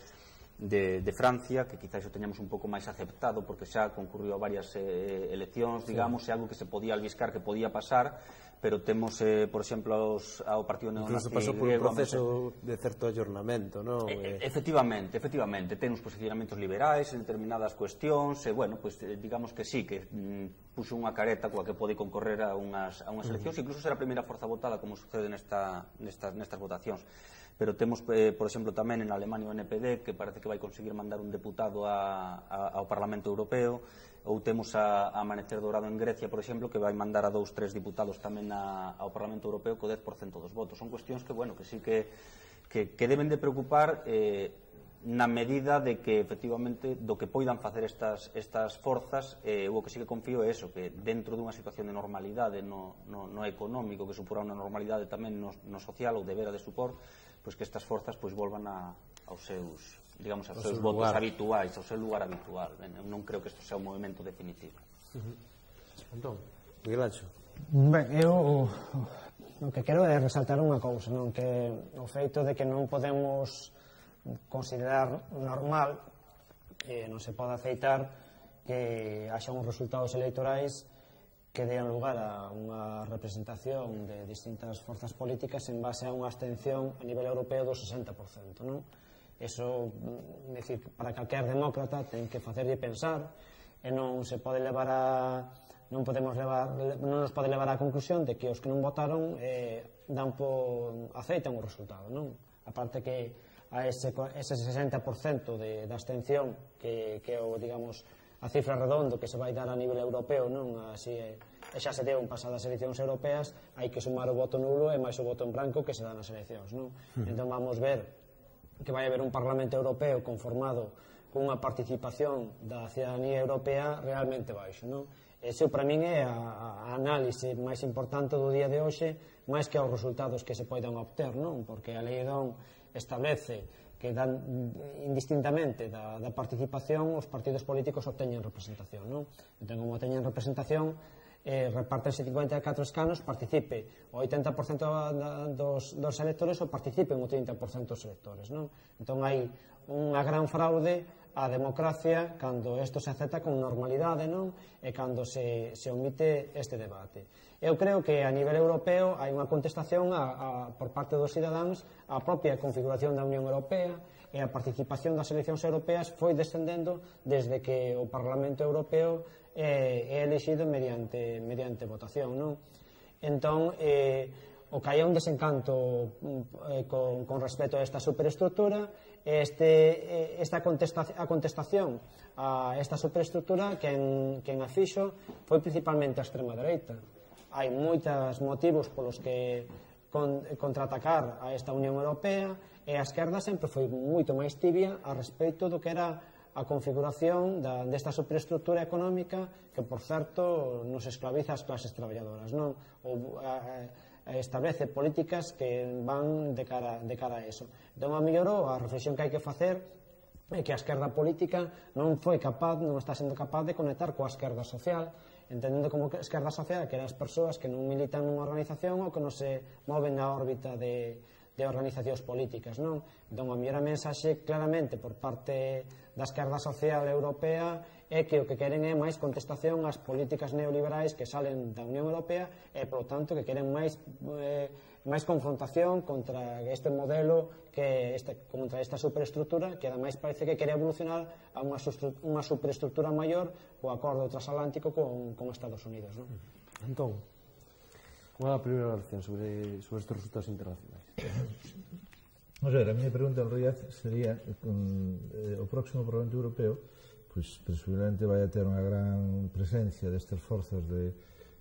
Speaker 23: Francia, que quizás o teñamos un pouco máis aceptado porque xa concurriu a varias eleccións, digamos, é algo que se podía albiscar que podía pasar, pero temos, por exemplo, ao Partido Neonazi
Speaker 14: incluso pasou por un proceso de certo ayornamento, non?
Speaker 23: Efectivamente, ten uns posicionamentos liberais en determinadas cuestións, e, bueno, digamos que sí, que puxo unha careta coa que pode concorrer a unhas eleccións, incluso ser a primeira forza votada, como sucede nestas votacións. Pero temos, por exemplo, tamén en Alemania o NPD, que parece que vai conseguir mandar un deputado ao Parlamento Europeo, ou temos a Amanecer Dorado en Grecia, por exemplo, que vai mandar a 2-3 diputados tamén ao Parlamento Europeo co 10% dos votos. Son cuestións que, bueno, que sí que deben de preocupar na medida de que, efectivamente, do que poidan facer estas forzas, o que sí que confío é eso, que dentro dunha situación de normalidade no económico, que supora unha normalidade tamén no social ou de vera de supor, pois que estas forzas volvan aos seus, digamos, aos seus votos habituais, ao seu lugar habitual. Eu non creo que isto sea un movimento definitivo.
Speaker 14: Entón, Miguel Anxo.
Speaker 15: Ben, eu o que quero é resaltar unha cousa, non, que o feito de que non podemos considerar normal, non se pode aceitar que haxa uns resultados electorais que dean lugar a unha representación de distintas forzas políticas en base a unha abstención a nivel europeo do 60%, non? Eso, é dicir, para calquer demócrata ten que facerlle pensar e non se pode levar non nos pode levar á conclusión de que os que non votaron aceitan o resultado, non? A parte que a ese 60% de abstención que é o, digamos, a cifra redondo que se vai dar a nivel europeo, non? Así e xa se deu en pasadas eleccións europeas, hai que sumar o voto nulo e máis o voto en branco que se dá nas eleccións, non? Entón vamos ver que vai haber un Parlamento Europeo conformado con unha participación da cidadanía europea realmente baixo, non? Ese para min é a análise máis importante do día de hoxe, máis que aos resultados que se poidan obter, non? Porque a lei DON establece que dan indistintamente da participación os partidos políticos obteñen representación, non? Entón, como teñen representación, repártense 54 escanos, participe o 80% dos electores ou participen o 30% dos electores, non? Entón hai unha gran fraude á democracia cando isto se acepta con normalidade, non? E cando se omite este debate. Eu creo que a nivel europeo hai unha contestación por parte dos cidadáns á propia configuración da Unión Europea e a participación das eleccións europeas foi descendendo desde que o Parlamento Europeo é elexido mediante votación, non? Entón, o que hai un desencanto con respecto a esta superestructura, a contestación a esta superestructura quen a fixo foi principalmente a extrema dereita. Hai moitos motivos polos que contraatacar a esta Unión Europea e a esquerda sempre foi moito máis tibia a respecto do que era a configuración desta superestructura económica que, por certo, nos esclaviza as clases traballadoras, non? Establece políticas que van de cara a eso. Entón, a mellor, a reflexión que hai que facer é que a esquerda política non está sendo capaz de conectar coa esquerda social, entendendo como esquerda social que eran as persoas que non militan nunha organización ou que non se moven na órbita de organizacións políticas, non? Entón, a mellor a mensaxe claramente por parte da esquerda social europea é que o que queren é máis contestación ás políticas neoliberais que salen da Unión Europea e, polo tanto, que queren máis confrontación contra este modelo, contra esta superestructura que ademais parece que quere evolucionar a unha superestructura maior co acordo transatlántico con Estados Unidos, non?
Speaker 14: Entón, qual é a primeira relación sobre estes resultados internacionais?
Speaker 12: A miña pregunta en realidad sería o próximo Parlamento Europeo pois presumiblemente vai a ter unha gran presencia destas forzas de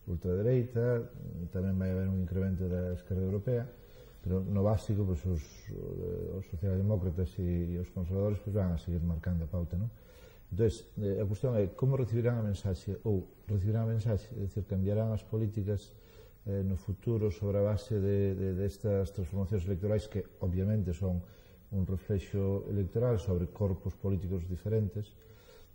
Speaker 12: ultradereita, tamén vai haber un incremento da esquerda europea, pero no básico pois os socialdemócratas e os conservadores pois van a seguir marcando a pauta, non? Entón, a cuestión é como recibirán a mensaxe, ou recibirán a mensaxe, é dicir, cambiarán as políticas no futuro sobre a base destas transformacións electorais que obviamente son un reflexo electoral sobre corpos políticos diferentes,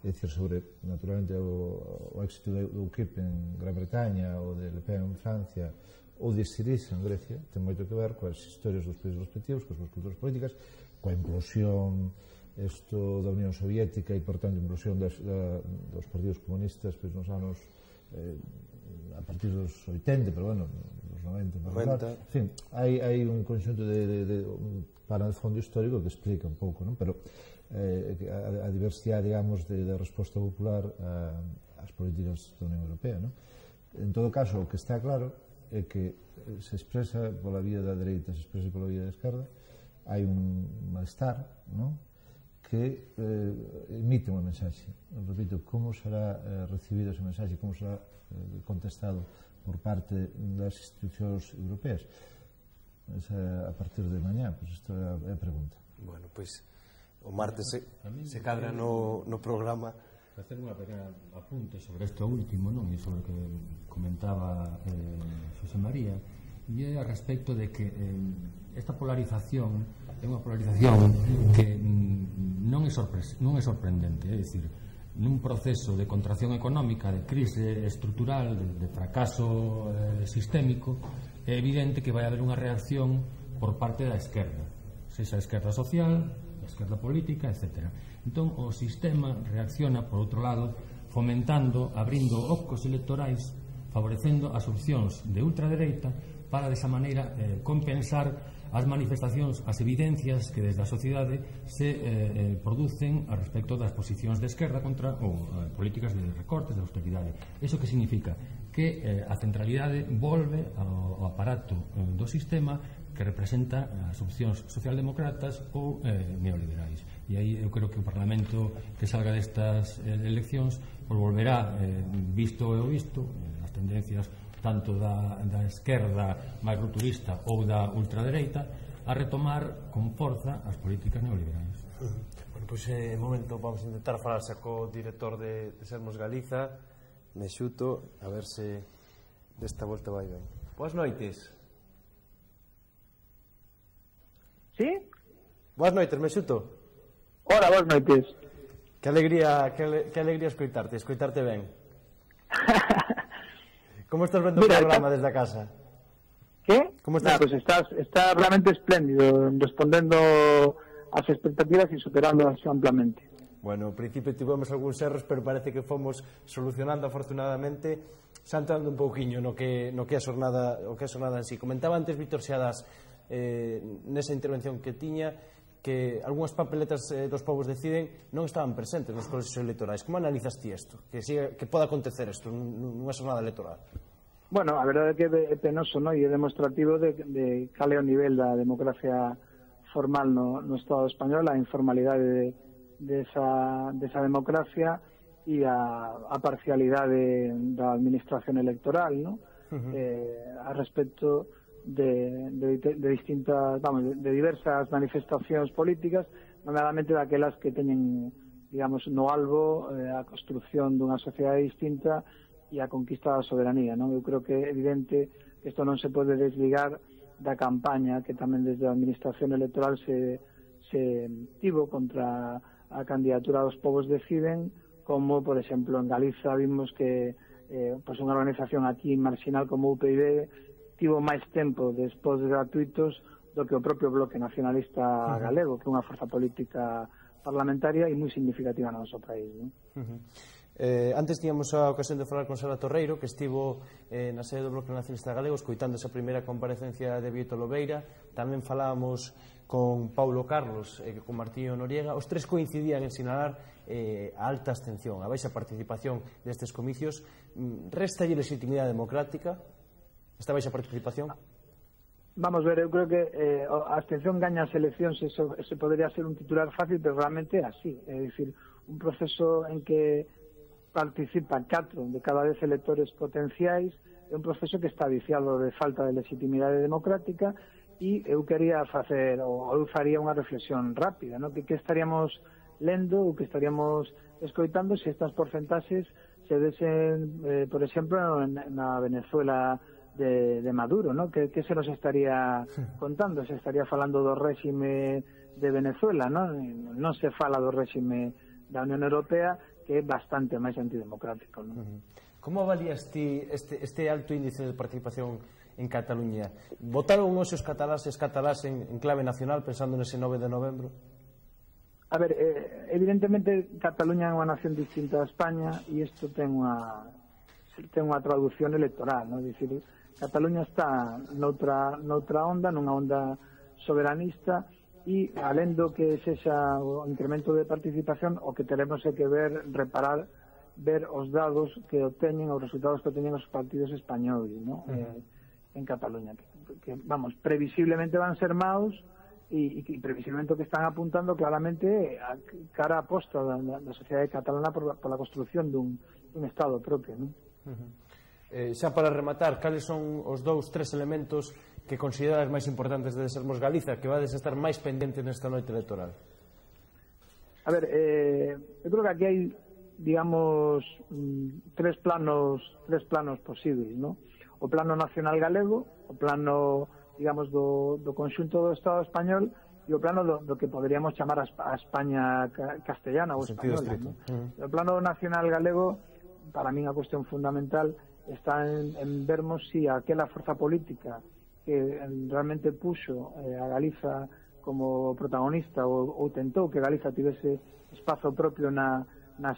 Speaker 12: é dicir, sobre naturalmente o éxito do UKIP en Gran Bretaña ou de Le Pen en Francia ou de Syriza en Grecia, ten moito que ver coas historias dos países respectivos, coas súas culturas políticas, coa implosión da Unión Soviética e, por tanto, a implosión dos partidos comunistas nos anos a partir dos 80, pero bueno, dos 90. En fin, hai un conxunto de fondo histórico que explica un pouco, non? Pero a diversidade, digamos, de resposta popular ás políticas da Unión Europea, non? En todo caso, o que está claro é que se expresa pola vía da dereita, se expresa pola vía da esquerda, hai un malestar, non? Que emite unha mensaxe. Repito, como será recibido ese mensaxe, como será contestado por parte das institucións europeas a partir de mañá, pois isto é a pregunta.
Speaker 14: Bueno, pois o martes se cadra no programa.
Speaker 9: Facer unha pequena apunte sobre isto último, non? E sobre o que comentaba Xosé María, e a respecto de que esta polarización é unha polarización que non é sorprendente, é dicir, nun proceso de contracción económica, de crise estrutural, de fracaso sistémico, é evidente que vai haber unha reacción por parte da esquerda, sexa a esquerda social, a esquerda política, etc. Entón, o sistema reacciona, por outro lado, fomentando, abrindo ocos electorais, favorecendo as opcións de ultradereita para, desa maneira, compensar as manifestacións, as evidencias que desde a sociedade se producen a respecto das posicións de esquerda contra políticas de recortes, de austeridade. Iso que significa? Que a centralidade volve ao aparato do sistema que representa as opcións socialdemócratas ou neoliberais. E aí eu creo que o Parlamento que salga destas eleccións volverá, visto o visto, as tendencias tanto da esquerda máis rupturista ou da ultradereita, a retomar con forza as políticas neoliberais.
Speaker 14: Bueno, pois é momento, vamos a intentar falarse co director de Sermos Galiza, Mexuto, a ver se desta volta vai ben. Boas noites.
Speaker 6: Sí?
Speaker 14: Boas noites, Mexuto.
Speaker 6: Hola, boas noites.
Speaker 14: Que alegría escoitarte ben. Como estás vendo o programa desde a casa?
Speaker 6: ¿Qué?
Speaker 14: Como estás?
Speaker 6: Pues está realmente espléndido, respondendo ás expectativas e superándolas amplamente.
Speaker 14: Bueno, ao principio tivemos algúns erros, pero parece que fomos solucionando afortunadamente, xa entrando un pouquiño no que é a xornada en sí. Comentaba antes Víctor Seadas nesa intervención que tiña que algunhas papeletas dos povos deciden non estaban presentes nos colexios electorais. Como analizas ti isto? Que poda acontecer isto nunha xornada electoral?
Speaker 6: Bueno, a verdade é que é penoso, non? E é demostrativo de cal é o nivel da democracia formal no Estado español, a informalidade desa democracia e a parcialidade da administración electoral, non? A respecto de distintas, de diversas manifestacións políticas, nomeadamente daquelas que teñen, digamos, no albo a construción dunha sociedade distinta e a conquista da soberanía, non? Eu creo que é evidente que isto non se pode desligar da campaña que tamén desde a administración electoral se tivo contra a candidatura dos povos deciden, como, por exemplo, en Galiza vimos que unha organización aquí marxinal como UPyD tivo máis tempo de spots gratuitos do que o propio Bloque Nacionalista Galego, que é unha forza política parlamentaria e moi significativa no noso país, non?
Speaker 14: Antes tiñamos a ocasión de falar con Sara Torreiro, que estivo na sede do Bloque Nacionalista Galego escoitando esa primeira comparecencia de Vieto Lobeira. Tamén falábamos con Paulo Carlos e con Martiño Noriega. Os tres coincidían en sinalar a alta abstención, a baixa participación destes comicios. Restalle legitimidade democrática esta baixa participación?
Speaker 6: Vamos ver, eu creo que a abstención gaña as eleccións, eso podría ser un titular fácil, pero realmente é así. É dicir, un proceso en que participan 4 de cada 10 electores potenciais é un proceso que está viciado de falta de legitimidade democrática e eu quería facer, ou eu faría unha reflexión rápida, ¿no? Que estaríamos lendo ou que estaríamos escoitando se estas porcentaxes se desen, por exemplo, na Venezuela de Maduro, ¿no? Que se nos estaría contando? Se estaría falando do réxime de Venezuela, ¿no? Non se fala do réxime da Unión Europea, que é bastante máis antidemocrático, ¿no?
Speaker 14: Como avalías ti este alto índice de participación en Cataluña? Votaron os catalás e as catalás en clave nacional pensando nese 9 de novembro?
Speaker 6: A ver, evidentemente Cataluña é unha nación distinta a España e isto ten unha traducción electoral, ¿no? É dicir, Cataluña está noutra onda, nunha onda soberanista, e alén do que sexa o incremento de participación, o que teremos é que ver os dados que obteñen, os resultados que obteñen os partidos españoles, ¿no? En Cataluña, que vamos, previsiblemente van ser maus e previsiblemente o que están apuntando claramente a cara a posta da sociedade catalana pola construción dun Estado propio, ¿no?
Speaker 14: Xa para rematar, cales son os 2-3 elementos que consideras máis importantes de Sermos Galiza, que vades a estar máis pendentes nesta noite electoral?
Speaker 6: A ver, eu creo que aquí hai, digamos, tres planos posibles, ¿no? O plano nacional galego, o plano, digamos, do conxunto do Estado español e o plano do que poderíamos chamar a España castellana ou española, ¿no? O plano nacional galego, para mí a cuestión fundamental está en vermos si aquela forza política que realmente puxo a Galiza como protagonista ou tentou que Galiza tivese espazo propio na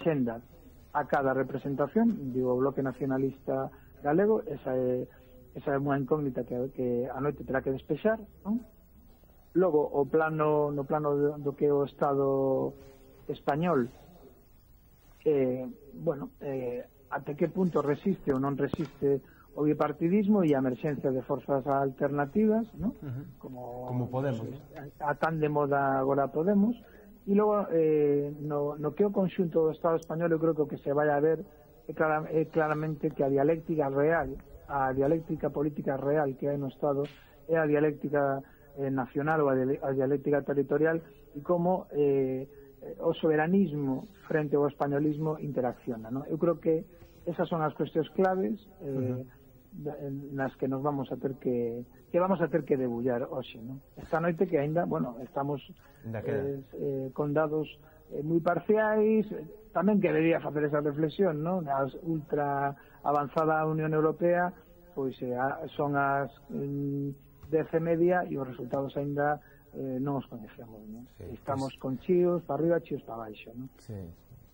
Speaker 6: xenda a cada representación, digo, o Bloque Nacionalista Galego, esa é unha incógnita que a noite terá que despexar, non? Logo, no plano do que é o Estado español, até que punto resiste ou non resiste o bipartidismo e a emerxencia de forzas alternativas, ¿no?
Speaker 1: Como Podemos,
Speaker 6: a tan de moda agora Podemos, e logo no que o conxunto do Estado español eu creo que o que se vai a ver é claramente que a dialéctica real, a dialéctica política real que hai no Estado é a dialéctica nacional ou a dialéctica territorial e como o soberanismo frente ao españolismo interacciona, ¿no? Eu creo que esas son as cuestións claves nas que nos vamos a ter que debullar hoxe, ¿no? Esta noite que ainda, bueno, estamos con dados moi parciais, tamén que debería facer esa reflexión, ¿no? As ultra avanzada Unión Europea pois son as 10:30 e os resultados ainda non os coñecemos, ¿no? Estamos con chíos para arriba, chíos para baixo, ¿no?
Speaker 14: Sí.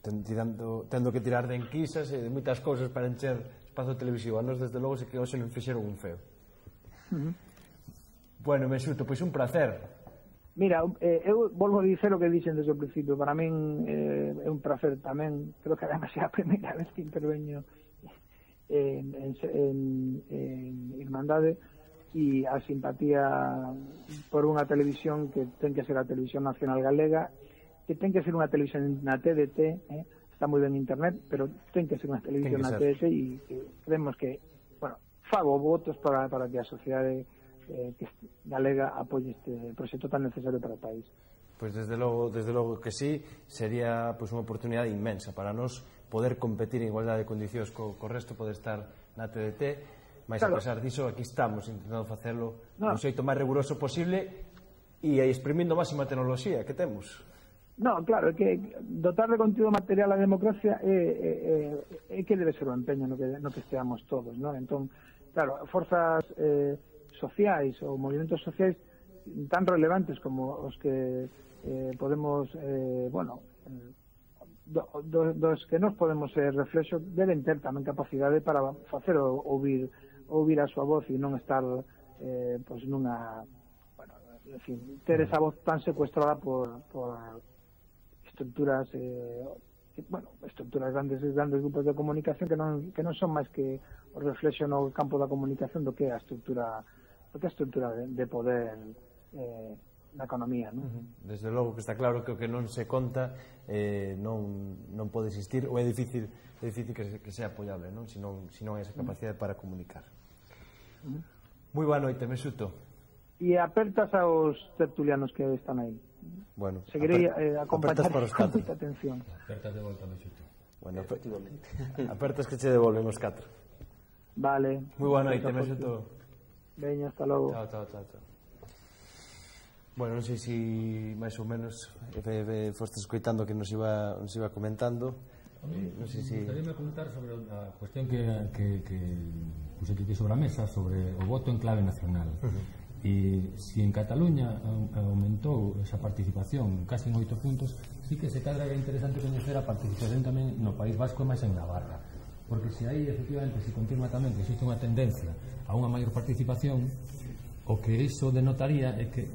Speaker 14: Tendo que tirar de enquisas e de moitas cousas para encher espazo televisivo. A nos, desde logo, se que hoxe non fixeron un feo. Bueno, Mexuto, pois un placer.
Speaker 6: Mira, eu volvo a dicer o que dixen desde o principio. Para min é un placer tamén. Creo que además é a primeira vez que interveño en Irmandade e a simpatía por unha televisión que ten que ser a Televisión Nacional Galega, que ten que ser unha televisión na TDT, está moi ben internet, pero ten que ser unha televisión na TDT e creemos que, bueno, fago votos para que a sociedade galega apoie este proxecto tan necesario para o país.
Speaker 14: Pois desde logo que sí, sería pois unha oportunidade inmensa para nós poder competir en igualdade de condicións co resto, poder estar na TDT, mas a pesar diso aquí estamos intentando facelo un xeito máis riguroso posible e exprimindo máxima tecnoloxía que temos.
Speaker 6: No, claro, é que dotar de contido material a democracia é que debe ser o empeño no que esteamos todos, ¿no? Entón, claro, forzas sociais ou movimentos sociais tan relevantes como os que podemos, bueno, dos que nos podemos reflexo, deben ter tamén capacidade para facer ouvir a súa voz e non estar pois nunha, bueno, en fin, ter esa voz tan secuestrada por estructuras grandes grupos de comunicación que non son máis que o reflexo no campo da comunicación do que é a estructura de poder na economía, non?
Speaker 14: Desde logo que está claro que o que non se conta non pode existir ou é difícil que sea apoiable, non? Se non hai esa capacidade para comunicar. Moi boa noite, Mexuto.
Speaker 6: E apertas aos tertulianos que están aí.
Speaker 14: Bueno,
Speaker 6: seguirei acompañar con moita atención.
Speaker 9: Apertas de volta, Mexuto.
Speaker 14: Bueno, efectivamente. Apertas que che devolvemos 4.
Speaker 6: Vale.
Speaker 14: Moi boa noite, Mexuto.
Speaker 6: Veña, hasta logo.
Speaker 14: Chao. Bueno, non sei se máis ou menos foste escoitando que nos iba comentando.
Speaker 9: Non sei se... Gustaríame comentar sobre a cuestión que puse aquí sobre a mesa, sobre o voto en clave nacional. E se en Cataluña aumentou esa participación casi en 8 puntos, sí que se cadra interesante coñecer a participación tamén no País Vasco e máis en Navarra, porque se aí efectivamente se confirma tamén que existe unha tendencia a unha maior participación, o que iso denotaría é que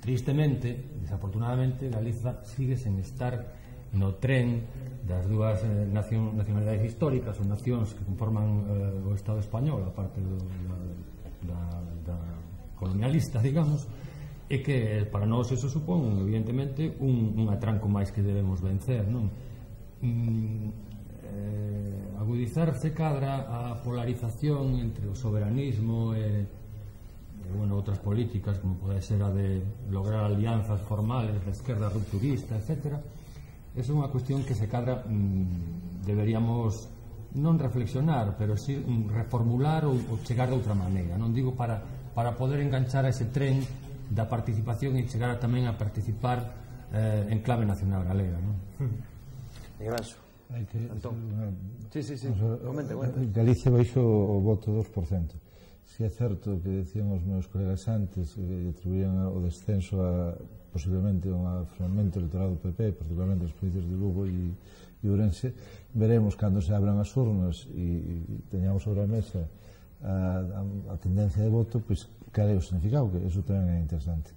Speaker 9: tristemente, desafortunadamente, Galiza sigue sen estar no tren das dúas nacionalidades históricas ou nacións que conforman o Estado español, a parte da colonialista, digamos, e que para nós eso supón evidentemente un atranco máis que debemos vencer, non? Agudizarse cadra a polarización entre o soberanismo e bueno, outras políticas como pode ser a de lograr alianzas formales da esquerda rupturista, etc. É unha cuestión que se cadra deberíamos non reflexionar, pero si reformular ou chegar de outra maneira, non digo para poder enganchar a ese tren da participación e chegar tamén a participar en clave nacional galega, non?
Speaker 14: Ignacio, Antón. Sí, comente.
Speaker 12: Galicia baixou o voto 2%. Si é certo que decían os meus colegas antes que atribuían o descenso a posiblemente un afrontamento electoral do PP, particularmente as provincias de Lugo e Ourense, veremos cando se abran as urnas e teñamos sobre a mesa a tendencia de voto, pois cal é o significado, que eso tamén é interesante.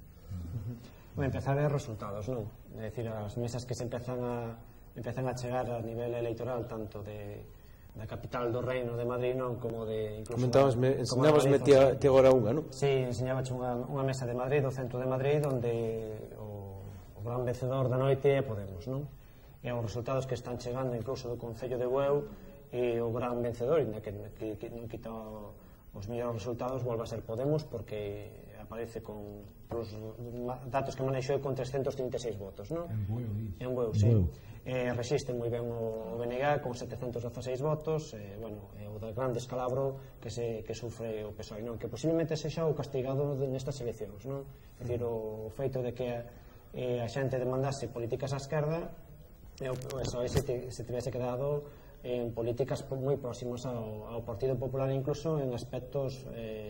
Speaker 15: Empezar a ver resultados, non? É dicir, as mesas que se empezan a chegar a nivel electoral, tanto de capital do Reino de Madrid, non como de...
Speaker 14: Enseñabasme ti agora unha, non?
Speaker 15: Sí, enseñabache unha mesa de Madrid, do centro de Madrid, onde o gran vencedor da noite é Podemos, non? E os resultados que están chegando incluso do Concello de Bueu, e o gran vencedor, ainda que non quita os mellores resultados, volve a ser Podemos, porque aparece con os datos que manexou con 336 votos, non? En Bueu, sí. Resiste moi ben o BNG con 716 votos, bueno, é o gran descalabro que sufre o PSOE, non? Que posiblemente sexa o castigado nestas eleccións, non? É dicir, o feito de que a xente demandase políticas á esquerda, o PSOE se tivese quedado en políticas moi próximas ao Partido Popular, incluso en aspectos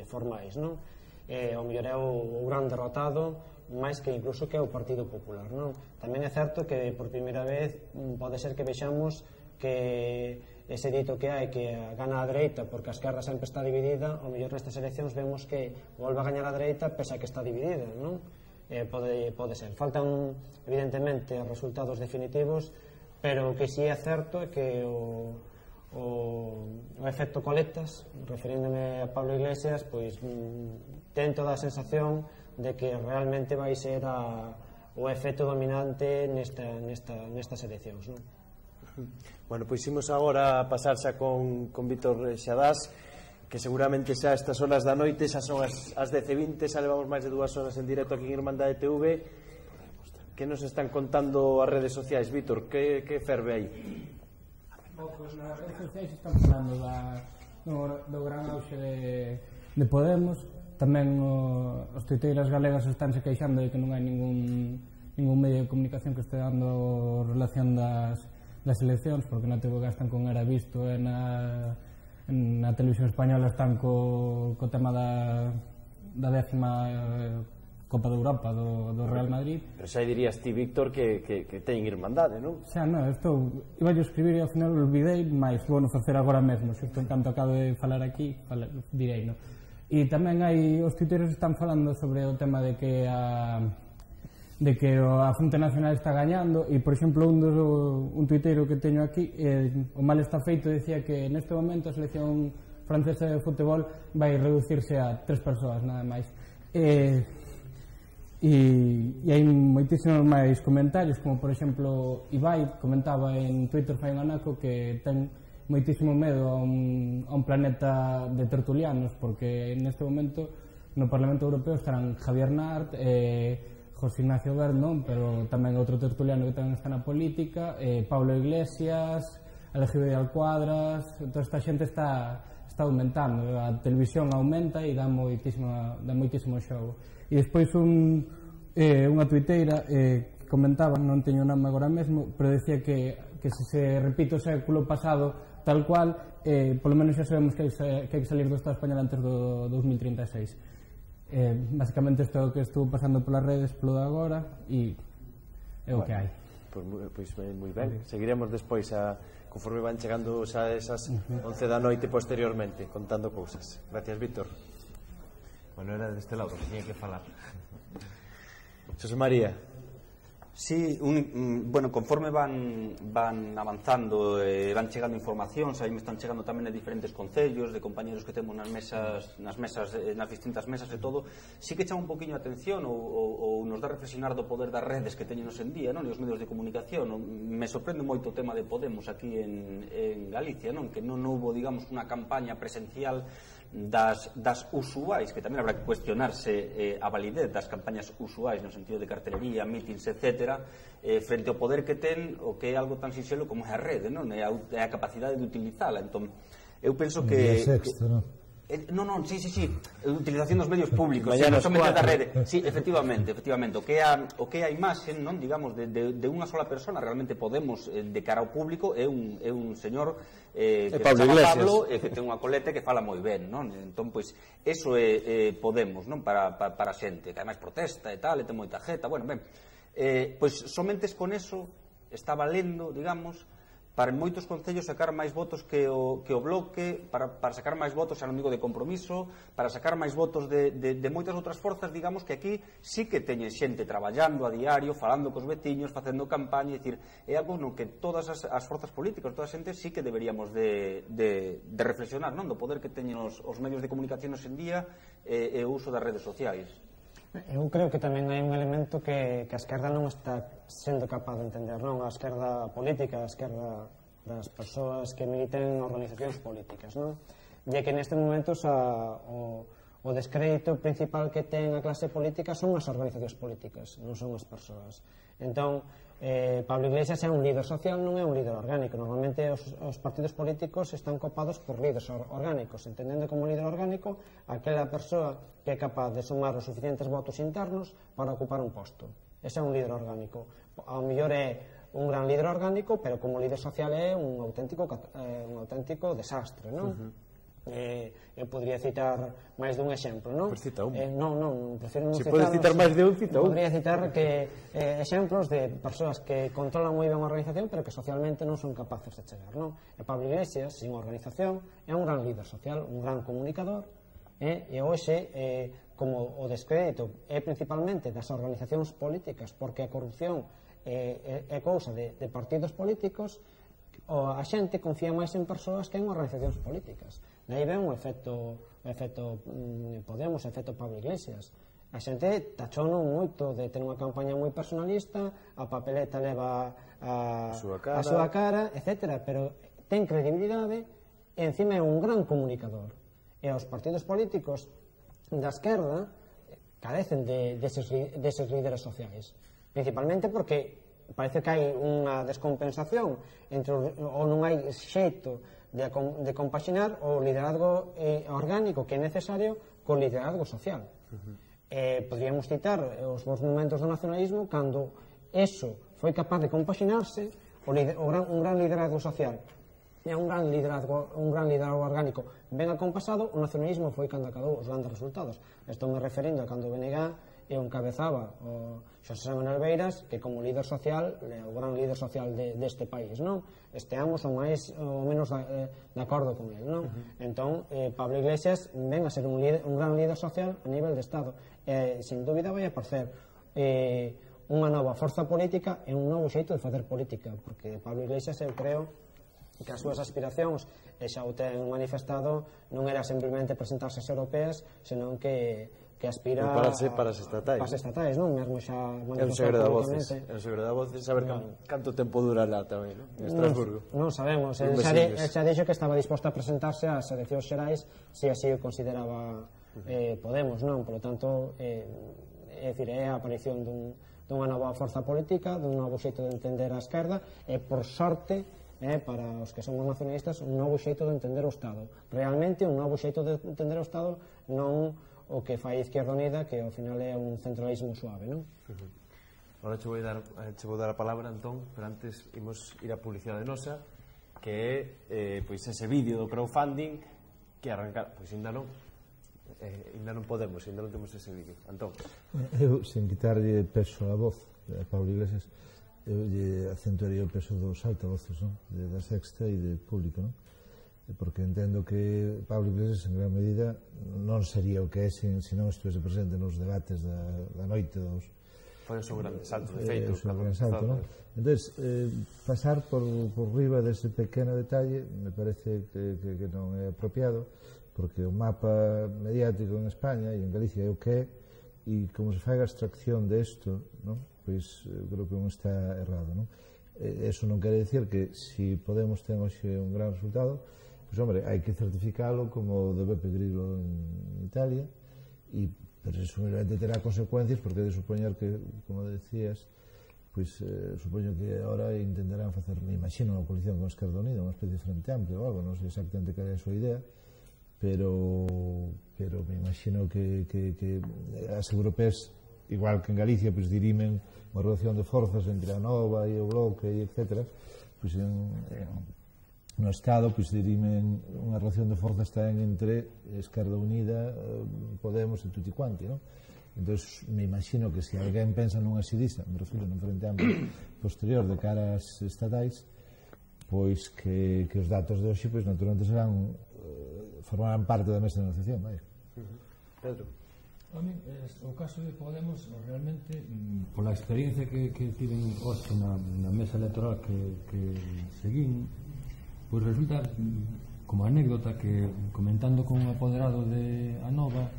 Speaker 15: formais, non? O mellor é o gran derrotado, máis que incluso que o Partido Popular, non? Tamén é certo que por primeira vez pode ser que vexamos que ese dito que hai que gana a dereita porque a esquerda sempre está dividida, ao mellor nestas eleccións vemos que volve a gañar a dereita pese a que está dividida, non? Pode ser. Faltan evidentemente resultados definitivos, pero o que si é certo é que o efecto coletas, referíndome a Pablo Iglesias, pois ten toda a sensación de que realmente vai ser o efecto dominante nestas eleccións, non?
Speaker 14: Bueno, pois imos agora a pasar xa con Víctor Xadás, que seguramente xa estas horas da noite, xa son as 10:20, xa levamos máis de 2 horas en directo aquí en Irmandade TV. Que nos están contando as redes sociais, Víctor? Que ferve aí?
Speaker 17: Pois nas redes sociais están falando do gran auxe de Podemos. Tamén os tuiteiras galegas estánse queixando de que non hai ningún medio de comunicación que este dando relación das eleccións, porque na TVG están con Era Visto e na televisión española están co tema da 10ª Copa de Europa do Real Madrid.
Speaker 14: Pero xa dirías ti, Víctor, que teñen irmandade, non?
Speaker 17: Xa, non, iba a escribir e ao final olvidei, mas vou non facer agora mesmo, xusto en canto acabo de falar aquí, direi, non? E tamén hai os tuiteiros están falando sobre o tema de que a Fronte Nacional está gañando, e por exemplo un tuiteiro que teño aquí, o mal está feito, decía que neste momento a selección francesa de fútbol vai reducirse a 3 persoas nada máis. E hai moitísimos máis comentarios, como por exemplo Ibai comentaba en Twitter fai un anaco que ten moitísimo medo a un planeta de tertulianos, porque neste momento no Parlamento Europeo estarán Javier Nart, José Ignacio Verd, non? Pero tamén outro tertuliano que tamén está na política, Pablo Iglesias, Alejandro de Alcuadras. Toda esta xente está aumentando, a televisión aumenta e dá moitísimo xogo. E despois unha tuiteira comentaba, non teño nome agora mesmo, pero decía que se repite o século pasado tal cual, polo menos xa sabemos que hai que salir do Estado español antes do 2036. Basicamente isto é o que estuvo pasando polas redes polo de agora e é o que hai.
Speaker 14: Pois moi ben, seguiremos despois conforme van chegando xa esas 11 da noite posteriormente contando cousas. Gracias, Víctor. Bueno, era deste lado que tiña que falar. Xosé María.
Speaker 23: Sí, bueno, conforme van avanzando, van chegando informacións, aí me están chegando tamén de diferentes concellos, de compañeros que temos nas distintas mesas e todo, sí que chama un poquinho a atención ou nos dá a reflexionar do poder das redes que teñen en día, non? E os medios de comunicación. Me sorprende moito o tema de Podemos aquí en Galicia, non? Que non houbo, digamos, unha campaña presencial das usuais, que tamén habrá que cuestionarse a validez das campañas usuais no sentido de cartelería, mítins, etc., frente ao poder que ten o que é algo tan sinxelo como é a rede, non? É a capacidade de utilizala. Entón, eu penso que... Non, sí, utilización dos medios públicos, non somente da rede. Sí, efectivamente, o que é a imaxe, non, digamos, de unha sola persona, realmente Podemos, de cara ao público, é un señor que se chama Pablo, que ten unha colete que fala moi ben, non? Entón, pois, eso é Podemos, non? Para a xente, que ademais protesta e tal, e ten moita jeta, bueno, ben, pois, somente con eso está valendo, digamos, para en moitos concellos sacar máis votos que o Bloque, para sacar máis votos xa non digo de Compromiso, para sacar máis votos de moitas outras forzas, digamos que aquí sí que teñen xente traballando a diario, falando cos veciños, facendo campaña, é algo no que todas as forzas políticas, toda a xente sí que deberíamos de reflexionar, non? Do poder que teñen os medios de comunicación hoxe en día e o uso das redes sociais.
Speaker 15: Eu creo que tamén hai un elemento que a esquerda non está sendo capaz de entender, non? A esquerda política, a esquerda das persoas que militan en organizacións políticas, non? E que nestes momentos o descrédito principal que ten a clase política son as organizacións políticas, non son as persoas. Entón, Pablo Iglesias é un líder social, non é un líder orgánico. Normalmente os partidos políticos están copados por líderes orgánicos, entendendo como líder orgánico aquela persoa que é capaz de sumar os suficientes votos internos para ocupar un posto. Ese é un líder orgánico. Ao mellor é un gran líder orgánico, pero como líder social é un auténtico desastre, non? Eu podría citar máis dun exemplo, non?
Speaker 14: Pois cita un.
Speaker 15: Non, prefiro non
Speaker 14: citar.
Speaker 15: Se
Speaker 14: podes citar máis de un, cita un.
Speaker 15: Podría citar que exemplos de persoas que controlan moi ben a organización, pero que socialmente non son capaces de chegar, non? E Pablo Iglesias, sin organización, é un gran líder social, un gran comunicador, e hoxe, como o descrédito é principalmente das organizacións políticas, porque a corrupción é cousa de partidos políticos, a xente confía máis en persoas que en organizacións políticas. Daí ven o efecto Podemos, o efecto Pablo Iglesias. A xente tachouno moito de ter unha campaña moi personalista, a papeleta leva a súa cara, etc. Pero ten credibilidade e encima é un gran comunicador. E os partidos políticos da esquerda carecen deses líderes sociais, principalmente porque parece que hai unha descompensación entre ou non hai xeito de compaxinar o liderazgo orgánico que é necesario co liderazgo social. Podríamos citar os bons momentos do nacionalismo cando eso foi capaz de compaxinarse, un gran liderazgo social e un gran liderazgo orgánico ben acompasado, o nacionalismo foi cando acabou os grandes resultados. Estou me referindo a cando o BNG e o encabezaba o Xosé Manuel Beiras, que como líder social é o gran líder social deste país, non? Esteamos ou menos de acordo con ele, non? Entón, Pablo Iglesias ven a ser un gran líder social a nivel de Estado e, sin dúbida, vai a parecer unha nova forza política e un novo xeito de facer política, porque Pablo Iglesias, eu creo que as súas aspiracións, e xa o ten manifestado, non era simplemente presentarse ás europeas, senón que aspira
Speaker 14: para as estatais,
Speaker 15: non? Mesmo xa
Speaker 14: manifestou públicamente. É un segredo de voces, saber canto tempo durará tamén, non? En Estrasburgo.
Speaker 15: Non sabemos, el xa dixo que estaba disposto a presentarse ás eleccións xerais se así o consideraba Podemos, non? Por lo tanto, é a aparición dunha nova forza política, dun novo xeito de entender a esquerda e, por sorte, para os que somos nacionalistas, un novo xeito de entender o Estado. Realmente, un novo xeito de entender o Estado, non o que fai Izquierda Unida, que ao final é un centralismo suave, non?
Speaker 14: Agora che vou dar a palabra, Antón, pero antes imos ir a publicidade nosa, que é pois ese vídeo do crowdfunding que arrancar, pois ainda non podemos, ainda non temos ese vídeo. Antón.
Speaker 12: Eu, sen quitarlle peso á voz a Pablo Iglesias, eu lle acentuaría o peso dos altavoces, non? Da Sexta e de Público, non? Porque entendo que Pablo Iglesias en gran medida non sería o que é se non estivese presente nos debates da noite dos...
Speaker 14: Foi o seu gran salto de feito.
Speaker 12: Entón, pasar por riba dese pequeno detalle me parece que non é apropiado, porque o mapa mediático en España e en Galicia é o que é, e como se fai a extracción desto, pois creo que non está errado, non? Eso non quere dicir que se Podemos ten hoxe un gran resultado, pois, hombre, hai que certificalo como o de Beppe Grillo en Italia, e presumiblemente terá consecuencias, porque de supoñer que, como decías, pois supoño que agora intentarán facer, me imagino, unha coalición con Esquerda Unida, unha especie de frente amplio ou algo, non sei exactamente cal é a súa idea, pero me imagino que as europeas, igual que en Galicia, pois dirimen unha relación de forzas entre a Nova e o Bloque e etc. Pois no Estado pois dirimen unha relación de forzas tamén entre Esquerda Unida, Podemos e tutti quanti, non? Entón, me imagino que se alguén pensa nunha xidisa, me refiro nun frente amplio posterior de cara ás estatais, pois que os datos de hoxe pois naturalmente serán formarán parte da mesa de negociación.
Speaker 14: Pedro.
Speaker 9: A mí, o caso de Podemos realmente, pola experiencia que tiven hoxe na mesa electoral que seguín, pois resulta como anécdota que comentando con un apoderado de Anova,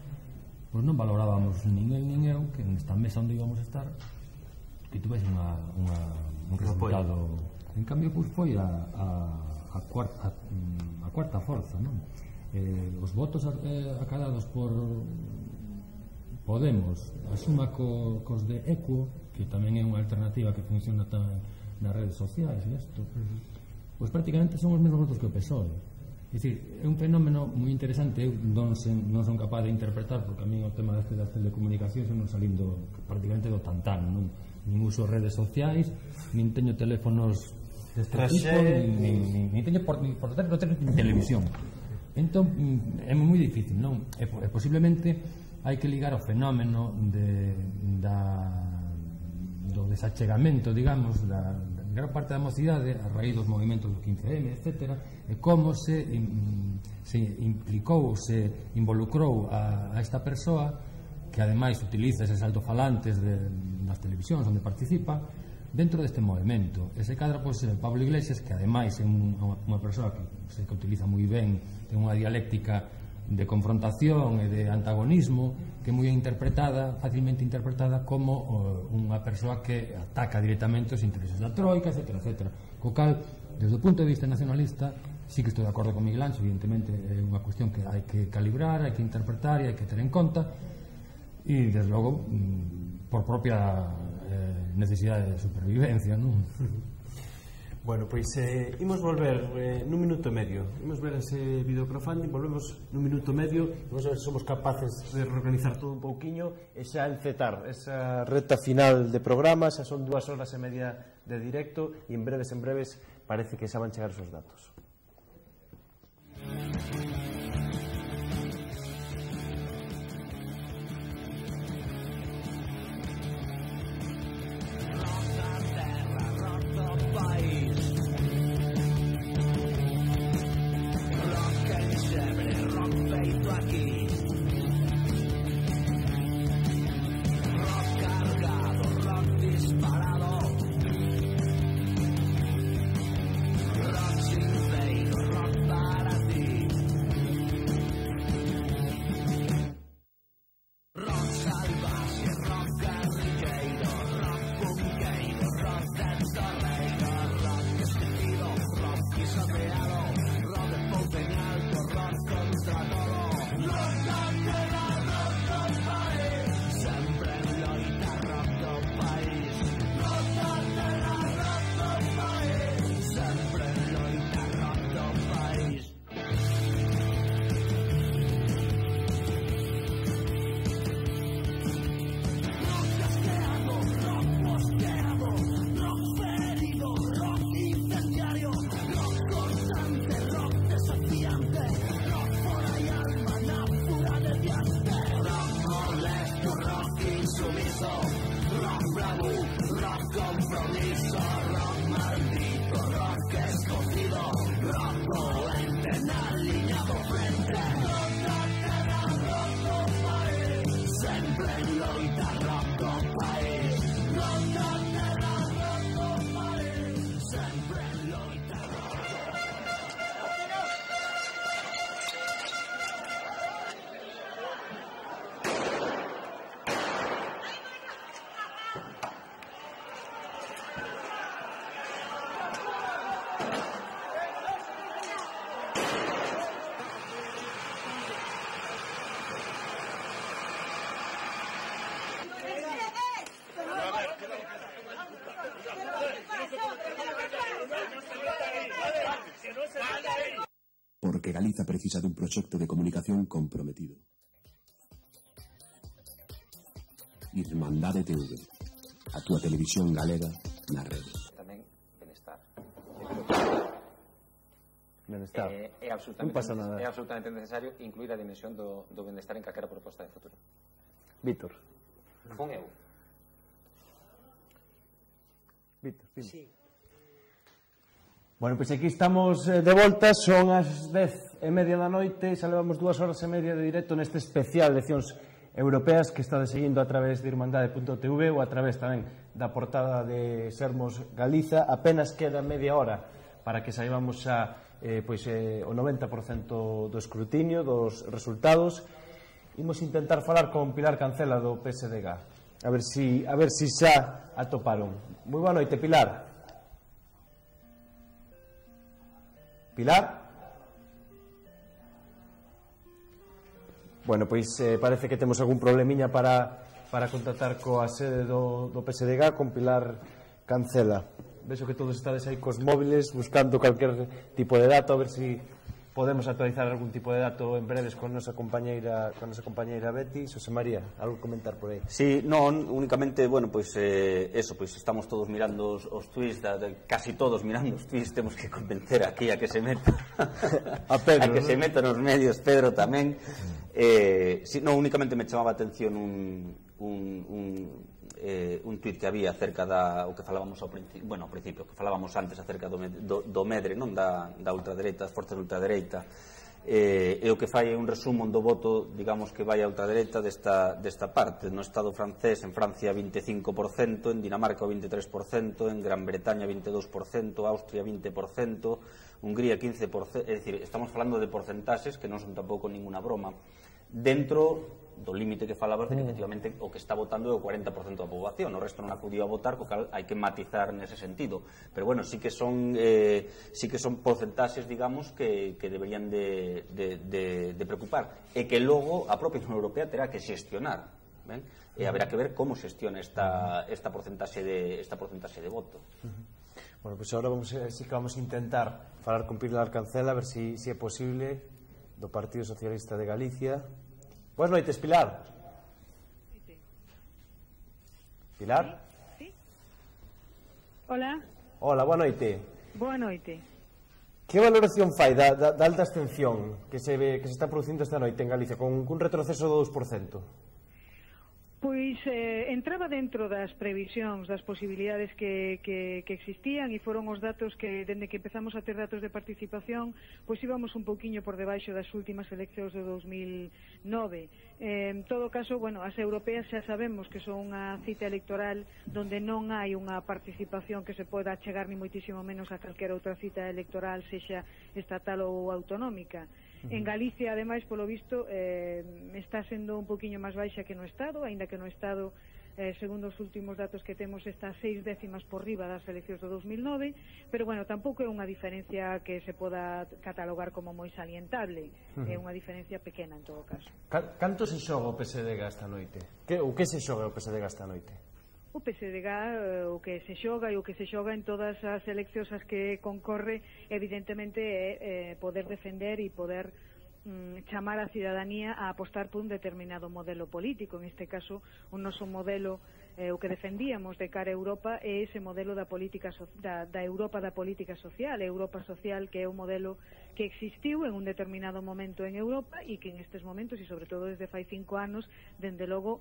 Speaker 9: pois non valorábamos nin el nin eu que nesta mesa onde íbamos a estar que tuvese un resultado. En cambio, pois foi a cuarta forza, non? Os votos acadados por Podemos a suma cos de Equo, que tamén é unha alternativa que funciona nas redes sociais e isto, pois prácticamente son os mesmos votos que o PSOE. É dicir, é un fenómeno moi interesante. Eu non son capaz de interpretar, porque a mí o tema das telecomunicacións non salindo prácticamente do tantán, non uso redes sociais, nin teño teléfonos deste tipo, nin teño por televisión. Entón, é moi difícil, non? E posiblemente hai que ligar o fenómeno do desachegamento, digamos, da gran parte da mocidade a raíz dos movimentos do 15M, etc., e como se implicou, se involucrou a esta persoa que ademais utiliza eses altofalantes nas televisións onde participa dentro deste movimento. Ese cadra, pois, Pablo Iglesias, que ademais é unha persoa que utiliza moi ben, ten unha dialéctica de confrontación e de antagonismo que é moi facilmente interpretada como unha persoa que ataca directamente os intereses da troika, etc. Co cal, desde o punto de vista nacionalista, sí que estou de acordo con Miguel Ancho. Evidentemente é unha cuestión que hai que calibrar, hai que interpretar e hai que ter en conta, e desde logo por propia necesidade de supervivencia, non?
Speaker 1: Bueno, pois imos volver nun minuto e medio. Imos ver ese video crowdfunding, volvemos nun minuto e medio, imos ver se somos capaces de reorganizar todo un pouquiño e xa encetar esa reta final de programa. Xa son 2 horas e media de directo e en breves parece que xa van chegar os seus datos.
Speaker 19: Porque Galiza precisa dun proxecto de comunicación comprometido. Irmandade TV, a túa televisión galega na rede.
Speaker 20: Tamén benestar.
Speaker 1: Benestar.
Speaker 20: É absolutamente,
Speaker 1: non pasa nada.
Speaker 20: É absolutamente necesario incluir a dimensión do benestar en calquera proposta de futuro.
Speaker 1: Víctor.
Speaker 20: Fun eu.
Speaker 1: Víctor,
Speaker 10: sí.
Speaker 1: Bueno, pois aquí estamos de volta, son as 10:30 da noite, xa levamos 2 horas e media de directo neste especial Eleccións Europeas que estades seguindo a través de irmandade.tv ou a través tamén da portada de Sermos Galiza. Apenas queda media hora para que saibamos xa o 90% do escrutinio, dos resultados. Imos intentar falar con Pilar Cancela do PSDG, a ver si xa atoparon. Moi boa noite, Pilar. Pilar? Bueno, pois parece que temos algún problemiña para contactar coa sede do PSDG con Pilar Cancela. Vexo que todos estades aí cos móviles buscando calquer tipo de dato, a ver se podemos actualizar algún tipo de dato en breves con nosa compañeira Betty. Xosé María, algo comentar por aí?
Speaker 23: Sí, non, únicamente, bueno, pois estamos todos mirando os tweets, casi todos mirando os tweets, temos que convencer aquí a que se meta a Pedro, a que se meta nos medios, Pedro tamén. Non, únicamente me chamaba a atención un tuit que había acerca o que falábamos ao principio, que falábamos antes acerca do medre, non, da ultradereita, das forzas de ultradereita, e o que fai é un resumo do voto, digamos, que vai a ultradereita desta parte. No Estado francés, en Francia 25%, en Dinamarca 23%, en Gran Bretaña 22%, Austria 20%, Hungría 15%, é dicir, estamos falando de porcentaxes que non son tampouco ninguna broma, dentro do límite que falaba, que efectivamente o que está votando é o 40% da poboación, o resto non acudiu a votar, co cal hai que matizar nese sentido, pero bueno, sí que son porcentaxes, digamos, que deberían de preocupar, e que logo a propia Unión Europea terá que xestionar, ben? E haberá que ver como xestiona esta porcentaxe de voto.
Speaker 1: Bueno, pois agora sí que vamos a intentar falar con Pilar Cancela, a ver si é posible, do Partido Socialista de Galicia. Boas noites, Pilar. Pilar?
Speaker 10: Sí. Hola.
Speaker 1: Hola, boa noite.
Speaker 10: Boa noite.
Speaker 1: Que valoración fai da alta abstención que se está producindo esta noite en Galicia, con un retroceso do 2%?
Speaker 10: Pois entraba dentro das previsións, das posibilidades que existían, e foron os datos que, dende que empezamos a ter datos de participación, pois íbamos un pouquiño por debaixo das últimas eleccións de 2009. En todo caso, bueno, as europeas xa sabemos que son unha cita electoral donde non hai unha participación que se poda chegar ni moitísimo menos a calquera outra cita electoral, sexa estatal ou autonómica. En Galicia, ademais, polo visto, está sendo un poquinho máis baixa que no Estado, aínda que no Estado, segundo os últimos datos que temos, está 6 décimas por riba das eleccións do 2009, pero, bueno, tampouco é unha diferencia que se poda catalogar como moi salientable, é unha diferencia pequena, en todo caso.
Speaker 1: Canto se xoga o PSDG esta noite? O que se xoga o PSDG esta noite?
Speaker 10: O PSDG, o que se xoga e o que se xoga en todas as eleccións as que concorre, evidentemente é poder defender e poder chamar a cidadanía a apostar por un determinado modelo político. En este caso, o noso modelo, o que defendíamos de cara a Europa, é ese modelo da Europa da política social, a Europa social, que é un modelo que existiu en un determinado momento en Europa e que en estes momentos, e sobre todo desde fai 5 anos, dende logo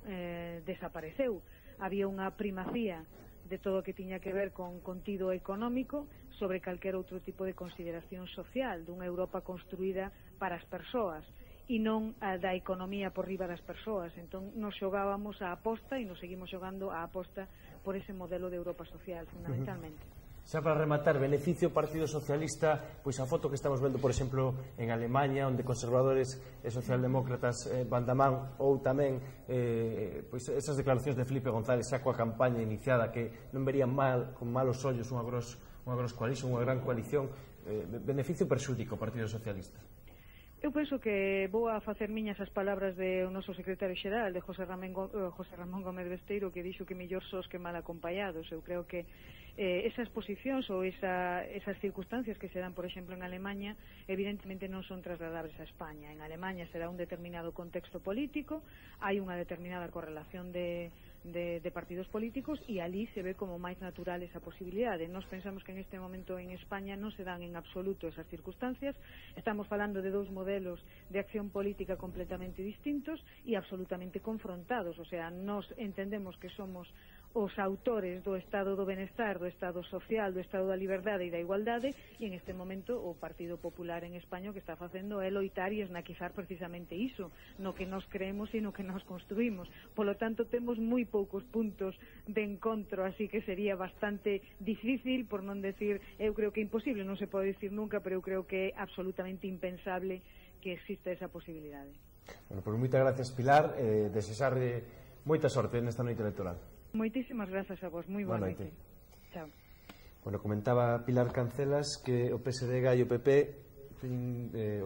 Speaker 10: desapareceu. Había unha primacía de todo o que tiña que ver con contido económico sobre calquer outro tipo de consideración social, dunha Europa construída para as persoas e non a da economía por riba das persoas. Entón nos xogábamos a aposta e nos seguimos xogando a aposta por ese modelo de Europa social, fundamentalmente.
Speaker 1: Xa para rematar, beneficio Partido Socialista, pois a foto que estamos vendo, por exemplo, en Alemanha, onde conservadores e socialdemócratas van da man, ou tamén pois esas declaracións de Felipe González xa coa campaña iniciada, que non verían con malos ollos unha gross coalición, unha gran coalición. Beneficio perxúdico Partido Socialista?
Speaker 10: Eu penso que vou a facer miñas as palabras do noso secretario xeral, de José Ramón Gómez Besteiro, que dixo que mellor sós que mal acompallados. Eu creo que esas posicións ou esas circunstancias que se dan, por exemplo, en Alemanha, evidentemente non son trasladables a España. En Alemanha será un determinado contexto político, hai unha determinada correlación de partidos políticos e ali se ve como máis natural esa posibilidade. Nos pensamos que en este momento en España non se dan en absoluto esas circunstancias. Estamos falando de dous modelos de acción política completamente distintos e absolutamente confrontados. O sea, nos entendemos que somos os autores do estado do benestar, do estado social, do estado da liberdade e da igualdade, e en este momento o Partido Popular en España o que está facendo é loitar e esnaquizar precisamente iso, no que nos creemos e no que nos construímos. Polo tanto, temos moi poucos puntos de encontro, así que sería bastante difícil, por non decir, eu creo que imposible, non se pode dicir nunca, pero eu creo que é absolutamente impensable que exista esa posibilidade.
Speaker 14: Bueno, pois moitas gracias, Pilar, desexarle moita sorte nesta noite electoral.
Speaker 10: Moitísimas grazas a vos, moi boa noite. Chao.
Speaker 14: Bueno, comentaba Pilar Cancelas que o PSDG e o PP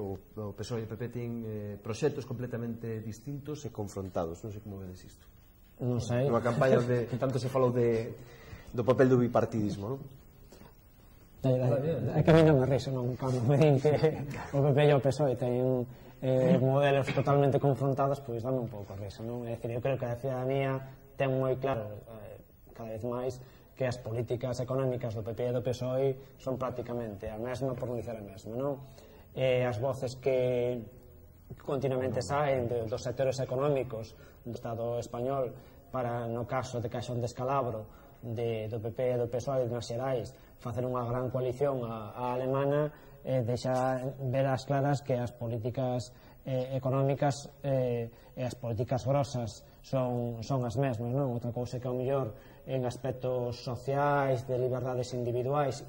Speaker 14: o PSOE e o PP ten proxectos completamente distintos e confrontados. Non sei como vedes isto.
Speaker 15: Non sei.
Speaker 14: Nunha campaña onde tanto se falou do papel do bipartidismo, non?
Speaker 15: É que a mí non me riso, non? Cando me din que o PP e o PSOE teñen modelos totalmente confrontados, pois dame un pouco a riso, non? É dicir, eu creo que a ciudadanía ten moi claro cada vez máis que as políticas económicas do PP e do PSOE son prácticamente a mesma, por non dizer a mesma, non? As voces que continuamente saen dos sectores económicos do Estado español para, no caso de que haxa un descalabro do PP e do PSOE nas xerais, facer unha gran coalición a alemana, deixa ver as claras que as políticas económicas e as políticas grosas son as mesmas, non? Outra cousa que ao mellor en aspectos sociais, de liberdades individuais,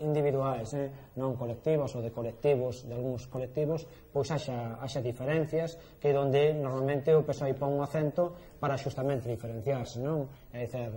Speaker 15: non colectivos ou de colectivos, de algúns colectivos, pois haxa diferencias que é onde normalmente o PSOE pon un acento para xustamente diferenciarse, non? É dicir,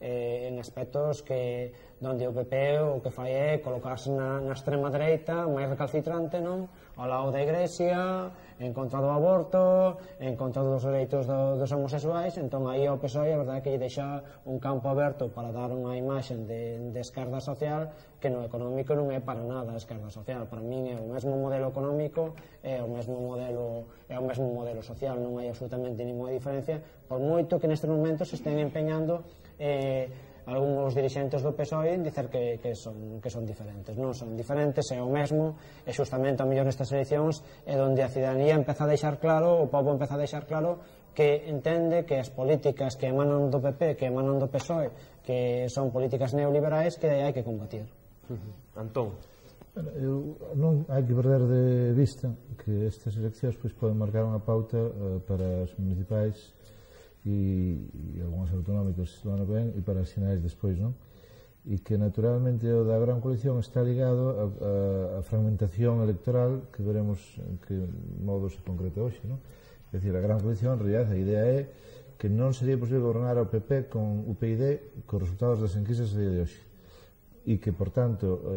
Speaker 15: en aspectos que onde o PP o que fai é colocarse na extrema dereita máis recalcitrante, non? Ao lado da Iglesia, en contra do aborto, en contra dos dereitos dos homosexuais. Entón aí o PSOE a verdade que lle deixa un campo aberto para dar unha imaxe de esquerda social que no económico non é para nada esquerda social. Para min é o mesmo modelo económico, é o mesmo modelo social, non hai absolutamente ninguna diferencia, por moito que nestes momentos se estén empeñando algúns dirixentes do PSOE en dicer que son diferentes. Non son diferentes, é o mesmo, e xustamente a mellor nestas eleccións é onde a ciudadanía empeza a deixar claro, o povo empeza a deixar claro que entende que as políticas que emanan do PP, que emanan do PSOE, que son políticas neoliberais, que hai que combatir.
Speaker 14: Antón.
Speaker 12: Non hai que perder de vista que estas eleccións poden marcar unha pauta para as municipais e algunhas autonómicas do ano que ven e para as xerais despois, non? E que naturalmente o da gran coalición está ligado a fragmentación electoral que veremos en que modo se concreta hoxe, non? É dicir, a gran coalición, en realidad, a idea é que non sería posible gobernar ao PP con UPyD cos resultados das enquisas a día de hoxe e que, por tanto,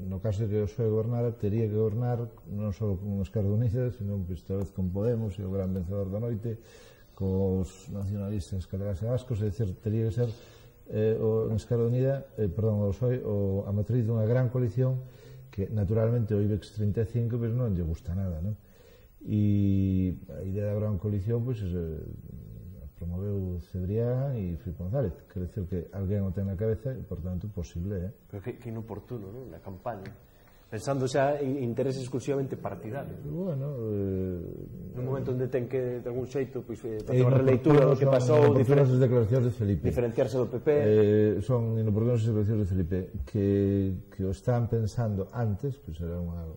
Speaker 12: no caso de que o PSOE gobernara, tería que gobernar non só con Esquerda Unida, senón que esta vez con Podemos e o gran vencedor da noite, cos nacionalistas galegas e vascos, é dicir, tería que ser en Esquerda Unida, o PSOE, a matriz dunha gran coalición que, naturalmente, o IBEX 35 pues, non lle gusta nada, non? E a idea da gran coalición, pois, promoveu Cebrián e Filipe González, quer dizer que alguén o ten na cabeza e, por tanto, posible,
Speaker 14: Pero que inoportuno, non? Na campaña. Pensando xa en intereses exclusivamente partidarios.
Speaker 12: Bueno,
Speaker 14: nun momento onde ten que, de algún xeito, facer unha releitura do que pasou,
Speaker 12: diferenciarse das declaracións de Felipe.
Speaker 14: Diferenciarse do PP.
Speaker 12: Son inoportunas as declaracións de Felipe que o están pensando antes, pois era unha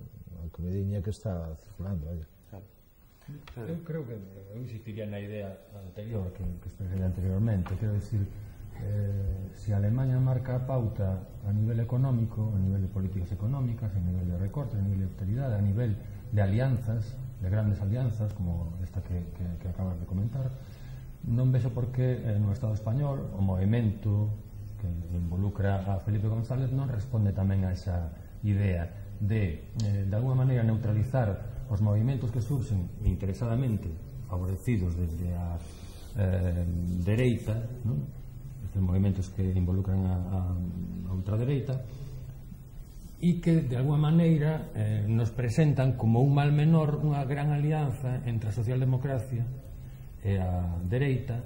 Speaker 12: comediña que está circulando, vaya.
Speaker 9: Eu creo que eu insistiría na idea anterior que expresei anteriormente, quero decir, se Alemania marca a pauta a nivel económico, a nivel de políticas económicas, a nivel de recortes, a nivel de austeridade, a nivel de alianzas, de grandes alianzas como esta que acabas de comentar, non vexo por que no Estado español o movimento que involucra a Felipe González non responde tamén a esa idea de alguma maneira neutralizar os movimentos que surxen interesadamente favorecidos desde a dereita, non? Estes movimentos que involucran a ultradereita e que de alguma maneira nos presentan como un mal menor unha gran alianza entre a socialdemocracia e a dereita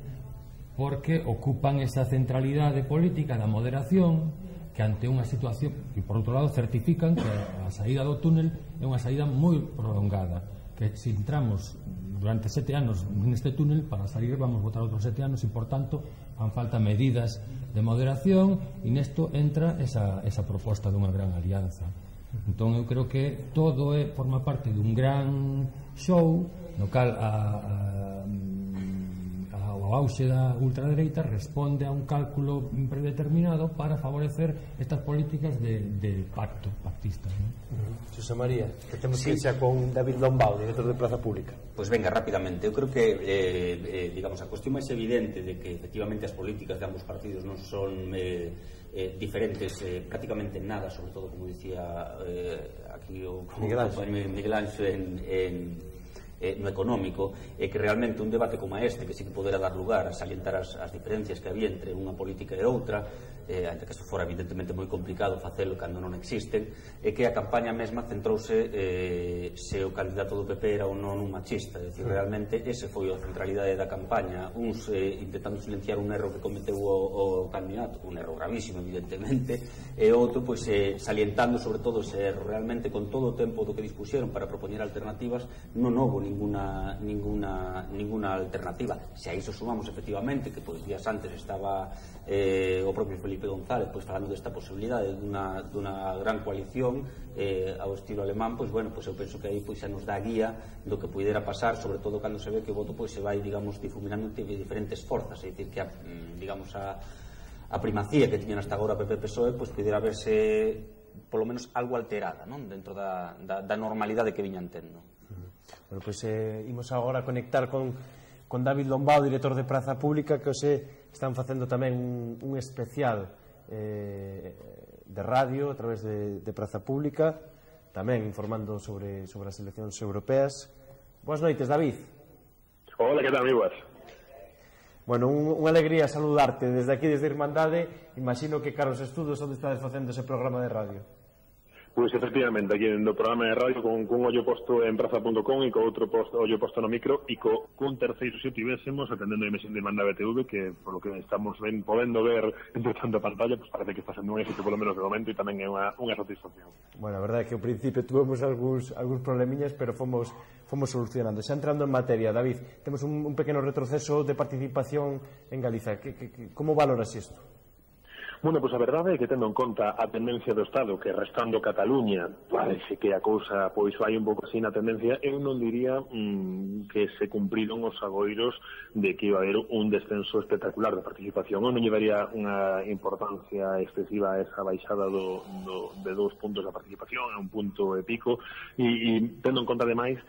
Speaker 9: porque ocupan esa centralidade política da moderación que ante unha situación e por outro lado certifican que a saída do túnel é unha saída moi prolongada que si entramos durante 7 anos neste túnel, para salir vamos votar outros 7 anos e, por tanto, fan falta medidas de moderación, e nesto entra esa proposta dunha gran alianza. Entón, eu creo que todo forma parte dun gran show no cal o auxe da ultradereita responde a un cálculo predeterminado para favorecer estas políticas de pactistas, ¿no?
Speaker 14: José María, que temos que xa con David Lombao, director de Praza Pública.
Speaker 4: Pois venga, rápidamente. Eu creo que digamos, a cuestión máis evidente de que efectivamente as políticas de ambos partidos non son diferentes prácticamente en nada, sobre todo, como dicía aquí o Miguel Ángel no económico, que realmente un debate como este, que sí que podera dar lugar a salientar as diferencias que había entre unha política e outra, aínda que isto fora evidentemente moi complicado facelo cando non existen, é que a campaña mesma centrouse se o candidato do PP era ou non un machista. É dicir, realmente ese foi a centralidade da campaña, uns intentando silenciar un erro que cometeu o candidato, un erro gravísimo evidentemente, e outro pois salientando sobre todo ese erro. Realmente con todo o tempo do que dispuxeron para propoñer alternativas non houve ninguna alternativa. Se a iso sumamos efectivamente que pois días antes estaba o propio Felipe González pois falando desta posibilidade dunha gran coalición ao estilo alemán, pois bueno, pois eu penso que aí pois xa nos dá guía do que puidera pasar, sobre todo cando se ve que o voto pois se vai, digamos, difuminando entre diferentes forzas, é dicir que digamos a primacía que tiñan hasta agora PP-PSOE pois puidera verse polo menos algo alterada, non? Dentro da normalidade que viñan tendo.
Speaker 14: Bueno, pois imos agora a conectar con David Lombao, director de Praza Pública, que hoxe están facendo tamén un especial de radio a través de Praza Pública, tamén informando sobre as eleccións europeas. Boas noites, David.
Speaker 11: Hola, que tal, amigos?
Speaker 14: Bueno, unha alegría saludarte desde aquí, desde Irmandade. Imagino que caros estudos onde estades facendo ese programa de radio.
Speaker 11: Pois efectivamente, aquí no programa de radio con ollo posto en praza.com e co outro ollo posto no micro e cun terceiro se tivésemos atendendo a emisión de Irmandade TV, que por lo que estamos podendo ver entre tanta pantalla, pues parece que está sendo un éxito polo menos de momento e tamén é unha satisfacción.
Speaker 14: Bueno, a verdade é que ao principio tuvemos algúns problemiñas, pero fomos solucionando. Xa entrando en materia, David, temos un pequeno retroceso de participación en Galiza. Como valoras isto?
Speaker 11: Bueno, pois a verdade é que tendo en conta a tendencia do Estado, que restando Cataluña parece que a cousa pois vai un pouco así na tendencia, eu non diría que se cumpriron os agoiros de que iba a haber un descenso espectacular de participación. Eu non llevaría unha importancia excesiva a esa baixada de 2 puntos da participación, a un punto e pico, e tendo en conta ademais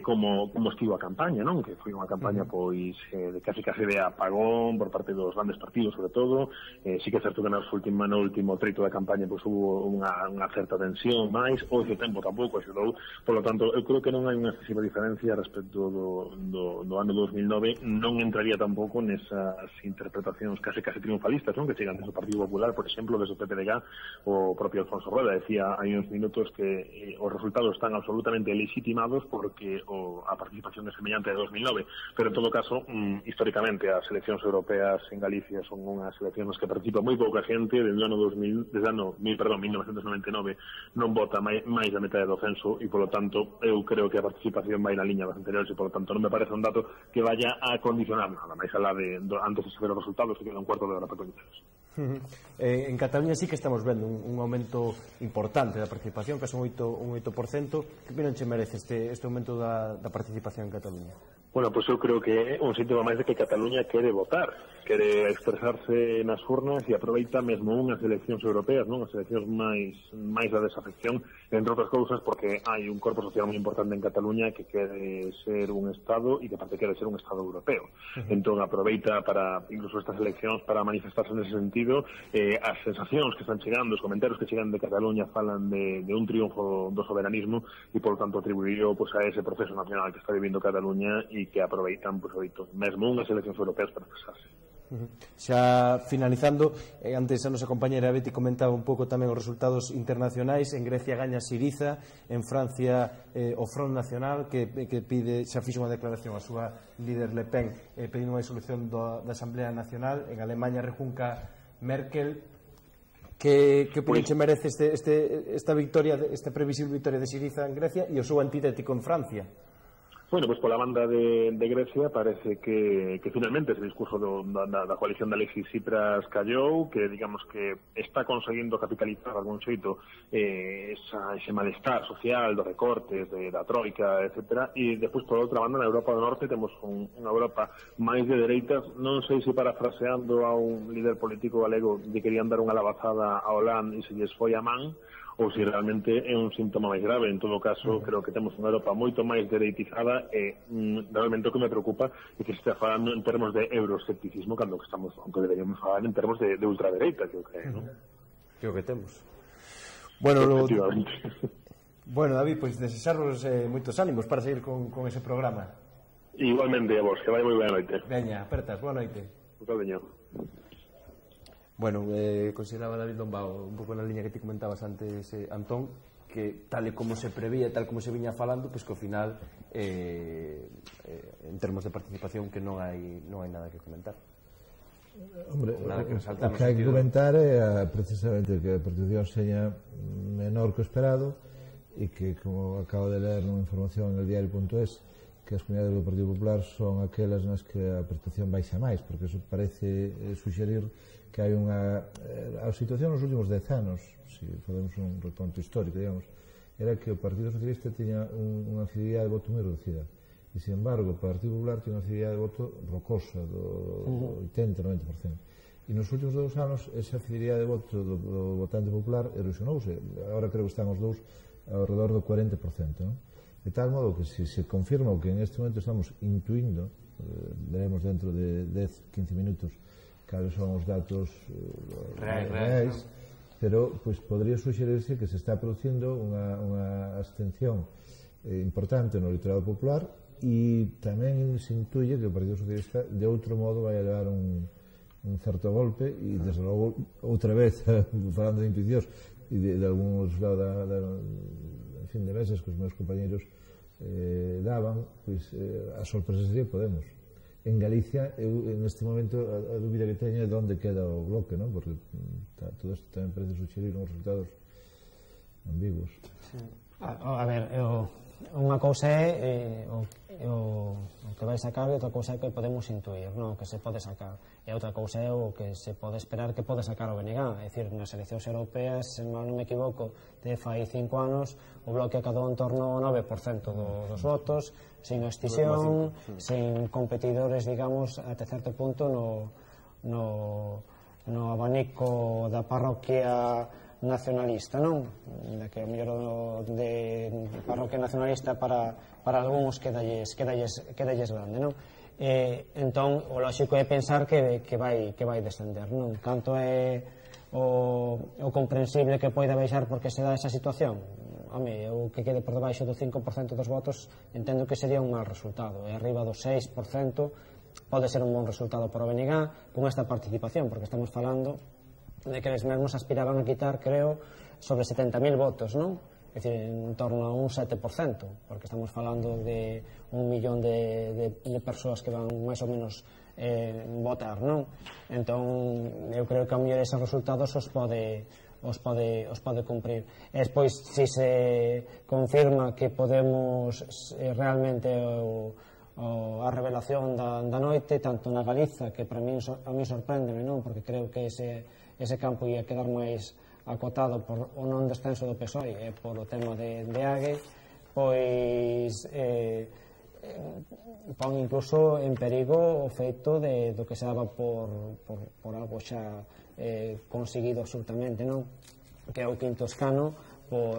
Speaker 11: como estivo a campaña, non? Que foi unha campaña pois de casi de apagón por parte dos grandes partidos, sobre todo. Sí que é certo que no último treito da campaña pois hubo unha certa tensión máis, o ese tempo tampouco axudou, polo tanto eu creo que non hai unha excesiva diferencia respecto do ano 2009. Non entraría tampouco nesas interpretacións casi triunfalistas, non? Que chegan desde o Partido Popular, por exemplo, desde o PPDG. O propio Alfonso Rueda decía hai uns minutos que os resultados están absolutamente legitimados porque a participación é semellante a 2009, pero en todo caso históricamente as eleccións europeas en Galicia son unhas eleccións que participa moi pouca xente. Desde o ano 1999 non vota máis da metade do censo e, polo tanto, eu creo que a participación vai na liña das anteriores e, polo tanto, non me parece un dato que vaya a condicionar nada máis alá de antes de saber os resultados, que queda un cuarto de hora para coñeceros.
Speaker 14: En Cataluña sí que estamos vendo un aumento importante da participación, que son un 8%. Que opinión che merece este aumento da participación en Cataluña?
Speaker 11: Bueno, pois eu creo que é un síntoma máis de que Cataluña quere votar, quere expresarse nas urnas e aproveita mesmo unhas eleccións europeas, non? As eleccións máis da desafección, entre outras cousas, porque hai un corpo social moi importante en Cataluña que quere ser un Estado e que aparte quere ser un Estado europeo. Entón aproveita para, incluso estas eleccións, para manifestarse nese sentido. As sensacións que están chegando, os comentarios que chegan de Cataluña falan de un triunfo do soberanismo e, por tanto, atribuído a ese proceso nacional que está vivindo Cataluña e que aproveitan mesmo unhas eleccións europeas para expresarse.
Speaker 14: Xa finalizando, antes a nosa compañera Betty comentaba un pouco tamén os resultados internacionais. En Grecia gaña Syriza, en Francia o Front Nacional que pide, xa fixo unha declaración a súa líder Le Pen pedindo unha disolución da Asamblea Nacional. En Alemanha rejunca Merkel. Que opinión che merece esta victoria, esta previsible victoria de Syriza en Grecia e o seu antitético en Francia?
Speaker 11: Bueno, pois pola banda de Grecia parece que finalmente ese discurso da coalición de Alexis Tsipras callou, que digamos que está conseguindo capitalizar de algún xeito ese malestar social dos recortes, da troika, etc. E despois, por outra banda, na Europa do Norte temos unha Europa máis de dereitas. Non sei se parafraseando a un líder político galego de querían dar unha lavazada a Hollande e se lles foi a man, ou se realmente é un síntoma máis grave. En todo caso, creo que temos unha Europa moito máis dereitizada e realmente o que me preocupa é que se está falando en termos de euroescepticismo cando que estamos, aunque deberíamos falar en termos de ultradereita, que eu creo, non?
Speaker 14: Que o que temos. Bueno, David, pois desexarvos moitos ánimos para seguir con ese programa.
Speaker 11: Igualmente a vos, que vai moi ben a noite.
Speaker 14: Veña, apertas, boa noite. Bueno, consideraba David Lombao un pouco na liña que ti comentabas antes, Antón, que tal e como se prevía, tal como se viña falando, pois que ao final en termos de participación que non hai nada que comentar.
Speaker 12: Hombre, o que hai que comentar é precisamente que a participación seña menor que o esperado e que, como acabo de ler nunha información en el diario.es, que as comunidades do Partido Popular son aquelas nas que a participación baixa máis, porque eso parece suxerir que hai a situación nos últimos 10 anos, se podemos un reponto histórico, digamos, era que o Partido Socialista tiña unha fidelidade de voto moi reducida e, sin embargo, o Partido Popular tiña unha fidelidade de voto rocosa do 80-90%. E nos últimos 2 anos esa fidelidade de voto do votante popular erosionouse. Agora creo que están os dous ao redor do 40%, non? De tal modo que se confirma o que en este momento estamos intuindo, veremos dentro de 10-15 minutos cales son os datos reais, pero pois podría suxerirse que se está producindo unha abstención importante no electorado popular e tamén se intuye que o Partido Socialista de outro modo vai a levar un certo golpe e desde logo outra vez falando de intuicións e de algúns de meses que os meus compañeros daban, pois a sorpresa sería Podemos. En Galicia, eu neste momento a dúbida que teño é onde queda o bloque, non? Porque todo isto tamén parece suxerir uns resultados ambiguos.
Speaker 15: A ver, unha cousa é o que vai sacar e outra cousa é que podemos intuir, non? O que se pode sacar. E outra cousa é o que se pode esperar que pode sacar o BNG. É dicir, nas eleccións europeas, se mal non me equivoco, de fai 5 anos, o bloque acadou en torno ao 9% dos votos, sin escisión, sin competidores, digamos, até certo punto no abanico da parroquia nacionalista, non? Da que o mellor de parroquia nacionalista para algúns quedalles grande, non? Entón, o lóxico é pensar que vai descender, non? Canto é o comprensible que poida baixar porque se dá esa situación? Home, o que quede por debaixo do 5% dos votos entendo que sería un mal resultado, e arriba do 6% pode ser un bon resultado para o BNG con esta participación, porque estamos falando de que eles mesmos aspiraban a quitar, creo, sobre 70.000 votos, non? É dicir, en torno a un 7%, porque estamos falando de 1 millón de persoas que van máis ou menos votar, non? Entón, eu creo que a mellor esos resultados os pode cumprir. E despois, se se confirma que Podemos realmente a revelación da noite, tanto na Galiza, que para mí sorpréndeme, non? Porque creo que ese campo ia quedar máis acotado por o non descenso do PSOE e por o tema de Ague, pois pon incluso en perigo o feito do que se daba por algo xa conseguido absolutamente, non? Que é o quinto escano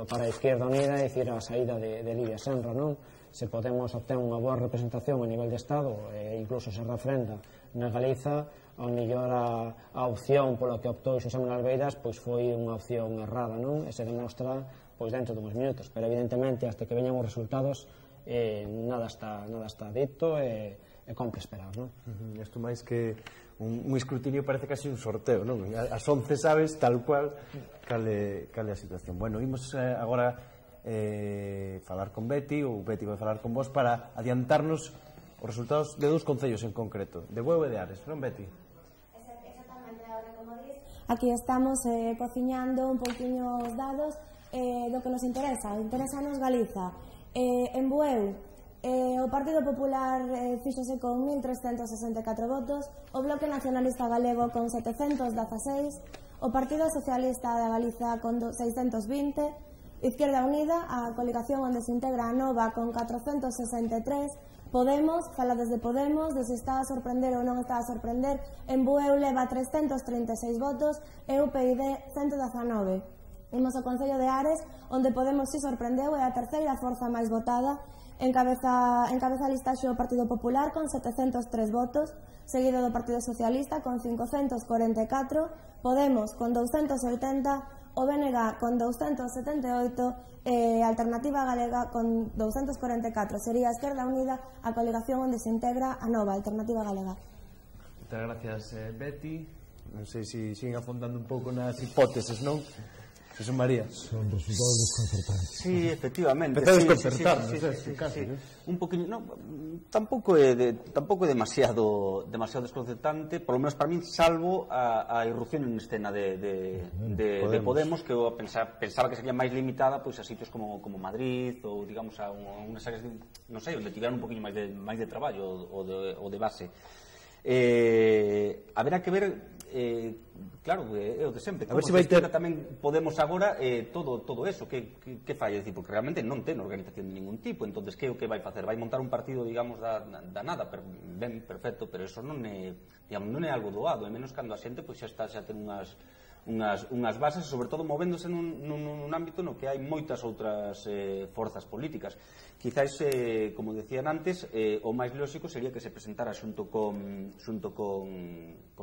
Speaker 15: para a Izquierda Unida, é dicir, a saída de Lidia Senra, non? Se Podemos obter unha boa representación a nivel de Estado e incluso se refrenda na Galiza, ao mellor a opción pola que optou Xosé Manuel Beiras pois foi unha opción errada, non? E se demostra pois dentro de uns minutos, pero evidentemente hasta que veñan os resultados nada está dito e compre esperar, non?
Speaker 14: Isto máis que un escrutinio parece casi un sorteo, non? As 11 sabes tal cual cale a situación. Bueno, imos agora falar con Betty, ou Betty vai falar con vos para adiantarnos os resultados de 2 concellos en concreto, de Bueu e de Ares, non, Betty?
Speaker 8: Exactamente, ahora como dis, aquí estamos cociñando un pouquiño os dados do que nos interesa nos Galiza. En Bueu O Partido Popular fíxose con 1.364 votos, o Bloque Nacionalista Galego con 716, o Partido Socialista de Galiza con 620, Izquierda Unida, a coligación onde se integra a Nova, con 463, Podemos, fala desde Podemos, de se está a sorprender ou non está a sorprender, en Bueu leva 336 votos e UPyD 119. Imos ao Concello de Ares, onde Podemos se sorprendeu, é a terceira forza máis votada, encabeza a listaxe o Partido Popular con 703 votos, seguido do Partido Socialista con 544, Podemos con 280, o BNG con 278 e a Alternativa Galega con 244. Sería a Esquerda Unida a coligación onde se integra a Nova Alternativa Galega.
Speaker 14: Moitas gracias, Betty. Non sei se siguen afondando un pouco nas hipótesis, non? Jesús María.
Speaker 12: Son resultados desconcertantes.
Speaker 23: Sí, efectivamente.
Speaker 14: Empezó a desconcertarnos,
Speaker 23: sí. Un poquinho, no, tampouco é demasiado desconcertante, polo menos para min, salvo a irrupción en escena de Podemos, que eu pensaba que sería máis limitada pois a sitios como Madrid ou, digamos, a unhas áreas, non sei, onde tiveran un poquinho máis de traballo ou de base. Haberá que ver, claro, é o de sempre, como se esquerda tamén Podemos agora todo eso, que falla, decir, porque realmente non ten organización de ningún tipo, entonces que é o que vai facer? Vai montar un partido, digamos, da nada, ben, perfecto, pero eso non é algo doado, e menos cando a xente xa ten unhas bases, sobre todo movéndose nun ámbito no que hai moitas outras forzas políticas. Quizás, como decían antes, o máis lóxico sería que se presentara xunto con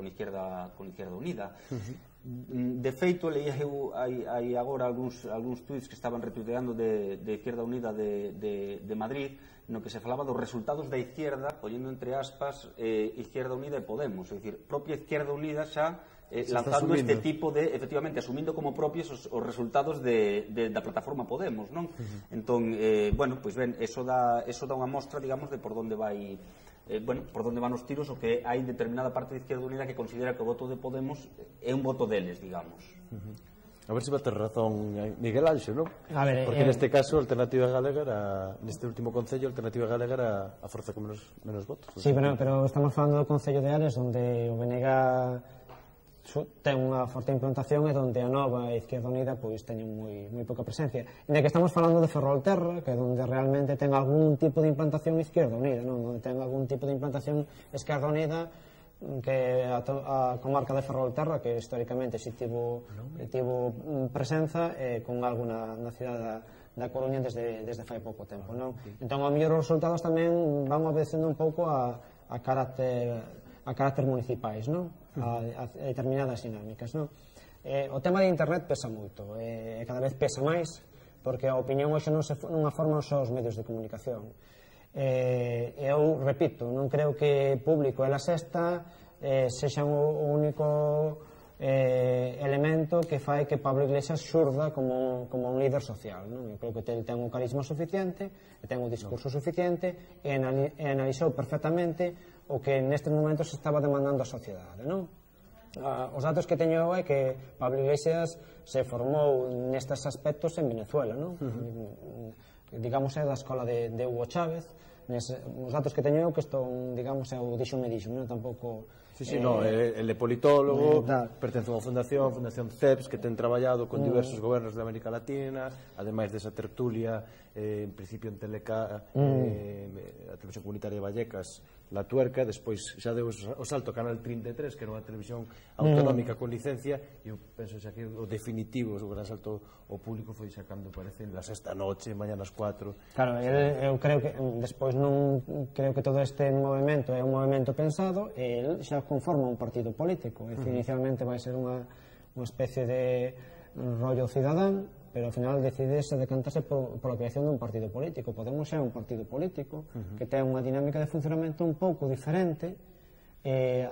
Speaker 23: Izquierda Unida. De feito, leía eu hai agora algúns tuits que estaban retuiteando de Izquierda Unida de Madrid, no que se falaba dos resultados da izquierda, poñendo entre aspas Izquierda Unida e Podemos, é dicir, propia Izquierda Unida xa lanzando este tipo de, efectivamente, asumindo como propios os resultados da plataforma Podemos, non? Entón, bueno, pois ben, eso dá unha mostra, digamos, de por onde vai por onde van os tiros, o que hai determinada parte de Izquierda Unida que considera que o voto de Podemos é un voto deles, digamos.
Speaker 14: A ver se vai ter razón Miguel Anxo, non? Porque neste caso a Alternativa Galega era, neste último concello, a Alternativa Galega era a forza con menos votos.
Speaker 15: Sí, pero estamos falando do Concello de Ares, onde o BNG ten unha forte implantación e onde a Nova e a Izquierda Unida pois teñen moi pouca presencia. E que estamos falando de Ferrolterra, que é onde realmente ten algún tipo de implantación Izquierda Unida, non? Onde ten algún tipo de implantación Esquerda Unida, que a comarca de Ferrolterra, que históricamente si tivo presenza con algo na cidade da Coruña desde fai pouco tempo, non? Entón, ao mellor os resultados tamén van obedecendo un pouco a carácter municipais, non? A determinadas dinámicas, non? O tema de internet pesa moito, e cada vez pesa máis, porque a opinión hoxe non a forman só os medios de comunicación. Eu repito, non creo que Público e La Sexta sexan o único elemento que fai que Pablo Iglesias xurda como un líder social, non? Eu creo que ten un carisma suficiente, ten un discurso suficiente e analizou perfectamente o que nestes momentos estaba demandando a sociedade, non? Os datos que teño é que Pablo Iglesias se formou nestes aspectos en Venezuela, non? Digamos, é da escola de Hugo Chávez. Os datos que teño é que estón, digamos, é o dixo, non? Tampouco...
Speaker 14: Sí, no, el é politólogo, pertence a unha Fundación CEPS, que ten traballado con diversos gobernos de América Latina, ademais desa tertulia, en principio en Teleca, a Televisión Comunitaria de Vallecas, La Tuerca, despois xa deu o salto a Canal 33, que era unha televisión autonómica con licencia, e eu penso xa que o definitivo, o gran salto ao público foi xa cando aparece La Sexta Noche, Mañanas 4.
Speaker 15: Claro, eu creo que despois non creo que todo este movimento é un movimento pensado, e el xa conforma un partido político, é dicir, inicialmente vai ser unha especie de rollo cidadán, pero ao final decidese decantarse pola creación dun partido político. Podemos ser un partido político que ten unha dinámica de funcionamento un pouco diferente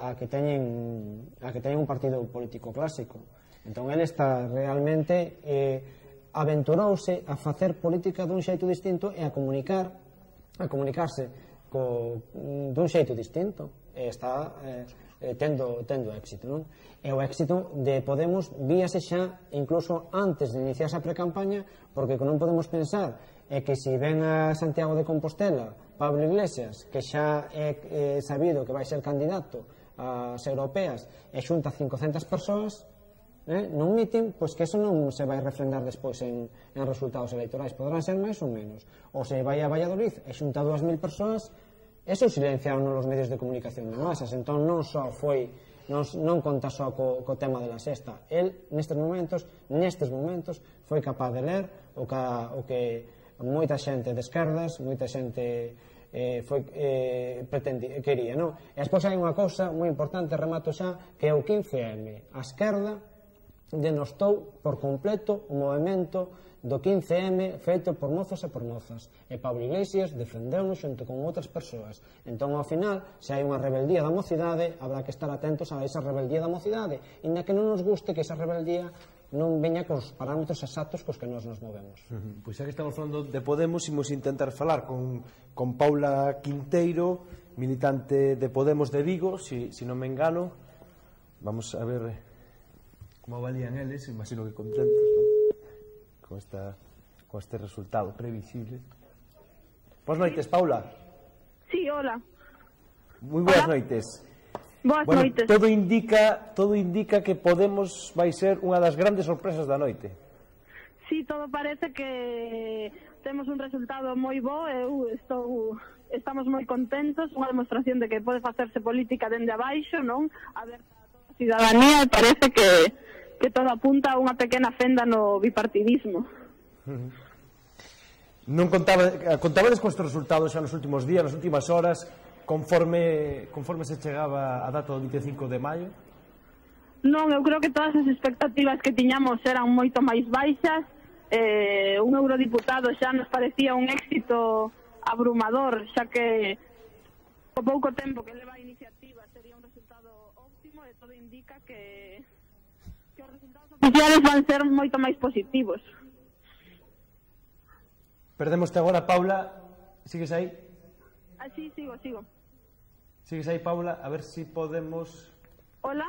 Speaker 15: a que teñen un partido político clásico. Entón, ele está realmente aventurouse a facer política dun xeito distinto e a comunicarse dun xeito distinto, e está tendo éxito, non? E o éxito de Podemos víase xa incluso antes de iniciarse a precampaña, porque non podemos pensar é que se ven a Santiago de Compostela Pablo Iglesias, que xa é sabido que vai ser candidato ás europeas e xunta 500 persoas nun mitin, pois que eso non se vai refrendar despois en resultados electorais, podrán ser máis ou menos. Ou se vai a Valladolid e xunta 2.000 persoas, eso silenciaron os medios de comunicación de masas. Entón non só foi, non conta só co tema de la sexta. El nestes momentos foi capaz de ler o que moita xente de esquerdas, moita xente quería, non? E despois hai unha cousa moi importante, remato xa, que é o 15M. A esquerda denostou por completo o movimento do 15M feito por mozos e por mozas, e Pablo Iglesias defendeu-nos xunto con outras persoas. Entón, ao final, se hai unha rebeldía da mocidade, habrá que estar atentos a esa rebeldía da mocidade, inda que non nos guste que esa rebeldía non veña cos parámetros exactos cos que nos movemos.
Speaker 14: Pois xa que estamos falando de Podemos, imos intentar falar con Paula Quinteiro, militante de Podemos de Vigo, si non me engano. Vamos a ver como valían eles, imagino que contentos, ¿no? con este resultado previsible. Boas noites, Paula.
Speaker 13: Sí, hola.
Speaker 14: Moi boas noites.
Speaker 13: Boas noites.
Speaker 14: Todo indica que Podemos vai ser unha das grandes sorpresas da noite.
Speaker 13: Sí, todo parece que temos un resultado moi bo. Estamos moi contentos, unha demostración de que pode facerse política dende abaixo, non? Aberta a toda a cidadanía, e parece que todo apunta a unha pequena fenda no bipartidismo.
Speaker 14: Non contabades con estes resultados xa nos últimos días, nas últimas horas, conforme se chegaba a data do 25 de maio?
Speaker 13: Non, eu creo que todas as expectativas que tiñamos eran moito máis baixas. Un eurodiputado xa nos parecía un éxito abrumador, xa que co pouco tempo que leva a iniciativa sería un resultado óptimo, e todo indica que os resultados oficiales van ser moito máis positivos.
Speaker 14: Perdémoste agora, Paula. Sigues aí?
Speaker 13: Sí, sigo.
Speaker 14: Sigues aí, Paula, a ver si podemos...
Speaker 13: Hola?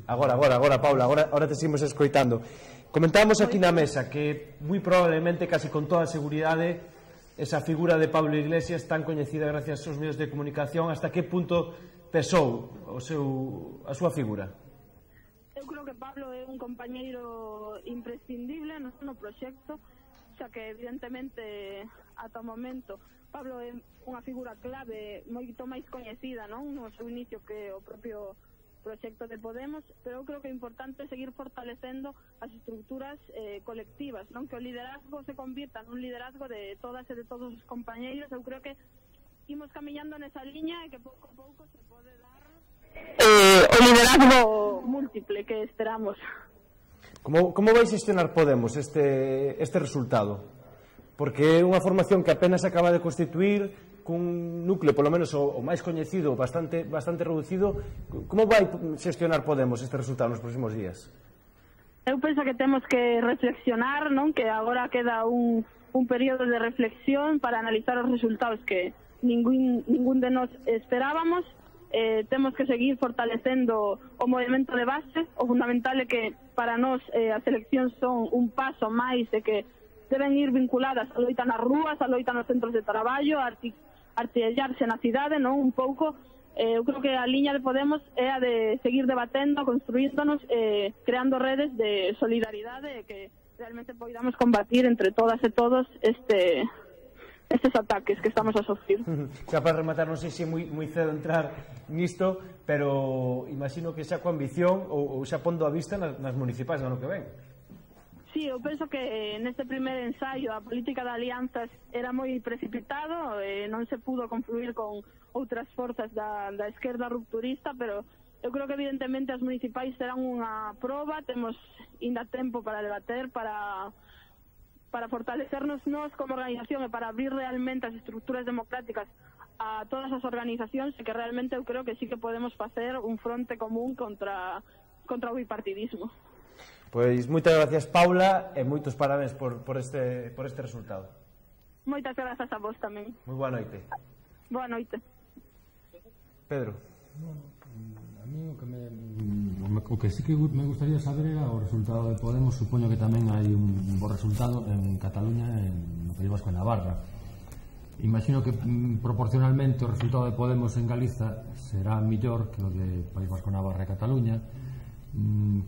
Speaker 14: Agora, Paula, agora te seguimos escoitando. Comentábamos aquí na mesa que moi probablemente, casi con toda a seguridade, esa figura de Pablo Iglesias, tan coñecida gracias aos medios de comunicación, hasta que punto pesou a súa figura?
Speaker 13: Eu creo que Pablo é un compañeiro imprescindible no proxecto, xa que evidentemente ata o momento Pablo é unha figura clave moito máis coñecida, non, no seu inicio que o propio proxecto de Podemos, pero eu creo que é importante seguir fortalecendo as estructuras colectivas, non, que o liderazgo se convirta nun liderazgo de todas e de todos os compañeiros. Eu creo que imos camiñando nesa liña e que pouco a pouco se pode dar o liderazgo múltiple que esperamos.
Speaker 14: Como vai xestionar Podemos este resultado? Porque é unha formación que apenas acaba de constituir, cun núcleo, polo menos o máis coñecido, bastante reducido. Como vai xestionar Podemos este resultado nos próximos días?
Speaker 13: Eu penso que temos que reflexionar, non? Que agora queda un período de reflexión para analizar os resultados que ningún de nós esperábamos. Temos que seguir fortalecendo o movimento de base. O fundamental é que para nós as eleccións son un paso máis de que deben ir vinculadas a loita nas rúas, a loita nos centros de traballo, a artillarse na cidade, non? Un pouco, eu creo que a liña de Podemos é a de seguir debatendo, construíndonos, creando redes de solidaridade, que realmente podamos combatir entre todas e todos estes ataques que estamos a sofrir.
Speaker 14: Xa para rematar, non sei se é moi cedo entrar nisto, pero imagino que xa coa ambición ou xa pondo a vista nas municipais do ano que ven.
Speaker 13: Sí, eu penso que neste primer ensaio a política de alianzas era moi precipitado, non se pudo confluir con outras forzas da esquerda rupturista, pero eu creo que evidentemente as municipais serán unha proba. Temos ainda tempo para debater, para fortalecernos nós como organización e para abrir realmente as estructuras democráticas a todas as organizacións, e que realmente eu creo que sí que podemos facer un fronte común contra o bipartidismo.
Speaker 14: Pois moitas gracias, Paula, e moitos parabéns por este resultado.
Speaker 13: Moitas grazas a vos tamén.
Speaker 14: Moi boa noite.
Speaker 13: Boa noite.
Speaker 14: Pedro.
Speaker 9: A mí o que sí que me gustaría saber era o resultado de Podemos. Supoño que tamén hai un bo resultado en Cataluña, no País Vasco e Navarra. Imagino que proporcionalmente o resultado de Podemos en Galiza será mellor que o de País Vasco, Navarra e Cataluña.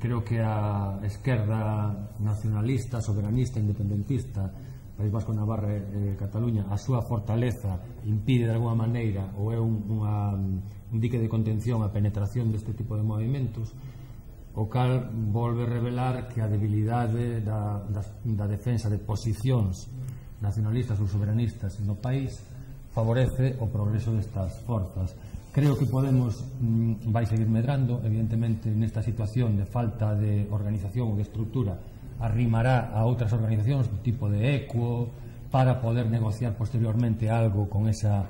Speaker 9: Creo que a esquerda nacionalista, soberanista, independentista, País Vasco, Navarra e Cataluña, a súa fortaleza impide de alguma maneira ou é un dique de contención a penetración deste tipo de movimentos, o cal volve revelar que a debilidade da defensa de posicións nacionalistas ou soberanistas no país favorece o progreso destas forzas. Creo que Podemos vai seguir medrando, evidentemente nesta situación de falta de organización ou de estructura arrimará a outras organizacións do tipo de ECUO para poder negociar posteriormente algo con esa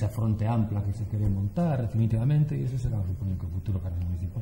Speaker 9: fronte ampla que se quere montar definitivamente, e ese será, supoño, que o futuro cargo municipal.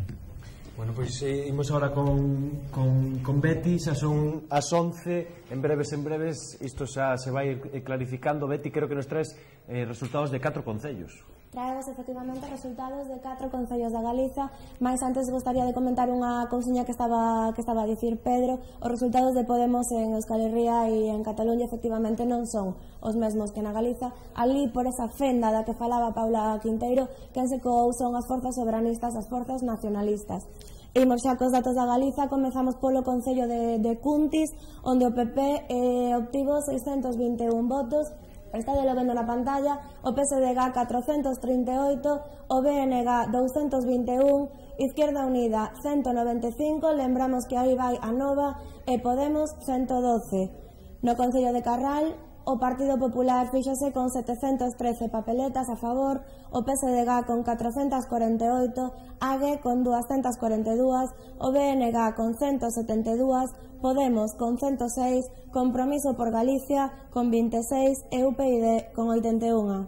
Speaker 1: Bueno, pois imos agora con Betty, xa son as 11, en breves isto xa se vai clarificando. Betty, creo que nos traes resultados de 4 concellos.
Speaker 8: Traemos efectivamente resultados de 4 concellos da Galiza, mais antes gostaría de comentar unha cousiña que estaba a dicir Pedro. Os resultados de Podemos en Euskal Herria e en Cataluña efectivamente non son os mesmos que na Galiza. Ali, por esa fenda da que falaba Paula Quinteiro, quen se coou son as forzas soberanistas, as forzas nacionalistas. Imos xa cos datos da Galiza, comezamos polo concello de Cuntis, onde o PP obtivo 621 votos. Está de lo vendo na pantalla, o PSDG 438, o BNG 221, Izquierda Unida 195, lembramos que aí vai a Nova, e Podemos 112. No Concello de Carral, o Partido Popular fíxose con 713 papeletas a favor, o PSDG con 448, AGE con 242, o BNG con 172, Podemos con 106, Compromiso por Galicia con 26 e UPyD con 81.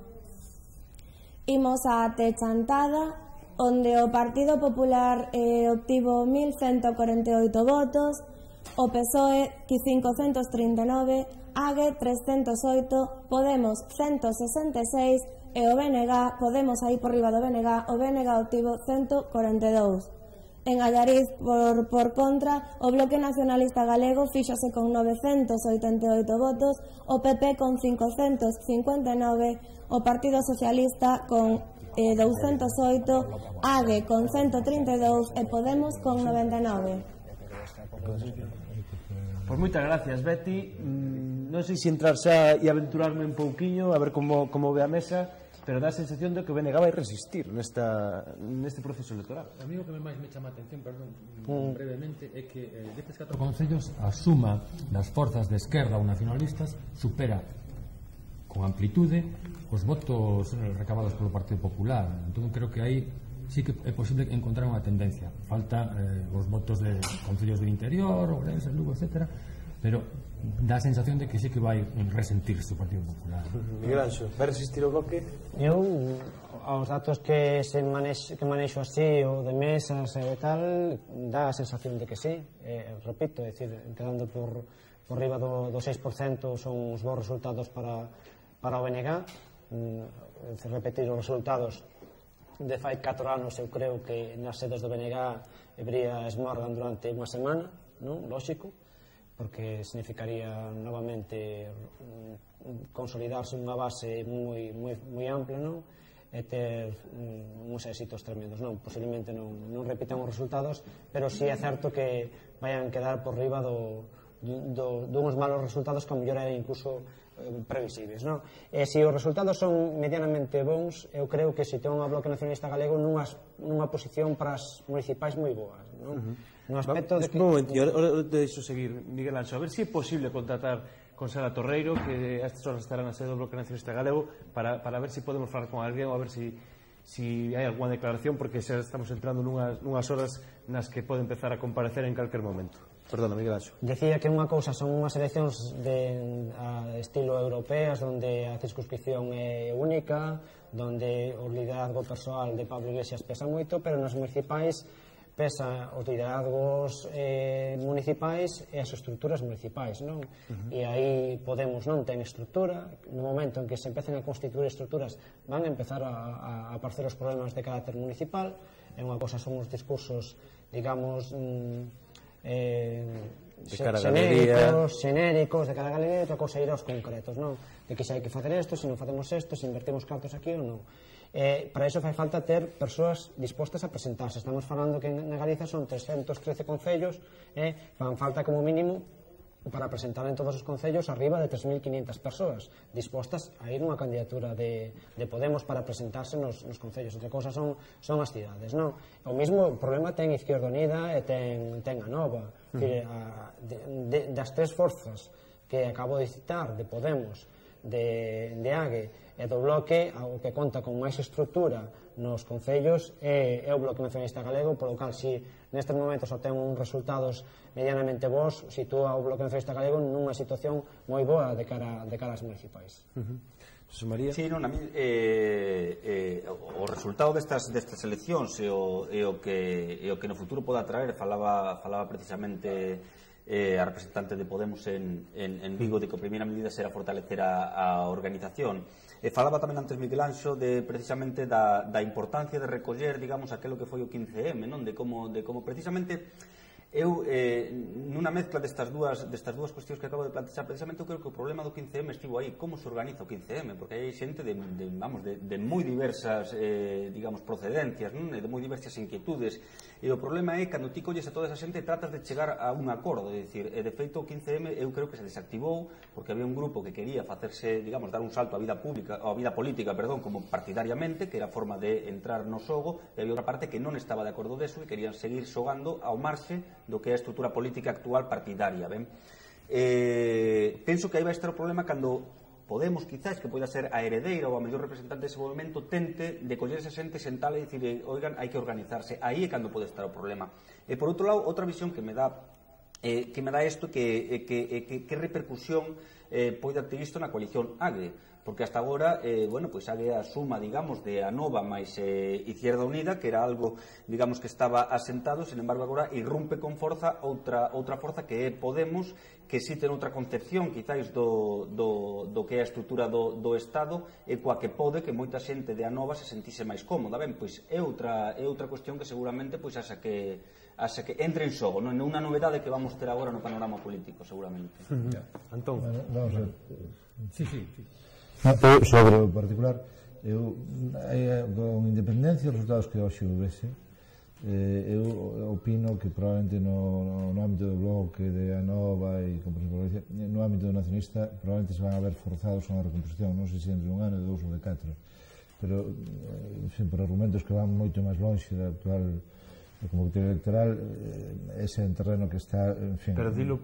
Speaker 8: Imos a Chantada, onde o Partido Popular obtivo 1148 votos, o PSOE 539, AGE 308, Podemos 166 e o BNG, Podemos aí por riba do BNG, o BNG obtivo 142. En Allariz, por contra, o Bloque Nacionalista Galego fíxose con 988 votos, o PP con 559, o Partido Socialista con 208, AGE con 132 e Podemos con 99.
Speaker 1: Pois moitas gracias, Betty. Non sei se entrar xa e aventurarme un pouquiño a ver como ve a mesa, pero dá a sensación de que o BNG vai resistir neste proceso electoral.
Speaker 9: A mí o que máis me chama a atención, perdón, brevemente, é que destes 4 concellos a suma das forzas de esquerda ou nacionalistas supera con amplitude os votos recabados polo Partido Popular. Entón creo que aí sí que é posible encontrar unha tendencia. Falta os votos de concellos do interior, Ourense, Lugo, etc., pero dá a sensación de que sí que vai resentirse o Partido Popular.
Speaker 1: Miguel Anxo, vai resistir o Bloque?
Speaker 15: Eu, aos datos que manexo así, o de mesas e tal, dá a sensación de que sí. Repito, é dicir, quedando por riba do 6% son os bons resultados para o BNG. Repetir os resultados de fai 4 anos, eu creo que nas sedes do BNG habría esmorgan durante unha semana, non? Lóxico, porque significaría novamente consolidarse unha base moi ampla, non? E ter uns éxitos tremendos, non? Posiblemente non repitan os resultados, pero si é certo que vayan quedar por riba duns malos resultados que a mellor é incluso previsibles, non? E se os resultados son medianamente bons, eu creo que se ten un Bloque Nacionalista Galego nunha posición para as municipais moi boas, non? No aspecto de que...
Speaker 1: Un momento, ahora te deixo seguir, Miguel Anxo, a ver se é posible contratar con Sara Torreiro, que a estas horas estará na sede do Bloque Nacionalista Galego, para ver se podemos falar con alguén, ou a ver se hai alguna declaración, porque xa estamos entrando nunhas horas nas que pode empezar a comparecer en calquer momento. Perdona, Miguel Anxo.
Speaker 15: Decía que unha cousa son unhas eleccións de estilo europeas, onde a circunscripción é única, onde o liderazgo persoal de Pablo Iglesias pesa moito, pero nas municipais pesa os liderazgos municipais e as estruturas municipais, non? E aí Podemos non ten estrutura. No momento en que se empecen a constituir estruturas van a empezar a aparecer os problemas de carácter municipal. É unha cosa son os discursos, digamos, xenéricos de cara a galería, e outra cousa ir aos concretos, non? De que se hai que facer isto, se non facemos isto, se invertimos cartos aquí ou non. Para iso fai falta ter persoas dispostas a presentarse. Estamos falando que na Galicia son 313 concellos, fan falta como mínimo para presentar en todos os concellos arriba de 3.500 persoas dispostas a ir unha candidatura de Podemos para presentarse nos concellos. Outra cousa son as cidades, non? O mesmo problema ten Izquierda Unida e ten Anova. Das tres forzas que acabo de citar, de Podemos, de AGE e do Bloque, o que conta con máis estrutura nos concellos é o Bloque Nacionalista Galego, polo cal, si nestes momentos obtén uns resultados medianamente bons, sitúa o Bloque Nacionalista Galego nunha situación moi boa de cara ás municipais.
Speaker 14: José María?
Speaker 23: Sí, non, a mí o resultado destas eleccións e o que no futuro poda traer, falaba precisamente a representante de Podemos en Vigo, de que a primeira medida será fortalecer a organización. Falaba tamén antes Miguel Anxo precisamente da importancia de recoller, digamos, aquilo que foi o 15M, non? De como precisamente eu, nunha mezcla destas dúas cuestións que acabo de plantexar, precisamente eu creo que o problema do 15M estivo aí, como se organiza o 15M, porque hai xente de moi diversas, digamos, procedencias, non? De moi diversas inquietudes, e o problema é cando ti colles a toda esa xente e tratas de chegar a un acordo, de feito o 15M eu creo que se desactivou porque había un grupo que quería facerse, digamos, dar un salto á vida política, como partidariamente, que era a forma de entrar no xogo, e había outra parte que non estaba de acordo deso e querían seguir xogando ao marxe do que é a estrutura política actual partidaria, ben? Penso que aí vai estar o problema cando Podemos, quizás, que poida ser a heredeira ou a mellor representante dese movimento, tente de coller esa xente, sental e dicir, oigan, hai que organizarse. Aí é cando pode estar o problema. E por outro lado, outra visión que me dá isto, que repercusión pode ter isto na coalición AGRE, porque hasta agora, AGRE a suma, digamos, de Anova máis Izquierda Unida, que era algo, digamos, que estaba asentado, sin embargo, agora irrumpe con forza outra forza que é Podemos, que si ten outra concepción, quizáis, do que é a estrutura do Estado, e coa que pode que moita xente de Anova se sentise máis cómoda. Ben, pois é outra cuestión que seguramente asa que entre en xogo, non é unha novedade que vamos ter agora no panorama político, seguramente.
Speaker 14: Antón.
Speaker 12: Vamos a ver. Sí. Sobre o particular, con independencia dos resultados que hoxe houvese, eu opino que probablemente no ámbito do Bloque, de Anova e no ámbito do nacionalista probablemente se van a ver forzados a unha recomposición, non sei se entre un ano, 2 ou de 4, pero por argumentos que van moito máis longe da actual convocatoria electoral, ese é un terreno que está, en fin...
Speaker 14: Pero dilo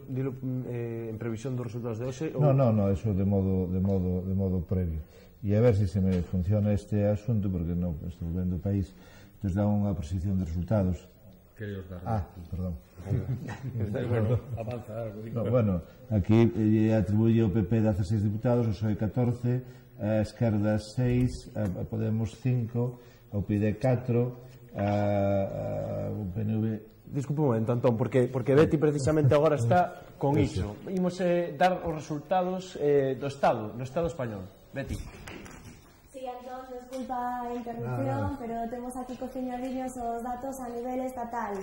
Speaker 14: en previsión dos resultados de hoxe?
Speaker 12: No, eso de modo previo. E a ver se me funciona este asunto, porque non estou vendo o país, entón dá unha posición de resultados.
Speaker 9: Queríos dar.
Speaker 12: Perdón.
Speaker 9: Avanza algo.
Speaker 12: Bueno, aquí atribuye o PP 16 diputados, o PSOE 14, a Esquerda 6, a Podemos 5, ao PIDE 4, o PNV...
Speaker 14: Desculpe un momento, Antón, porque Betty precisamente agora está con iso. Imos dar os resultados do Estado, no Estado español. Betty.
Speaker 8: Sí, Antón, desculpa a interrupción, pero temos aquí cociñadiños os datos a nivel estatal.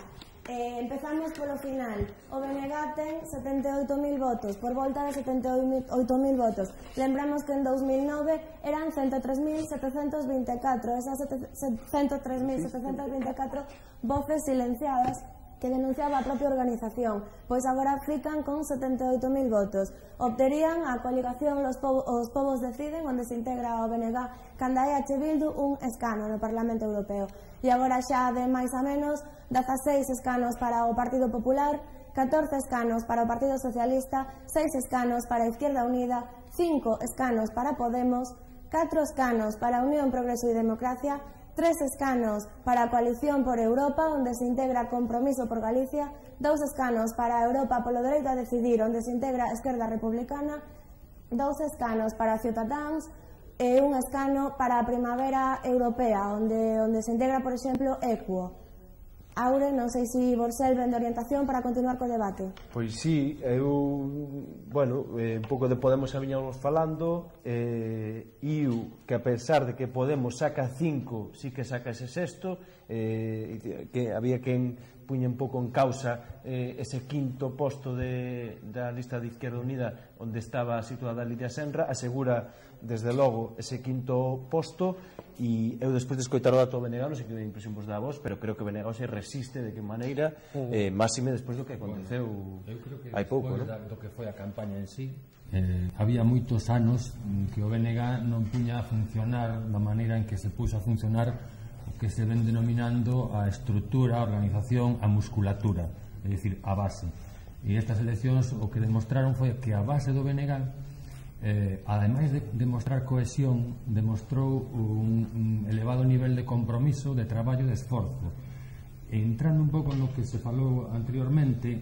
Speaker 8: Empezamos polo final. O BNG ten 78.000 votos, por volta de 78.000 votos. Lembramos que en 2009 eran 103.724, esas 103.724 voces silenciadas que denunciaba a propia organización, pois agora fican con 78.000 votos. Obterían a coligación Os Povos Deciden, onde se integra o BNG, canda EH Bildu, un escano no Parlamento Europeo. E agora xa de máis a menos, 16 escanos para o Partido Popular, 14 escanos para o Partido Socialista, 6 escanos para a Izquierda Unida, 5 escanos para Podemos, 4 escanos para a Unión Progreso e Democracia, 3 escanos para a Coalición por Europa, onde se integra Compromiso por Galicia, 2 escanos para a Europa polo Dereito a Decidir, onde se integra Esquerda Republicana, 2 escanos para Ciutadans e un escano para a Primavera Europea, onde se integra, por exemplo, Equo. Aure, non sei se Borsell ven de orientación para continuar co debate.
Speaker 14: Pois sí, un pouco de Podemos xa viñamos falando, que a pesar de que Podemos saca 5, sí que saca ese sexto, que había quen
Speaker 1: puña un pouco en causa ese quinto posto da lista de Izquierda Unida onde estaba situada Lidia Senra, asegura desde logo ese quinto posto, e eu despois de escoitar o dato do BNG non sei que impresión vos dá a vos, pero creo que BNG se resiste de que maneira, máxime despois do que aconteceu hai pouco,
Speaker 9: non? Do que foi a campaña en sí, había moitos anos que o BNG non puña a funcionar da maneira en que se puso a funcionar o que se ven denominando a estrutura, a organización, a musculatura, é dicir, a base. E estas eleccións o que demostraron foi que a base do BNG, ademais de demostrar cohesión, demostrou un elevado nivel de compromiso, de traballo e de esforzo. Entrando un pouco no que se falou anteriormente,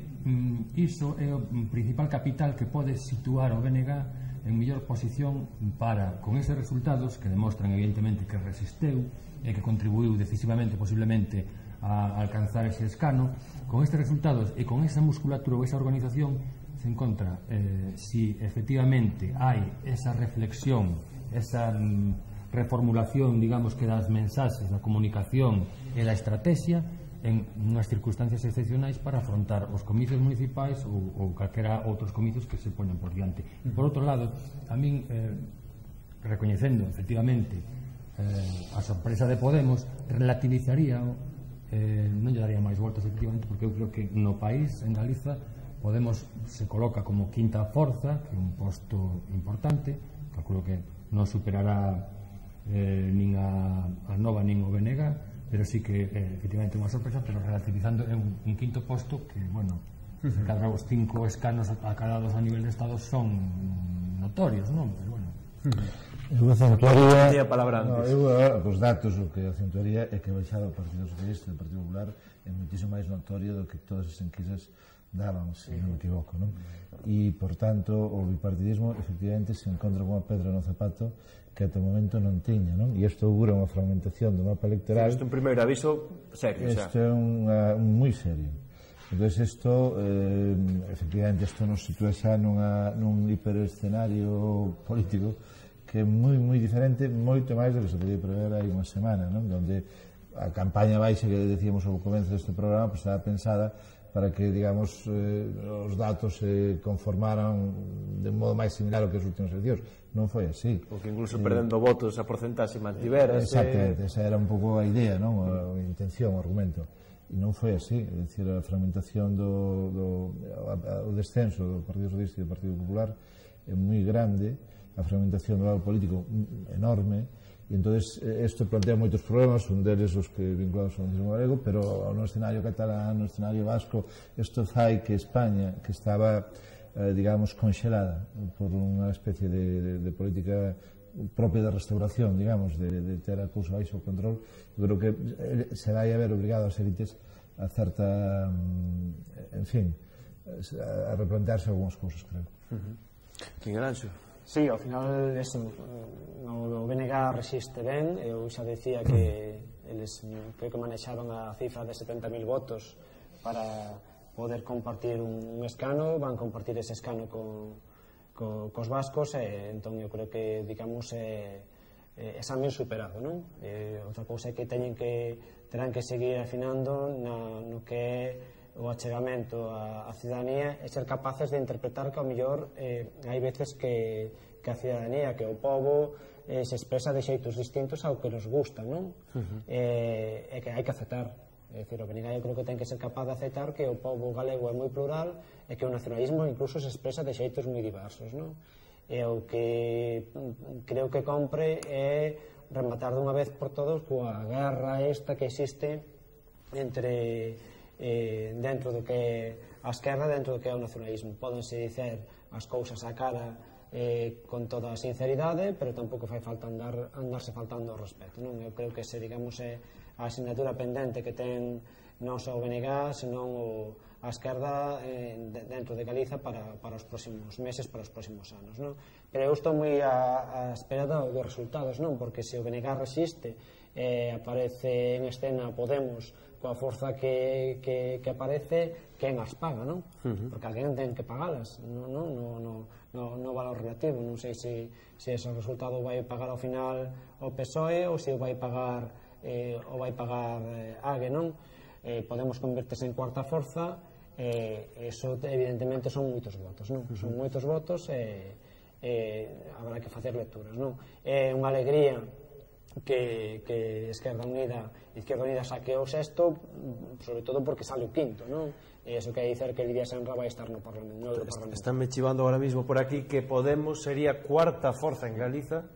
Speaker 9: iso é o principal capital que pode situar o BNG en mellor posición para, con eses resultados que demostran evidentemente que resisteu e que contribuiu decisivamente, posiblemente, a alcanzar ese escano, con estes resultados e con esa musculatura ou esa organización se encontra si efectivamente hai esa reflexión, esa reformulación, digamos, que das mensaxes, da comunicación e da estrategia en unhas circunstancias excepcionais para afrontar os comicios municipais ou calquera outros comicios que se poñan por diante. Por outro lado, a min, recoñecendo efectivamente a sorpresa de Podemos, relativizaría, non lle daría máis voltas efectivamente, porque eu creo que no país, en Galiza, Podemos se coloca como quinta forza, que é un posto importante, calculo que non superará nin a Nova nin o BNG, pero sí que efectivamente unha sorpresa, pero relativizando é un quinto posto que, bueno, cada os 5 escanos acadados a nivel de Estado son notorios, non? Pero bueno.
Speaker 12: Eu acentuaría
Speaker 9: os
Speaker 12: datos, o que acentuaría é que baixaba o Partido Socialista e o Partido Popular é moitísimo máis notorio do que todas as enquisas daban, se non me equivoco, non? E, por tanto, o bipartidismo efectivamente se encontra con unha pedra no zapato que ata o momento non tiña, non? E isto augura unha fragmentación do mapa electoral.
Speaker 14: Isto é un primeiro aviso serio, xa.
Speaker 12: Isto é moi serio. Entón, isto, efectivamente, isto nos sitúa xa nun hiperescenario político que é moi diferente, moito máis do que se podía prever hai unha semana, non? Donde a campaña baixa que decíamos ao comezo deste programa pues, estaba pensada para que, digamos, os datos se conformaran de un modo máis similar ao que as últimas eleccións. Non foi así.
Speaker 14: O que incluso perdendo votos a porcentaxe mantiveras.
Speaker 12: Exactamente, esa era un pouco a idea, non? A intención, o argumento. E non foi así. É dicir, a fragmentación o descenso do Partido Socialista e do Partido Popular é moi grande, a fragmentación do lado político enorme. E entón, isto plantea moitos problemas, un deles os que vinculados ao nacionalismo galego, pero no escenario catalán, no escenario vasco, isto fai que España, que estaba, digamos, conxelada por unha especie de política propia de restauración, digamos, de ter a cousa baixo o control, eu creo que se vai haber obrigado as élites a certa, en fin, a replantearse algunhas cousas, creo.
Speaker 14: Miguel Anxo.
Speaker 15: Sí, ao final o BNG resiste ben. Eu xa decía que eles creo que manexaban a cifra de 70.000 votos para poder compartir un escano, van compartir ese escano cos vascos, e entón eu creo que, digamos, examen superado, non? Outra cousa é que terán que seguir afinando no que é o achegamento á cidadanía e ser capaces de interpretar que ao mellor hai veces que a cidadanía, que o povo se expresa de xeitos distintos ao que nos gusta, non? E que hai que aceptar. É dicir, o BNG eu creo que ten que ser capaz de aceptar que o povo galego é moi plural e que o nacionalismo incluso se expresa de xeitos moi diversos, non? E o que creo que compre é rematar dunha vez por todos coa guerra esta que existe entre dentro do que é a esquerda, dentro do que é o nacionalismo. Pódense dicer as cousas á cara con toda a sinceridade, pero tampouco fai falta andarse faltando o respeto, non? Eu creo que ese, digamos, é a asignatura pendente que ten non só o BNG, senón a esquerda dentro de Galiza para os próximos meses, para os próximos anos, non? Pero eu estou moi á espera dos resultados, non? Porque se o BNG resiste, aparece en escena Podemos coa forza que aparece, quen as paga, non? Porque alguén ten que pagalas, no valor relativo. Non sei se ese resultado vai pagar ao final o PSOE ou se o vai pagar AGE, non? Podemos converterse en cuarta forza, eso evidentemente son moitos votos, non? Son moitos votos, habrá que facer lecturas, non? É unha alegría que Izquierda Unida saque o sexto, sobre todo porque sale o quinto, non? E iso quer dicer que Lidia Senra vai estar no Parlamento.
Speaker 1: Estánme chivando ahora mismo por aquí que Podemos sería cuarta forza en Galiza,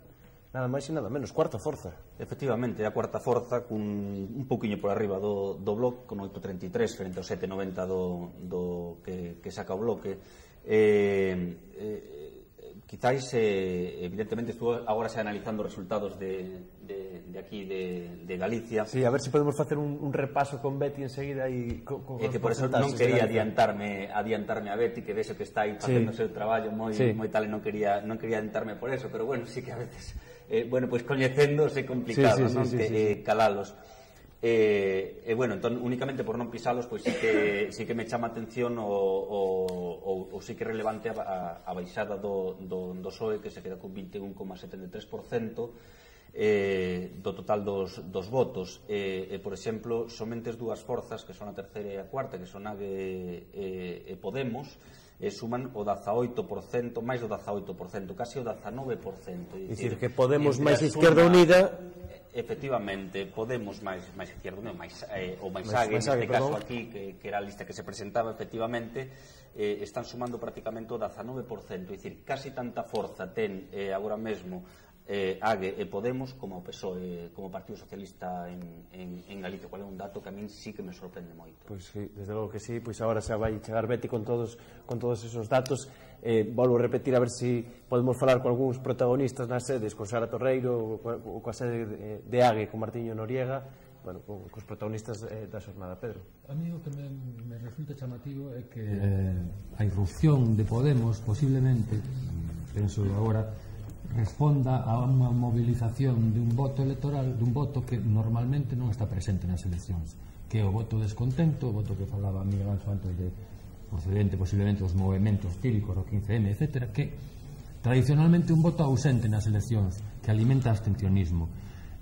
Speaker 1: nada máis e nada menos, cuarta forza.
Speaker 23: Efectivamente, a cuarta forza cun un pouquiño por arriba do Bloc, con 8,33 frente ao 7,90 do que saca o Bloque. Quizáis, evidentemente, estuvo agora xa analizando os resultados de aquí, de Galicia.
Speaker 1: Sí, a ver se podemos facer un repaso con Betty enseguida e
Speaker 23: que por eso non quería adiantarme a Betty, que vexo que está aí facendo o seu traballo moi tal, e non quería adiantarme por eso, pero bueno, sí que a veces pois coñecéndose é complicado, non? Calalos. Bueno, entón, únicamente por non pisalos, pois sí que me chama a atención ou sí que é relevante a baixada do PSOE, que se queda con 21,73% do total dos votos. Por exemplo, somente as dúas forzas, que son a terceira e a cuarta, que son AGE e Podemos, suman o 18%, máis do 18%, casi o 19%.
Speaker 1: É dicir, que Podemos máis Izquierda Unida...
Speaker 23: Efectivamente, Podemos máis Izquierda Unida, ou máis AGE, neste caso aquí, que era a lista que se presentaba, efectivamente, están sumando prácticamente o 19%. É dicir, casi tanta forza ten agora mesmo AGE e Podemos como o PSOE, como Partido Socialista en Galicia, cual é un dato que a min sí que me sorprende moito.
Speaker 1: Pois sí, desde logo que sí, pois agora xa vai chegar Betty con todos esos datos. Volvo a repetir a ver se podemos falar con algúns protagonistas nas sedes, con Sara Torreiro ou coa sede de AGE, con Martiño Noriega, bueno, cos protagonistas da xornada. Pedro.
Speaker 9: A mí o que me resulta chamativo é que a irrupción de Podemos posiblemente, penso agora, responda a unha movilización de un voto electoral, dun voto que normalmente non está presente nas eleccións, que é o voto descontento, o voto que falaba Miguel Anxo antes de procedente posiblemente dos movimentos cívicos do 15M, etc., que tradicionalmente un voto ausente nas eleccións, que alimenta abstencionismo.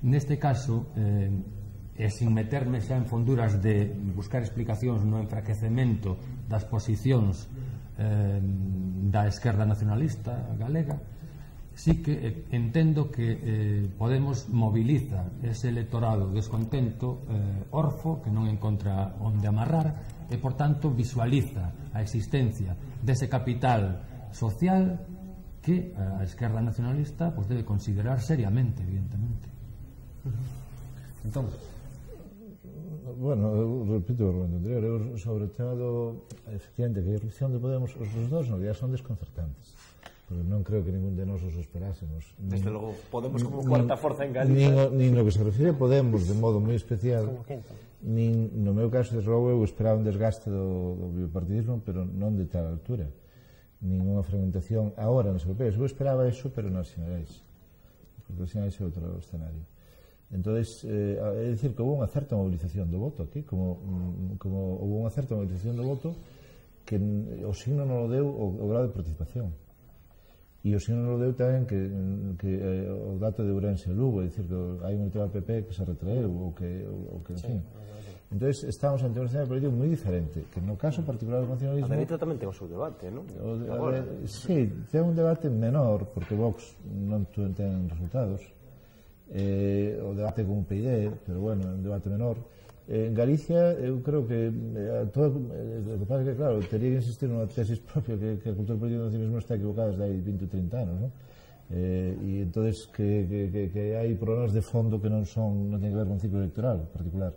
Speaker 9: Neste caso, e sin meterme xa en fonduras de buscar explicacións no enfraquecemento das posicións da esquerda nacionalista galega, sí que entendo que Podemos moviliza ese electorado descontento orfo, que non encontra onde amarrar, e, por tanto, visualiza a existencia dese capital social que a esquerda nacionalista pues, debe considerar seriamente, evidentemente.
Speaker 12: Entón, bueno, eu repito o argumento anterior, sobre o tema do, efectivamente, que a irrupción de Podemos, os dos no día son desconcertantes, porque non creo que ningún de nós os esperásemos.
Speaker 1: Desde logo, Podemos como cuarta forza en Galicia.
Speaker 12: Nin no que se refire a Podemos de modo moi especial, nin no meu caso, desde logo, eu esperaba un desgaste do bipartidismo, pero non de tal altura, ninguna fragmentación agora nas europeas. Eu esperaba eso, pero nas xerais, porque os xerais é outro escenario. Entonces, é dicir que houve unha certa movilización do voto aquí, como houve unha certa movilización do voto que o signo non o deu o grado de participación. E o signo non o deu tamén que o dato de Ourense e Lugo, é dicir que hai un electorado PP que se retraeu ou que en fin. Entonces, estamos ante un escenario político moi diferente, que no caso particular do nacionalismo...
Speaker 1: A dereita tamén ten o seu debate, non?
Speaker 12: Sí, ten un debate menor, porque Vox non ten resultados. O debate con PID, pero bueno, é un debate menor. En Galicia, eu creo que o que pasa é que, claro, teria que insistir nunha tesis propia que a cultura política do nacionalismo está equivocada desde hai 20 ou 30 anos, non? E entonces que hai problemas de fondo que non ten que ver con ciclo electoral particular.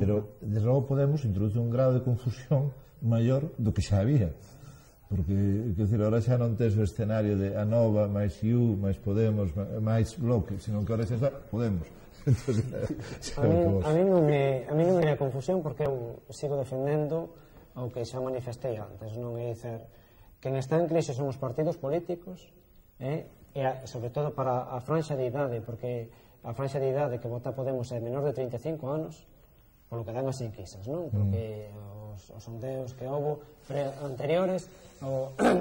Speaker 12: Pero, desde logo, Podemos introduce un grado de confusión maior do que xa había. Porque, quer dizer, ahora xa non tes o escenario de Anova, máis IU, máis Podemos, máis Bloque, senón que ahora xa está Podemos.
Speaker 15: A mí non me é confusión, porque eu sigo defendendo o que xa manifestei antes, non é dizer que nesta en crise son os partidos políticos, e sobre todo para a franxa de idade, porque a franxa de idade que vota Podemos é menor de 35 anos, polo que dan as enquisas, non? Porque os sondeos que houve anteriores,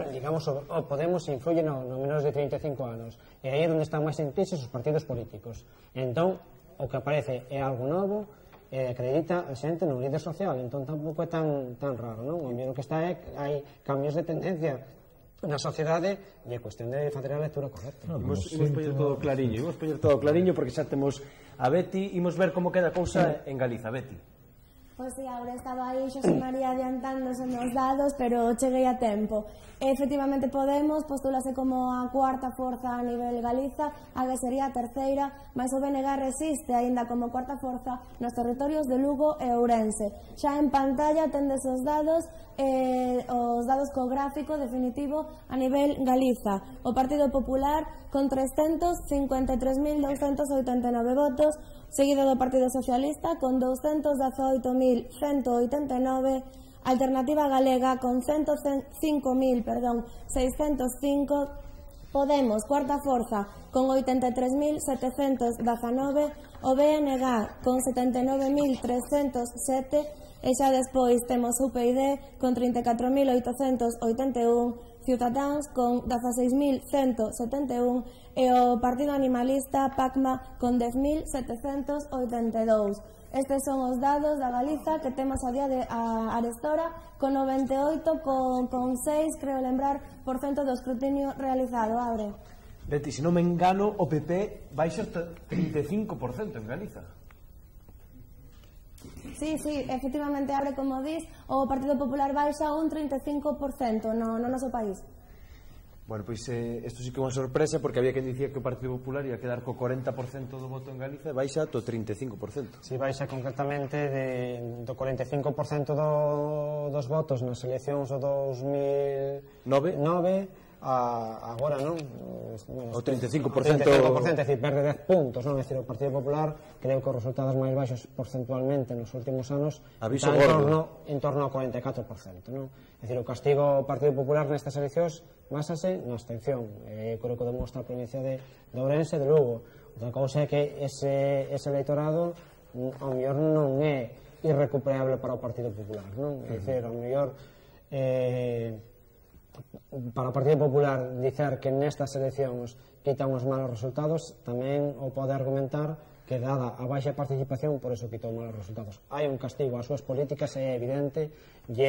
Speaker 15: digamos, o Podemos influye no menores de 35 anos, e aí é onde están máis en crisis os partidos políticos. Entón, o que aparece é algo novo, acredita a xente no líder social, entón tampouco é tan raro, non? O mellor que está é que hai cambios de tendencia na sociedade e é cuestión de facer a lectura correcta.
Speaker 1: Imos poñer todo clariño porque xa temos a Betty, imos ver como queda a cousa en Galiza. Betty.
Speaker 8: Pois si, agora estaba aí Xosé María adiantándose nos dados, pero cheguei a tempo. Efectivamente Podemos postulase como a cuarta forza a nivel Galiza, a que sería a terceira, mas o BNG resiste aínda como cuarta forza nos territorios de Lugo e Ourense. Xa en pantalla tendes os dados co gráfico definitivo a nivel Galiza. O Partido Popular con 353.289 votos, seguido do Partido Socialista con 218.189, Alternativa Galega con 105.605, Podemos, cuarta forza, con 83.719, o BNG con 79.307, e xa despois temos UPyD con 34.881, Ciudadanos con 16.171 e o Partido Animalista PACMA con 10.782. Estes son os dados da Galiza que temos a día de arestora, con 98,6, creo lembrar, por cento do escrutinio realizado. Abre.
Speaker 1: Betty, se non me engano, o PP baixa hasta 35% en Galiza.
Speaker 8: Sí, efectivamente, Abre, como dis, o Partido Popular baixa un 35% no noso país.
Speaker 1: Bueno, pois isto sí que é unha sorpresa, porque había quen dicía que o Partido Popular ia quedar co 40% do voto en Galiza e baixa to 35%.
Speaker 15: Si, baixa concretamente do 45% dos votos nas eleccións do 2009 agora, non?
Speaker 1: O 35%,
Speaker 15: é dicir, perde 10 puntos, non? É dicir, o Partido Popular creo que os resultados máis baixos porcentualmente nos últimos anos está en torno ao 44%, non? É dicir, o castigo ao Partido Popular nestas eleccións básase na abstención, creo que demostra a provincia de Ourense e de Lugo. Outra cousa é que ese eleitorado ao mellor non é irrecuperable para o Partido Popular, non? É dicir, ao mellor para o Partido Popular dicer que nestas eleccións quitan os malos resultados tamén o pode argumentar que dada a baixa participación por eso quitou malos resultados. Hai un castigo ás súas políticas, é evidente, e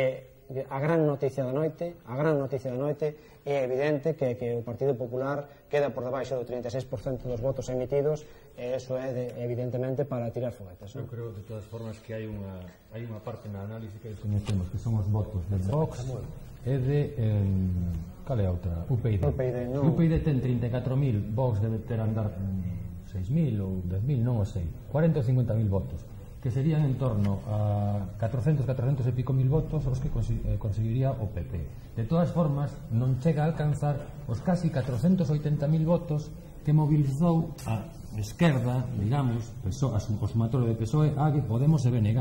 Speaker 15: a gran noticia da noite é evidente que o Partido Popular queda por debaixo do 36% dos votos emitidos e eso é evidentemente para tirar foguetes.
Speaker 9: Eu creo de todas formas que hai unha parte na análise que desconhecemos que son os votos de Vox e de cal é a outra? UPyD. UPyD ten 34.000, Vox debe ter andar 6.000 ou 10.000, non o sei, 40 ou 50.000 votos, que serían en torno a 400 e pico mil votos os que conseguiría o PP. De todas formas, non chega a alcanzar os casi 480.000 votos que mobilizou a esquerda, digamos, o sumatorio de PSOE, AG, Podemos e BNG,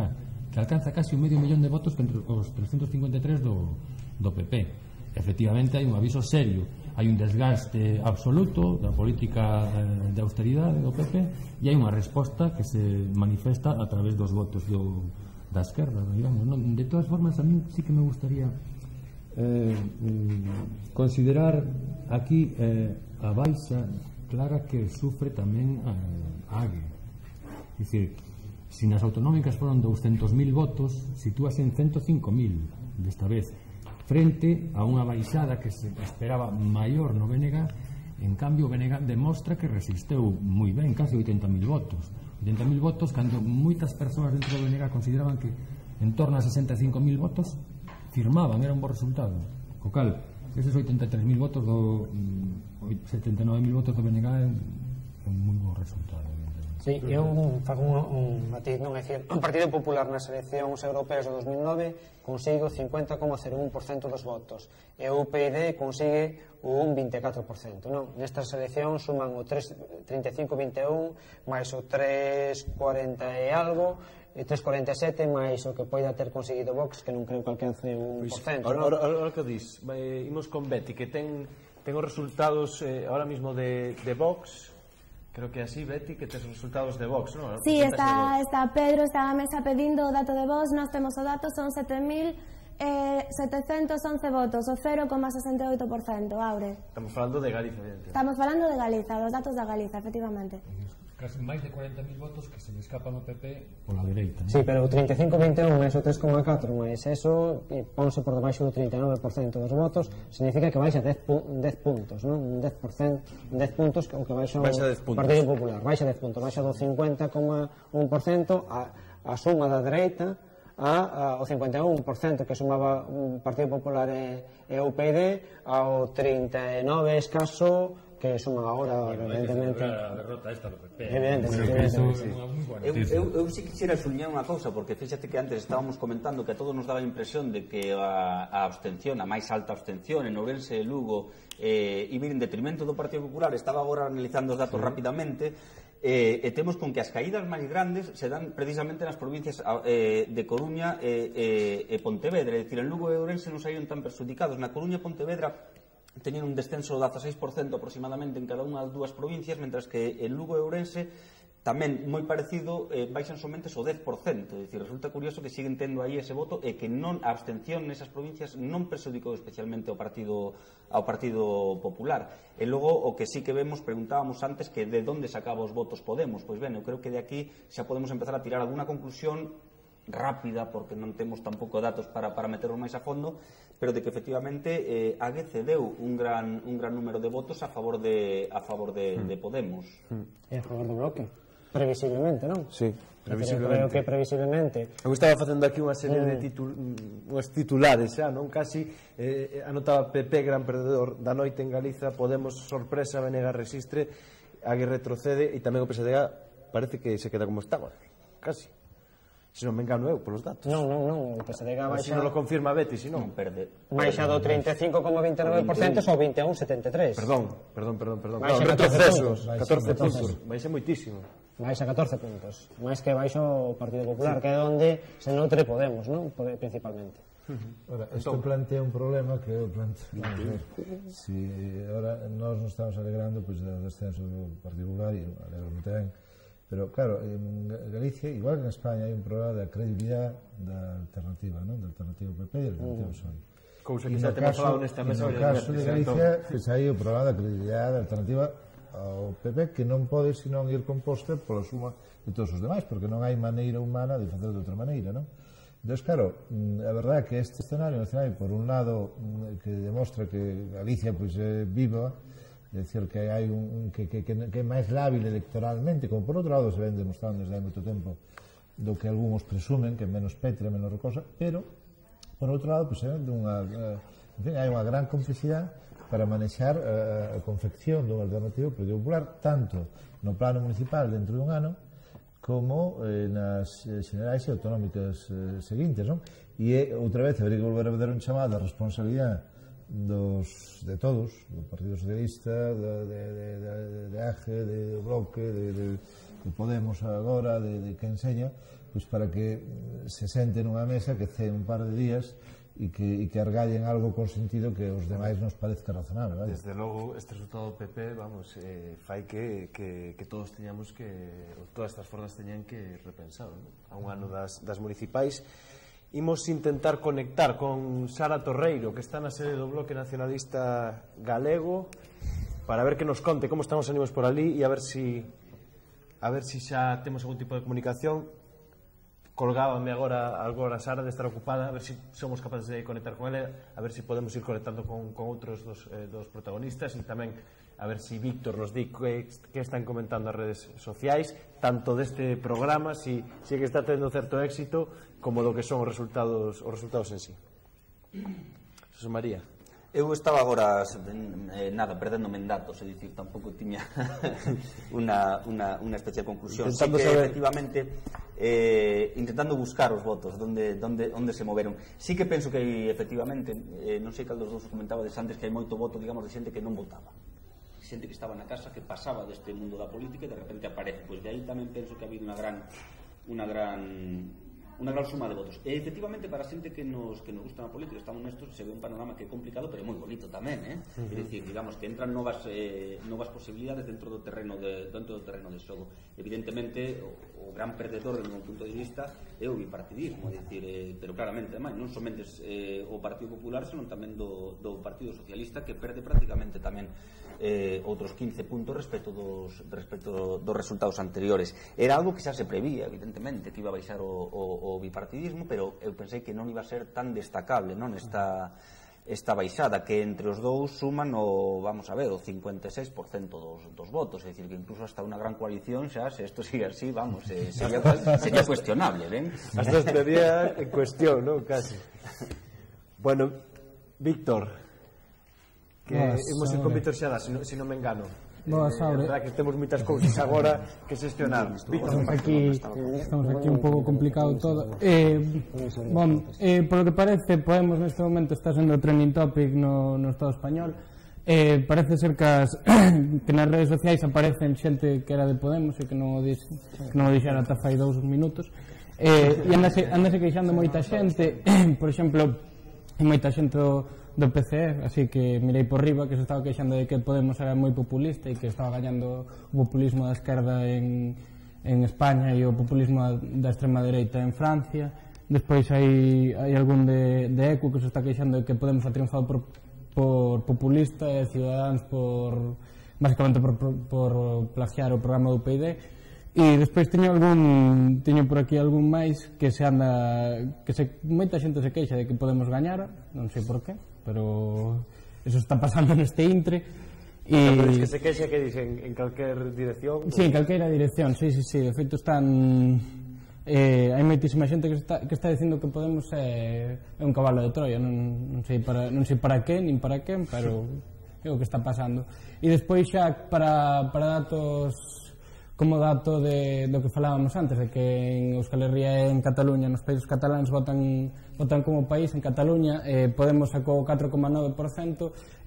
Speaker 9: que alcanza casi 500.000 de votos entre os 353 do PP. Efectivamente, hai un aviso serio, hai un desgaste absoluto da política de austeridade do PP e hai unha resposta que se manifesta a través dos votos da esquerda, digamos, non? De todas formas, a mí sí que me gustaría considerar aquí a baixa clara que sufre tamén a AGE. É dicir, se nas autonómicas foron 200.000 votos, sitúase en 105.000 desta vez, frente a unha baixada que se esperaba maior no BNG. En cambio o BNG demostra que resisteu moi ben, casi 80.000 votos cando moitas persoas dentro do BNG consideraban que en torno a 65.000 votos firmaban, era un bo resultado, co cal eses 83.000 votos 79.000 votos do BNG é un moi bo resultado.
Speaker 15: Sí, eu fago un matiz, non? É dicir, o Partido Popular nas eleccións europeas de 2009 consigue o 50,01% dos votos e o UPyD consigue un 24%, non? Nestas eleccións suman o 35,21 máis o 3,40 e algo, 3,47 máis o que poida ter conseguido Vox, que non creo que alcance un porcento, non?
Speaker 1: Ahora que dis, imos con Betty, que ten os resultados ahora mismo de Vox. Creo que así, Betty, que tes os resultados de Vox, non?
Speaker 8: Sí, está Pedro, está a mesa pedindo o dato de Vox, nós temos o dato, son 7.711 votos, o 0,68%, Aure.
Speaker 1: Estamos falando de Galiza, evidentemente.
Speaker 8: Estamos falando de Galiza, dos datos da Galiza, efectivamente.
Speaker 9: casi máis de 40.000 votos que se le escapan ao PP pola dereita.
Speaker 15: Sí, pero o 35-21 máis o 3,4 máis eso, ponse por debaixo do 39% dos votos, significa que baixa 10 puntos, non? 10 puntos o que baixa o Partido Popular, baixa 10 puntos, baixa do 50,1% a suma da dereita ao 51% que sumaba o Partido Popular e o UPyD, ao 39 escaso que suman agora, evidentemente.
Speaker 9: A derrota esta do PP.
Speaker 23: Eu si quixera sublinhar unha cousa, porque fíxate que antes estábamos comentando que a todos nos daba a impresión de que a abstención, a máis alta abstención en Ourense e Lugo iba en detrimento do Partido Popular. Estaba agora analizando os datos rapidamente e temos con que as caídas máis grandes se dan precisamente nas provincias de Coruña e Pontevedra, é dicir, en Lugo e Ourense non saíron tan perxudicados. Na Coruña e Pontevedra teñen un descenso do 16% aproximadamente en cada unha das dúas provincias, mentras que en Lugo e Ourense tamén moi parecido, baixan somente o 10%, é dicir, resulta curioso que siguen tendo aí ese voto e que non a abstención nesas provincias non perxudicou especialmente ao Partido Popular. E logo o que sí que vemos, preguntábamos antes que de onde sacaba os votos Podemos. Pois ben, eu creo que de aquí xa podemos empezar a tirar alguna conclusión rápida, porque non temos tampouco datos para meternos máis a fondo, pero de que efectivamente AG cedeu un gran número de votos a favor de Podemos.
Speaker 15: E a favor do bloque, previsiblemente, non?
Speaker 14: Sí, previsiblemente.
Speaker 15: Creo que previsiblemente.
Speaker 14: Eu estaba facendo aquí unha serie de unhas titulares xa, non? Casi anotaba PP gran perdedor da noite en Galiza, Podemos sorpresa, BNG resistre, AG retrocede e tamén o PSDG parece que se queda como estaba, casi. Se non me engano eu, polos datos.
Speaker 15: Non, o PSDG baixa...
Speaker 14: Se non lo confirma Betty, se non
Speaker 23: perde.
Speaker 15: Baixa do 35,29% ao 21,73%.
Speaker 14: Perdón.
Speaker 15: Baixa
Speaker 14: 14 puntos. Baixa moitísimo.
Speaker 15: Baixa 14 puntos. Máis que baixa o Partido Popular, que é onde se nutre Podemos, non? Principalmente.
Speaker 12: Ahora, isto plantea un problema que eu planteo. Si ahora nós nos estamos alegrando do descenso do Partido Popular, e alegro tamén. Pero, claro, en Galicia, igual que en España, hai un problema da credibilidade da alternativa, non? Da alternativa PP e da alternativa PSOE.
Speaker 14: Cousa que xa temos falado nesta mesa.
Speaker 12: No caso de Galicia, que hai o problema da credibilidade da alternativa ao PP, que non pode senón ir composta pola suma de todos os demais, porque non hai maneira humana de facer de outra maneira, non? Entón, claro, a verdade é que este escenario, por un lado, que demostra que Galicia é viva, é dicir, que hai que é máis lábil electoralmente, como por outro lado se ven demostrando desde hai moito tempo do que algúns presumen, que é menos petre, menos recosa, pero por outro lado hai unha gran complicidade para manexar a confección dunha alternativa ao Partido Popular, tanto no plano municipal dentro dun ano como nas xerais e autonómicas seguintes, non? E outra vez habería que volver a ver un chamado a responsabilidade de todos, do Partido Socialista, de AGE, de Bloque, de Podemos agora, de que enseña, pois para que se senten nunha mesa, que ceen un par de días e que argallen algo con sentido que aos demais nos parezca razonable, vale?
Speaker 14: Desde logo, este resultado do PP, vamos, fai que todos teñamos que, todas estas forzas teñan que repensar, non? A un ano das municipais. Imos intentar conectar con Sara Torreiro, que está na sede do Bloque Nacionalista Galego, para ver que nos conte como están os ánimos por ali e a ver si xa temos algún tipo de comunicación. Colgábame agora Sara de estar ocupada, a ver si somos capaces de conectar con ela, a ver si podemos ir conectando con outros dos protagonistas, e tamén a ver si Víctor nos di que están comentando as redes sociais, tanto deste programa, si que está tendo certo éxito, como do que son os resultados en sí. José María.
Speaker 23: Eu estaba agora perdéndome en datos, é dicir, tampouco tiña unha especial conclusión. Sí que efectivamente intentando buscar os votos onde se moveron. Sí que penso que efectivamente, non sei cal dos dous comentaba antes, que hai moito voto, digamos, de xente que non votaba, xente que estaba na casa, que pasaba deste mundo da política e de repente aparece. Pois de aí tamén penso que ha habido unha gran
Speaker 4: unha gran suma de votos. E efectivamente para a xente que nos gusta na política, estamos nestos, se ve un panorama que é complicado, pero é moi bonito tamén, é dicir, digamos que entran novas posibilidades dentro do terreno de xogo. Evidentemente o gran perdedor do meu punto de vista é o bipartidismo, é dicir, pero claramente ademais non somente o Partido Popular, senón tamén do Partido Socialista, que perde prácticamente tamén outros 15 puntos respecto dos resultados anteriores. Era algo que xa se prevía, evidentemente, que iba a baixar o bipartidismo, pero eu pensei que non iba a ser tan destacable, non, esta baixada, que entre os dous suman o 56% dos votos, é dicir, que incluso hasta unha gran coalición xa, se isto sigue así, vamos, sería cuestionable, ven?
Speaker 14: Hasta estaría en cuestión, non? Casi. Bueno, Víctor, que imos en con Víctor Xada, se non me engano.
Speaker 17: Boas, Aure.
Speaker 14: Que temos moitas cousas agora que xestionar.
Speaker 17: Estamos aquí un pouco complicado todo. Por lo que parece, Podemos neste momento está sendo trending topic no Estado español. Parece ser que nas redes sociais aparecen xente que era de Podemos e que non o dixera ata fai 2 minutos. E andase queixando moita xente, por exemplo, moita xente do PCE, así que mirei por riba que se estaba queixando de que Podemos era moi populista e que estaba gañando o populismo da esquerda en España e o populismo da extrema dereita en Francia. Despois hai algún de ECO que se está queixando de que Podemos ha triunfado por populista e Ciudadanos basicamente por plagiar o programa do UPyD. E despois teño por aquí algún máis que moita xente se queixa de que Podemos gañar, non sei por qué, pero eso está pasando neste intre.
Speaker 14: Pero es que se queixa que dicen en calquer dirección?
Speaker 17: Sí, en calquera dirección, sí, de feito están... hai moitísima xente que está dicindo que Podemos é un cabalo de Troia, non sei para que, nin para quen, pero é o que está pasando. E despois xa para datos... como dato do que falábamos antes, de que en Euskal Herria e en Cataluña, nos países cataláns votan como país. En Cataluña Podemos sacou o 4,9%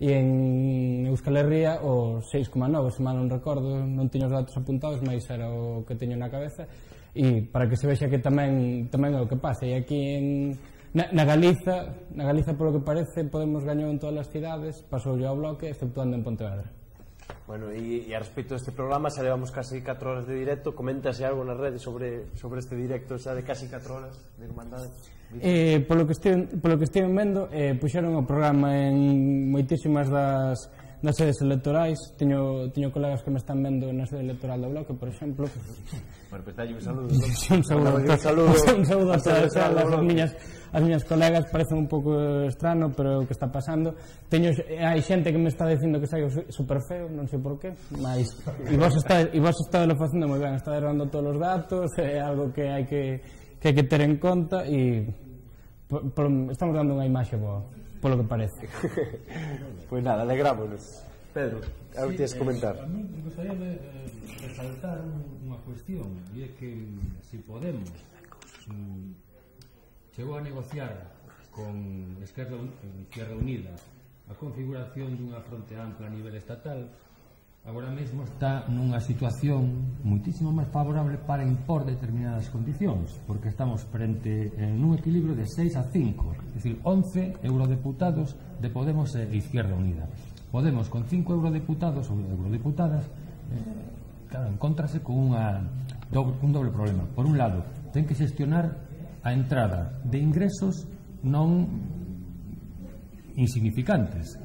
Speaker 17: e en Euskal Herria o 6,9%, se mal non recordo, non teño os datos apuntados, mas era o que teño na cabeza, e para que se vexa que tamén é o que pasa. E aquí na Galiza, polo que parece, Podemos gañou en todas as cidades, pasou ao Bloque, exceptuando en Pontevedra.
Speaker 14: Bueno, e a respecto deste programa, xa levamos casi 4 horas de directo. Coméntase algo nas redes sobre este directo xa de casi 4 horas de Irmandade?
Speaker 17: Polo que estive vendo, puxeron o programa en moitísimas das sedes electorais. Teño colegas que me están vendo na sede electoral do Bloque, por exemplo.
Speaker 14: Bueno, pues dalle un saludo.
Speaker 17: Un saludo a todas as miñas colegas. Parece un pouco estrano, pero o que está pasando. Hai xente que me está dicindo que saio super feo, non sei por qué, mas e vos está lo facendo moi ben, está dando todos os datos, é algo que hai que ter en conta, e estamos dando unha imaxe boa, polo que parece.
Speaker 14: Pois nada, alegrámonos. Pedro, algo tienes que comentar?
Speaker 9: A mí me gustaría resaltar unha cuestión, e é que se Podemos chegou a negociar con Izquierda Unida a configuración dunha fronte ampla a nivel estatal, agora mesmo está nunha situación moitísimo máis favorable para impor determinadas condicións, porque estamos frente nun equilibrio de 6 a 5, é dicir, 11 eurodeputados de Podemos e Izquierda Unida. Podemos, con 5 eurodeputados ou eurodeputadas, claro, encontrase con un doble problema. Por un lado, ten que xestionar a entrada de ingresos non insignificantes.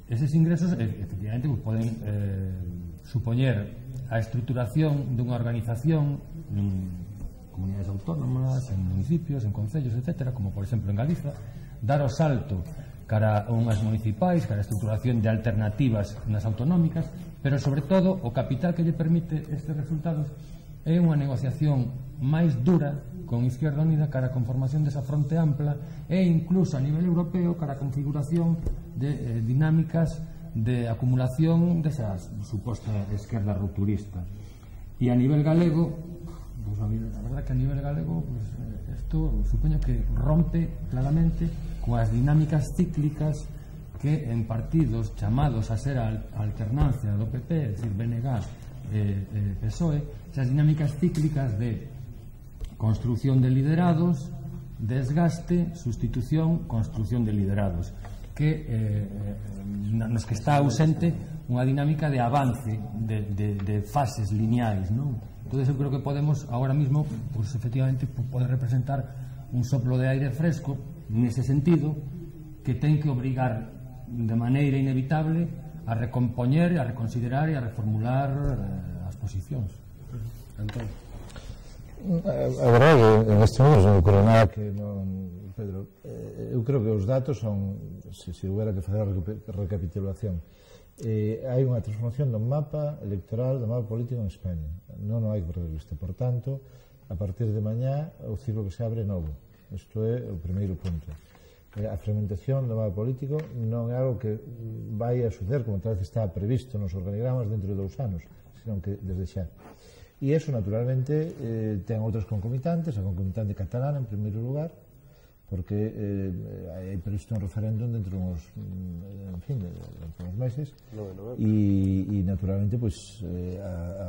Speaker 9: Eses ingresos, efectivamente, poden supoñer a estruturación dunha organización en comunidades autónomas, en municipios, en concellos, etc., como por exemplo en Galiza, dar o salto cara a unhas municipais, cara a estruturación de alternativas nas autonómicas, pero sobre todo o capital que lle permite estes resultados é unha negociación máis dura con Izquierda Unida cara a conformación desa fronte ampla e incluso a nivel europeo cara a configuración de dinámicas de acumulación desa suposta esquerda rupturista. E a nivel galego, pues, a verdad que a nivel galego isto supoño que rompe claramente coas dinámicas cíclicas que en partidos chamados a ser a alternancia do PP, é dicir, BNG, PSOE, esas dinámicas cíclicas de construcción de liderados, desgaste, sustitución, construcción de liderados, que nos que está ausente unha dinámica de avance, de fases lineais, non? Entonces eu creo que Podemos ahora mismo, pues efectivamente pode representar un soplo de aire fresco nese sentido, que ten que obrigar de maneira inevitable a recompoñer, a reconsiderar e a reformular as posicións. Entón,
Speaker 12: a verdade, en este momento non ocorre nada que non, Pedro, eu creo que os datos son, se houbera que fazer a recapitulación, hai unha transformación do mapa electoral, do mapa político en España. Non hai que perder vista. Por tanto, a partir de mañá, o ciclo que se abre é novo. Isto é o primeiro punto. A fragmentación do mapa político non é algo que vai a suceder, como tal vez está previsto nos organigramas dentro de 2 anos, senón que desde xa. E iso, naturalmente, ten outras concomitantes, a concomitante catalana, en primeiro lugar, porque hai previsto un referéndum dentro de uns, en fin, dentro de uns meses, e naturalmente, pois,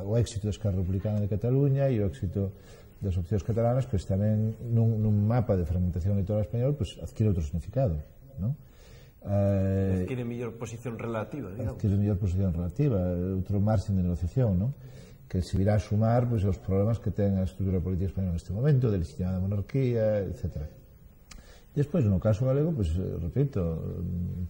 Speaker 12: o éxito da Esquerra Republicana de Cataluña e o éxito das opcións catalanas, pois tamén nun mapa de fragmentación electoral español, pois adquire outro significado, non?
Speaker 14: Adquire mellor posición relativa, digamos.
Speaker 12: Adquire mellor posición relativa, outro marxen de negociación, non? Que se virá a sumar, pois, aos problemas que ten a estrutura política española neste momento, de legitimada monarquía, etc. Despois, no caso galego, pois, repito,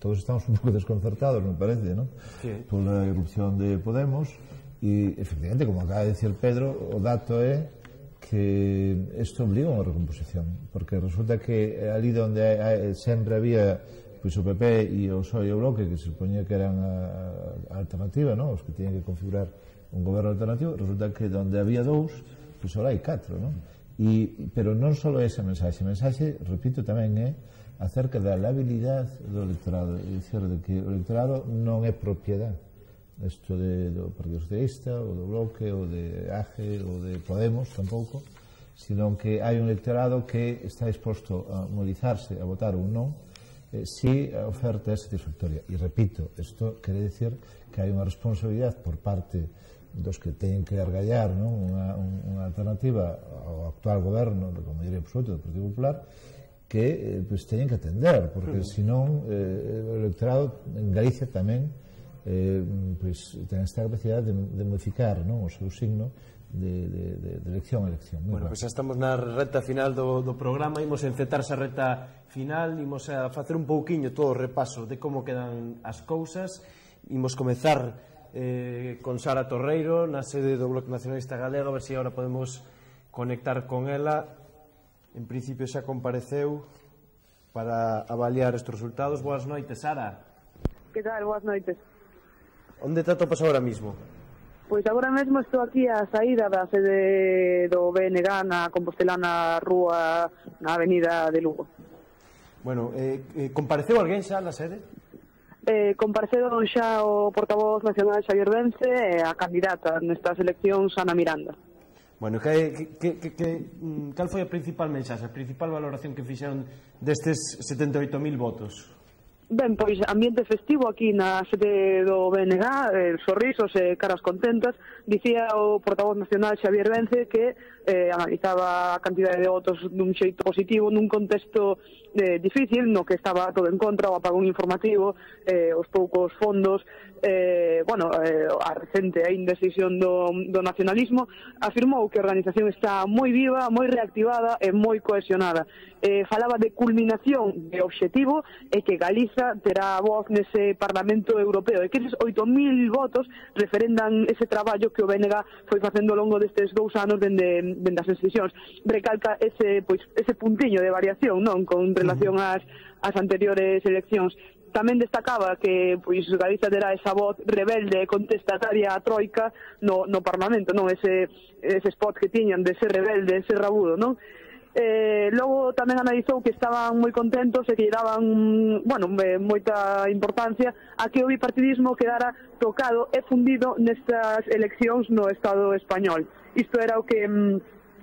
Speaker 12: todos estamos un pouco desconcertados, me parece, non? Sí. Pola irrupción de Podemos, e, efectivamente, como acaba de dicir Pedro, o dato é que isto obliga a unha recomposición, porque resulta que ali onde sempre había, pois, o PP e o PSOE e o Bloque, que se supoñía que eran a alternativa, non? Os que tenían que configurar un goberno alternativo, resulta que onde había 2, pois agora hai 4, non? Pero non só ese mensaxe, repito, tamén é acerca da labilidade do electorado, é dicir, de que o electorado non é propiedade isto do Partido Socialista ou do Bloque ou de AGE ou de Podemos tampouco, sino que hai un electorado que está disposto a mobilizarse, a votar un non, si a oferta é satisfactoria. E repito, isto quere dicir que hai unha responsabilidade por parte dos que teñen que argallar, non? Unha alternativa ao actual goberno, como diría absoluto, do Partido Popular, que pues, teñen que atender, porque senón o electorado en Galicia tamén pues, ten esta capacidade de modificar, non? O seu signo de elección a elección.
Speaker 14: Bueno, pois pues estamos na reta final do programa, imos encetar esa reta final, imos a facer un pouquiño todo o repaso de como quedan as cousas, imos comezar con Sara Torreiro na sede do Bloque Nacionalista Galego, a ver se agora podemos conectar con ela. En principio xa compareceu para avaliar estes resultados. Boas noites, Sara.
Speaker 13: Que tal? Boas noites.
Speaker 14: Onde te atopas agora mismo?
Speaker 13: Pois agora mesmo estou aquí a saída da sede do BNG na Compostelana Rúa, na avenida de Lugo.
Speaker 14: Bueno, compareceu alguén xa na sede?
Speaker 13: Compareceron xa o portavoz nacional Xavier Vence e a candidata nestas eleccións Ana Miranda.
Speaker 14: Bueno, cal foi a principal mensaxe, a principal valoración que fixeron destes 78.000 votos?
Speaker 13: Ben, pois ambiente festivo aquí na sede do BNG, sorrisos e caras contentas. Dicía o portavoz nacional Xavier Vence que analizaba a cantidade de votos dun xeito positivo nun contexto difícil, no que estaba todo en contra, o apagón informativo, os poucos fondos, a recente indecisión do nacionalismo. Afirmou que a organización está moi viva, moi reactivada e moi cohesionada. Falaba de culminación de obxectivo e que Galiza terá voz nese Parlamento Europeo e que eses 8.000 votos referendan ese traballo que o BNG foi facendo ao longo destes 2 anos dende as decisións. Recalca ese puntiño de variación, non, con relación ás anteriores eleccións. Tamén destacaba que Galiza terá esa voz rebelde e contestataria a Troika no Parlamento, non, ese spot que tiñan de ser rebelde, ser rabudo, non? Logo tamén analizou que estaban moi contentos e que lle daban moita importancia a que o bipartidismo quedara tocado e fundido nestas eleccións no Estado español. Isto era o que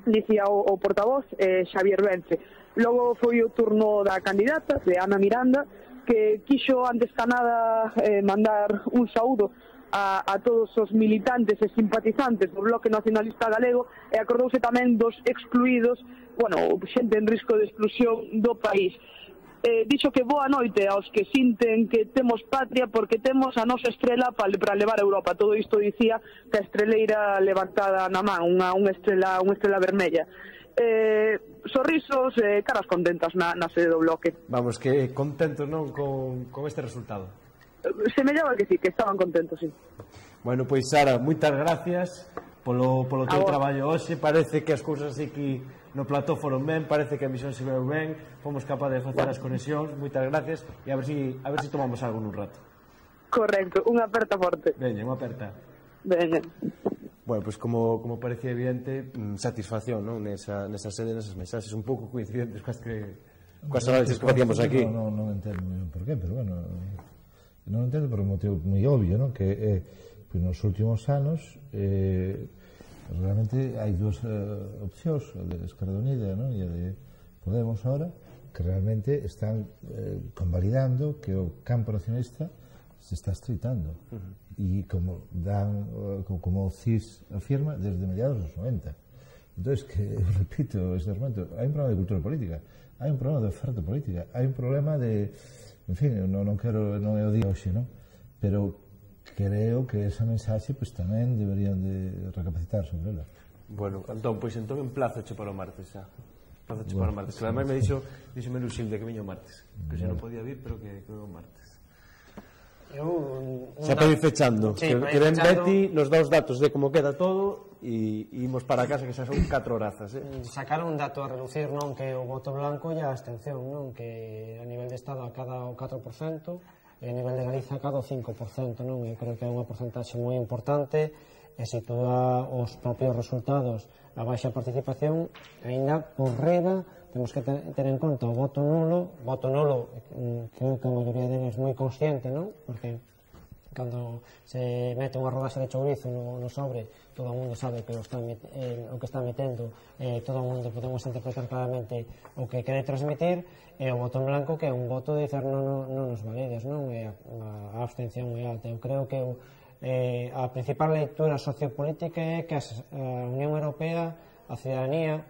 Speaker 13: dicía o portavoz Xavier Vence. Logo foi o turno da candidata, de Ana Miranda, que quixo antes que nada mandar un saúdo a todos os militantes e simpatizantes do Bloque Nacionalista Galego e acordouse tamén dos excluídos, xente en risco de exclusión do país. Dixo que boa noite aos que sinten que temos patria porque temos a nosa estrela para levar a Europa. Todo isto dicía que a estreleira levantada na man, unha estrela vermella. Sorrisos e caras contentas na sede do Bloque.
Speaker 1: Vamos, que contentos, non, con este resultado.
Speaker 13: Semellaba que sí, que estaban contentos, sí.
Speaker 1: Bueno, pois Sara, moitas gracias polo teu traballo hoxe. Parece que as cousas así que no plató foron ben, parece que a emisión se veu ben, fomos capaces de facer as conexións. Moitas gracias e a ver si tomamos algo nun rato.
Speaker 13: Correcto, unha aperta forte.
Speaker 1: Veña, unha aperta.
Speaker 13: Veña.
Speaker 14: Bueno, pois como parecía evidente, satisfacción, non? Nesa sede, nesas mensaxes un pouco coincidentes coas análises que facíamos aquí.
Speaker 12: Non entendo por qué, pero bueno, non entendo por un motivo moi obvio, non? Que nos últimos anos realmente hai dúas opcións, a de Esquerda Unida, non? E a de Podemos ahora, que realmente están convalidando que o campo nacionalista se está estreitando. E como o CIS afirma, desde mediados dos 90. Entón, que, repito este argumento, hai un problema de cultura política, hai un problema de oferta política, hai un problema de... En fin, non é o día hoxe, non? Pero creo que esa mensaxe pues, tamén deberían de recapacitar sobre ela.
Speaker 14: Bueno, Antón, pois entón emplazoche para o martes xa. Emplazoche para o martes. Que ademais me dixo Meluxilde que viño o martes. Que xa non podía vir, pero que o martes. Xa para ir fechando. Que ven Betty, nos dá os datos de como queda todo e imos para casa que xa son 4 horazas.
Speaker 15: Sacaron un dato a reducir, non? Que o voto blanco e a abstención, non? Que a nivel de Estado acada o 4%, e a nivel de Galiza acada o 5%, non? Eu creo que é unha porcentaxe moi importante e sitúa os propios resultados a baixa participación, aínda por riba temos que ter en conta o voto nulo, creo que a maioría deles moi consciente, non? Porque cando se mete unha rodaxa de chourizo no sobre, todo o mundo sabe que o que está metendo, todo o mundo podemos interpretar claramente o que quere transmitir, e o voto en blanco que é un voto de dizer non nos valedes, non? E a abstención é alta. Eu creo que a principal lectura sociopolítica é que a Unión Europea, a cidadanía,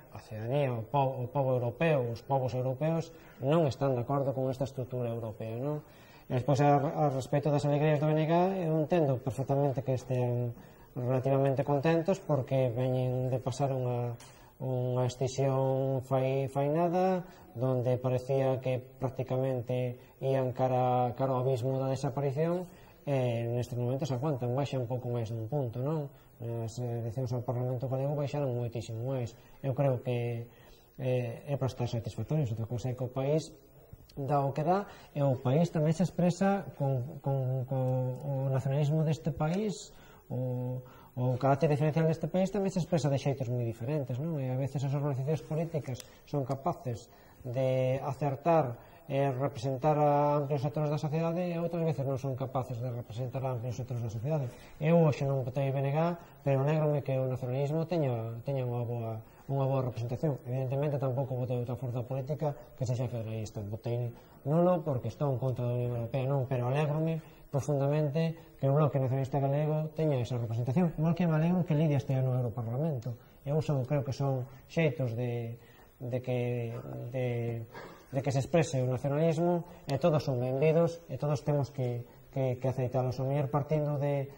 Speaker 15: o povo europeo, os povos europeos non están de acordo con esta estrutura europea, non? E despois, a respecto das alegrías do BNG, eu entendo perfectamente que estén relativamente contentos porque veñen de pasar unha escisión fainada donde parecía que prácticamente ían cara ao abismo da desaparición e nestes momentos aguantan, baixa un pouco máis dun punto, non? As eleccións ao Parlamento Galego baixaron moitísimo máis. Eu creo que é para estar satisfactorios. Outra cousa é que o país dá o que dá e o país tamén se expresa con o nacionalismo deste país, o carácter diferencial deste país tamén se expresa de xeitos moi diferentes, non? E a veces as organizacións políticas son capaces de acertar e representar a amplios sectores da sociedade e outras veces non son capaces de representar a amplios sectores da sociedade. Eu hoxe non votei BNG, pero alégrome que o nacionalismo teña unha boa representación. Evidentemente tampouco votei outra forza política que sexa federalista. Votei nulo porque estou en contra da Unión Europea, non, pero alégrome profundamente que o Bloque Nacionalista Galego teña esa representación, igual que me alegro que Lidia estea no Europarlamento. Eu creo que son xeitos de que se exprese o nacionalismo e todos son benvidos e todos temos que aceitalos. O mellor partindo de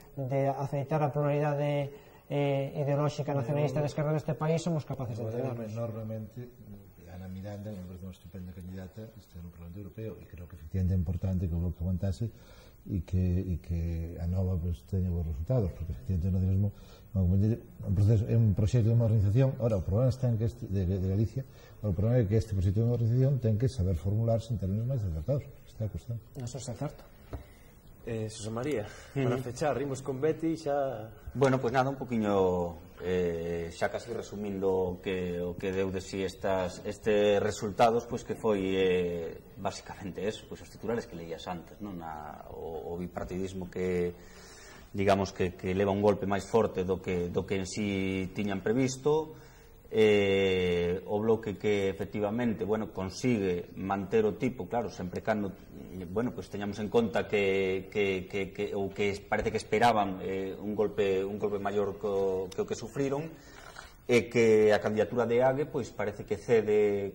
Speaker 15: aceitar a pluralidade ideolóxica nacionalista de esquerda neste país somos capaces de entenderlos.
Speaker 12: Enormemente Ana Miranda me parece unha estupenda candidata este no Parlamento Europeo e creo que efectivamente é importante que o Bloque aguantase e que a nova teña bons resultados porque efectivamente o nacionalismo é un proxecto de modernización. Ora, o problema está en que de Galicia, o problema é que este proxecto de modernización ten que saber formularse en términos máis acertados. Esta é a cuestión.
Speaker 15: Eso é certo.
Speaker 14: Susana María, para fechar, rimos con Betty xa...
Speaker 23: Bueno, pois nada, un poquinho xa casi resumindo o que deu de si estes resultados, pois que foi basicamente eso, pois os titulares que leías antes, non? O bipartidismo que digamos que leva un golpe máis forte do que en sí tiñan previsto, o Bloque que efectivamente consigue manter o tipo, claro, sempre cando teñamos en conta que parece que esperaban un golpe maior que o que sufriron, e que a candidatura de Ague parece que cede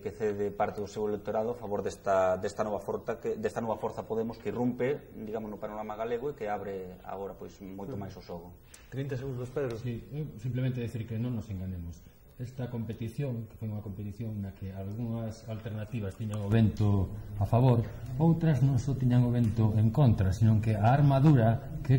Speaker 23: parte do seu electorado a favor desta nova forza Podemos que irrumpe, digamos, no panorama galego e que abre agora moito máis o xogo.
Speaker 14: 30 segundos, Pedro.
Speaker 9: Sí, simplemente decir que non nos enganemos. Esta competición, que foi unha competición na que algunhas alternativas tiñan o vento a favor, outras non só tiñan o vento en contra, sino que a armadura que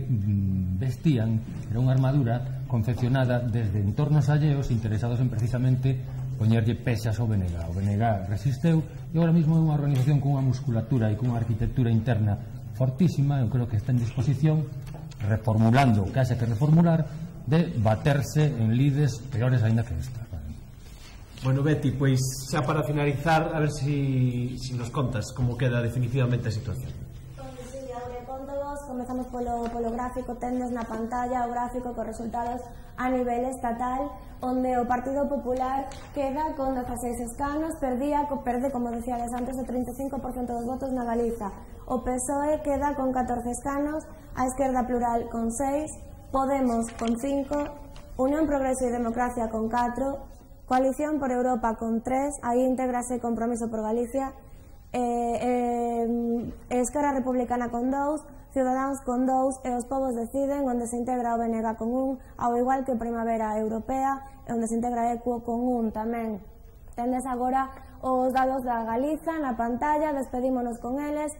Speaker 9: vestían era unha armadura confeccionada desde entornos alleos interesados en precisamente poñerlle pexas ao BNG. O BNG resisteu e agora mesmo é unha organización con unha musculatura e con unha arquitectura interna fortísima. Eu creo que está en disposición, reformulando o que haxa que reformular, de baterse en lides peores aínda que esta.
Speaker 1: Bueno, Betty, pois xa para finalizar, a ver si nos contas como queda definitivamente a situación.
Speaker 8: Sí, agora contovos, comezamos polo gráfico, tendes na pantalla o gráfico cos resultados a nivel estatal, onde o Partido Popular queda con 16 escanos, perde, como decíades antes, o 35% dos votos na Galiza. O PSOE queda con 14 escanos, a Esquerda Plural con 6, Podemos con 5, Unión Progreso e Democracia con 4, Coalición por Europa con 3, aí integrase Compromiso por Galicia, Esquerra Republicana con 2, Ciudadanos con 2 e Os Povos Deciden, onde se integra o BNG con 1, ao igual que Primavera Europea, onde se integra ECUO con 1 tamén. Tendes agora os dados da Galiza na pantalla, despedímonos con eles,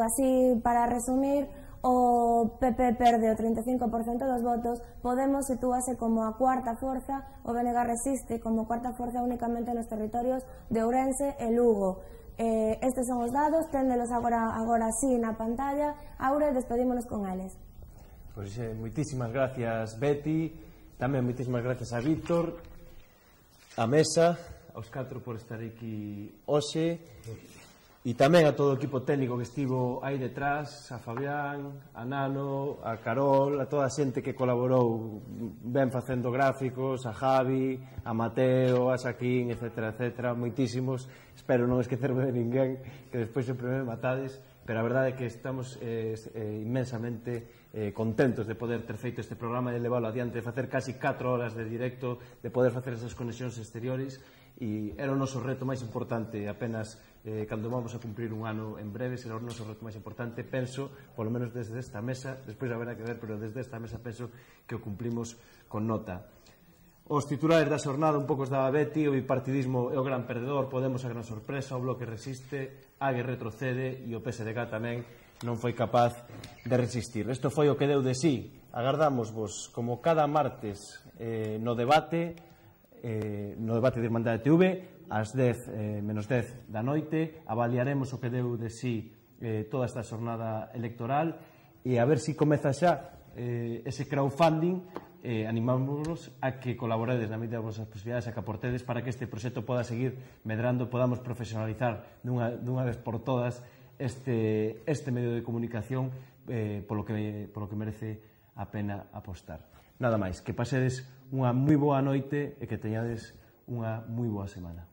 Speaker 8: así para resumir, o PP perde o 35% dos votos, Podemos sitúase como a cuarta forza, o BNG resiste como cuarta forza únicamente nos territorios de Ourense e Lugo. Estes son os dados, téndelos agora así na pantalla. Aure, despedímonos con eles.
Speaker 1: Pois moitísimas gracias, Betty, tamén moitísimas gracias a Víctor, a mesa, aos 4 por estar aquí hoxe, e tamén a todo o equipo técnico que estivo aí detrás, a Fabián, a Nano, a Carol, a toda a xente que colaborou ben facendo gráficos, a Javi, a Mateo, a Saquín, etc. Moitísimos, espero non esquecerme de ninguén, que despois sempre me matades, pero a verdade é que estamos inmensamente contentos de poder ter feito este programa, de leválo adiante, de facer casi 4 horas de directo, de poder facer esas conexións exteriores, e era o noso reto máis importante. Apenas cando vamos a cumprir un ano en breve será o noso reto máis importante, penso, polo menos desde esta mesa, despois haberá que ver, pero desde esta mesa penso que o cumplimos con nota. Os titulares da xornada un pouco os daba Betty: o bipartidismo é o gran perdedor, Podemos a gran sorpresa, o Bloque resiste, Ague retrocede e o PSDG tamén non foi capaz de resistir. Isto foi o que deu de sí. Agardamos-vos como cada martes no debate de Irmandade TV ás 10 menos 10 da noite. Avaliaremos o que deu de sí toda esta xornada electoral e a ver se comeza xa ese crowdfunding. Animámonos a que colaboredes na medida das vosas posibilidades, a que aportedes para que este proxecto poda seguir medrando, podamos profesionalizar dunha vez por todas este medio de comunicación polo que merece a pena apostar. Nada máis, que pasedes unha moi boa noite e que teñades unha moi boa semana.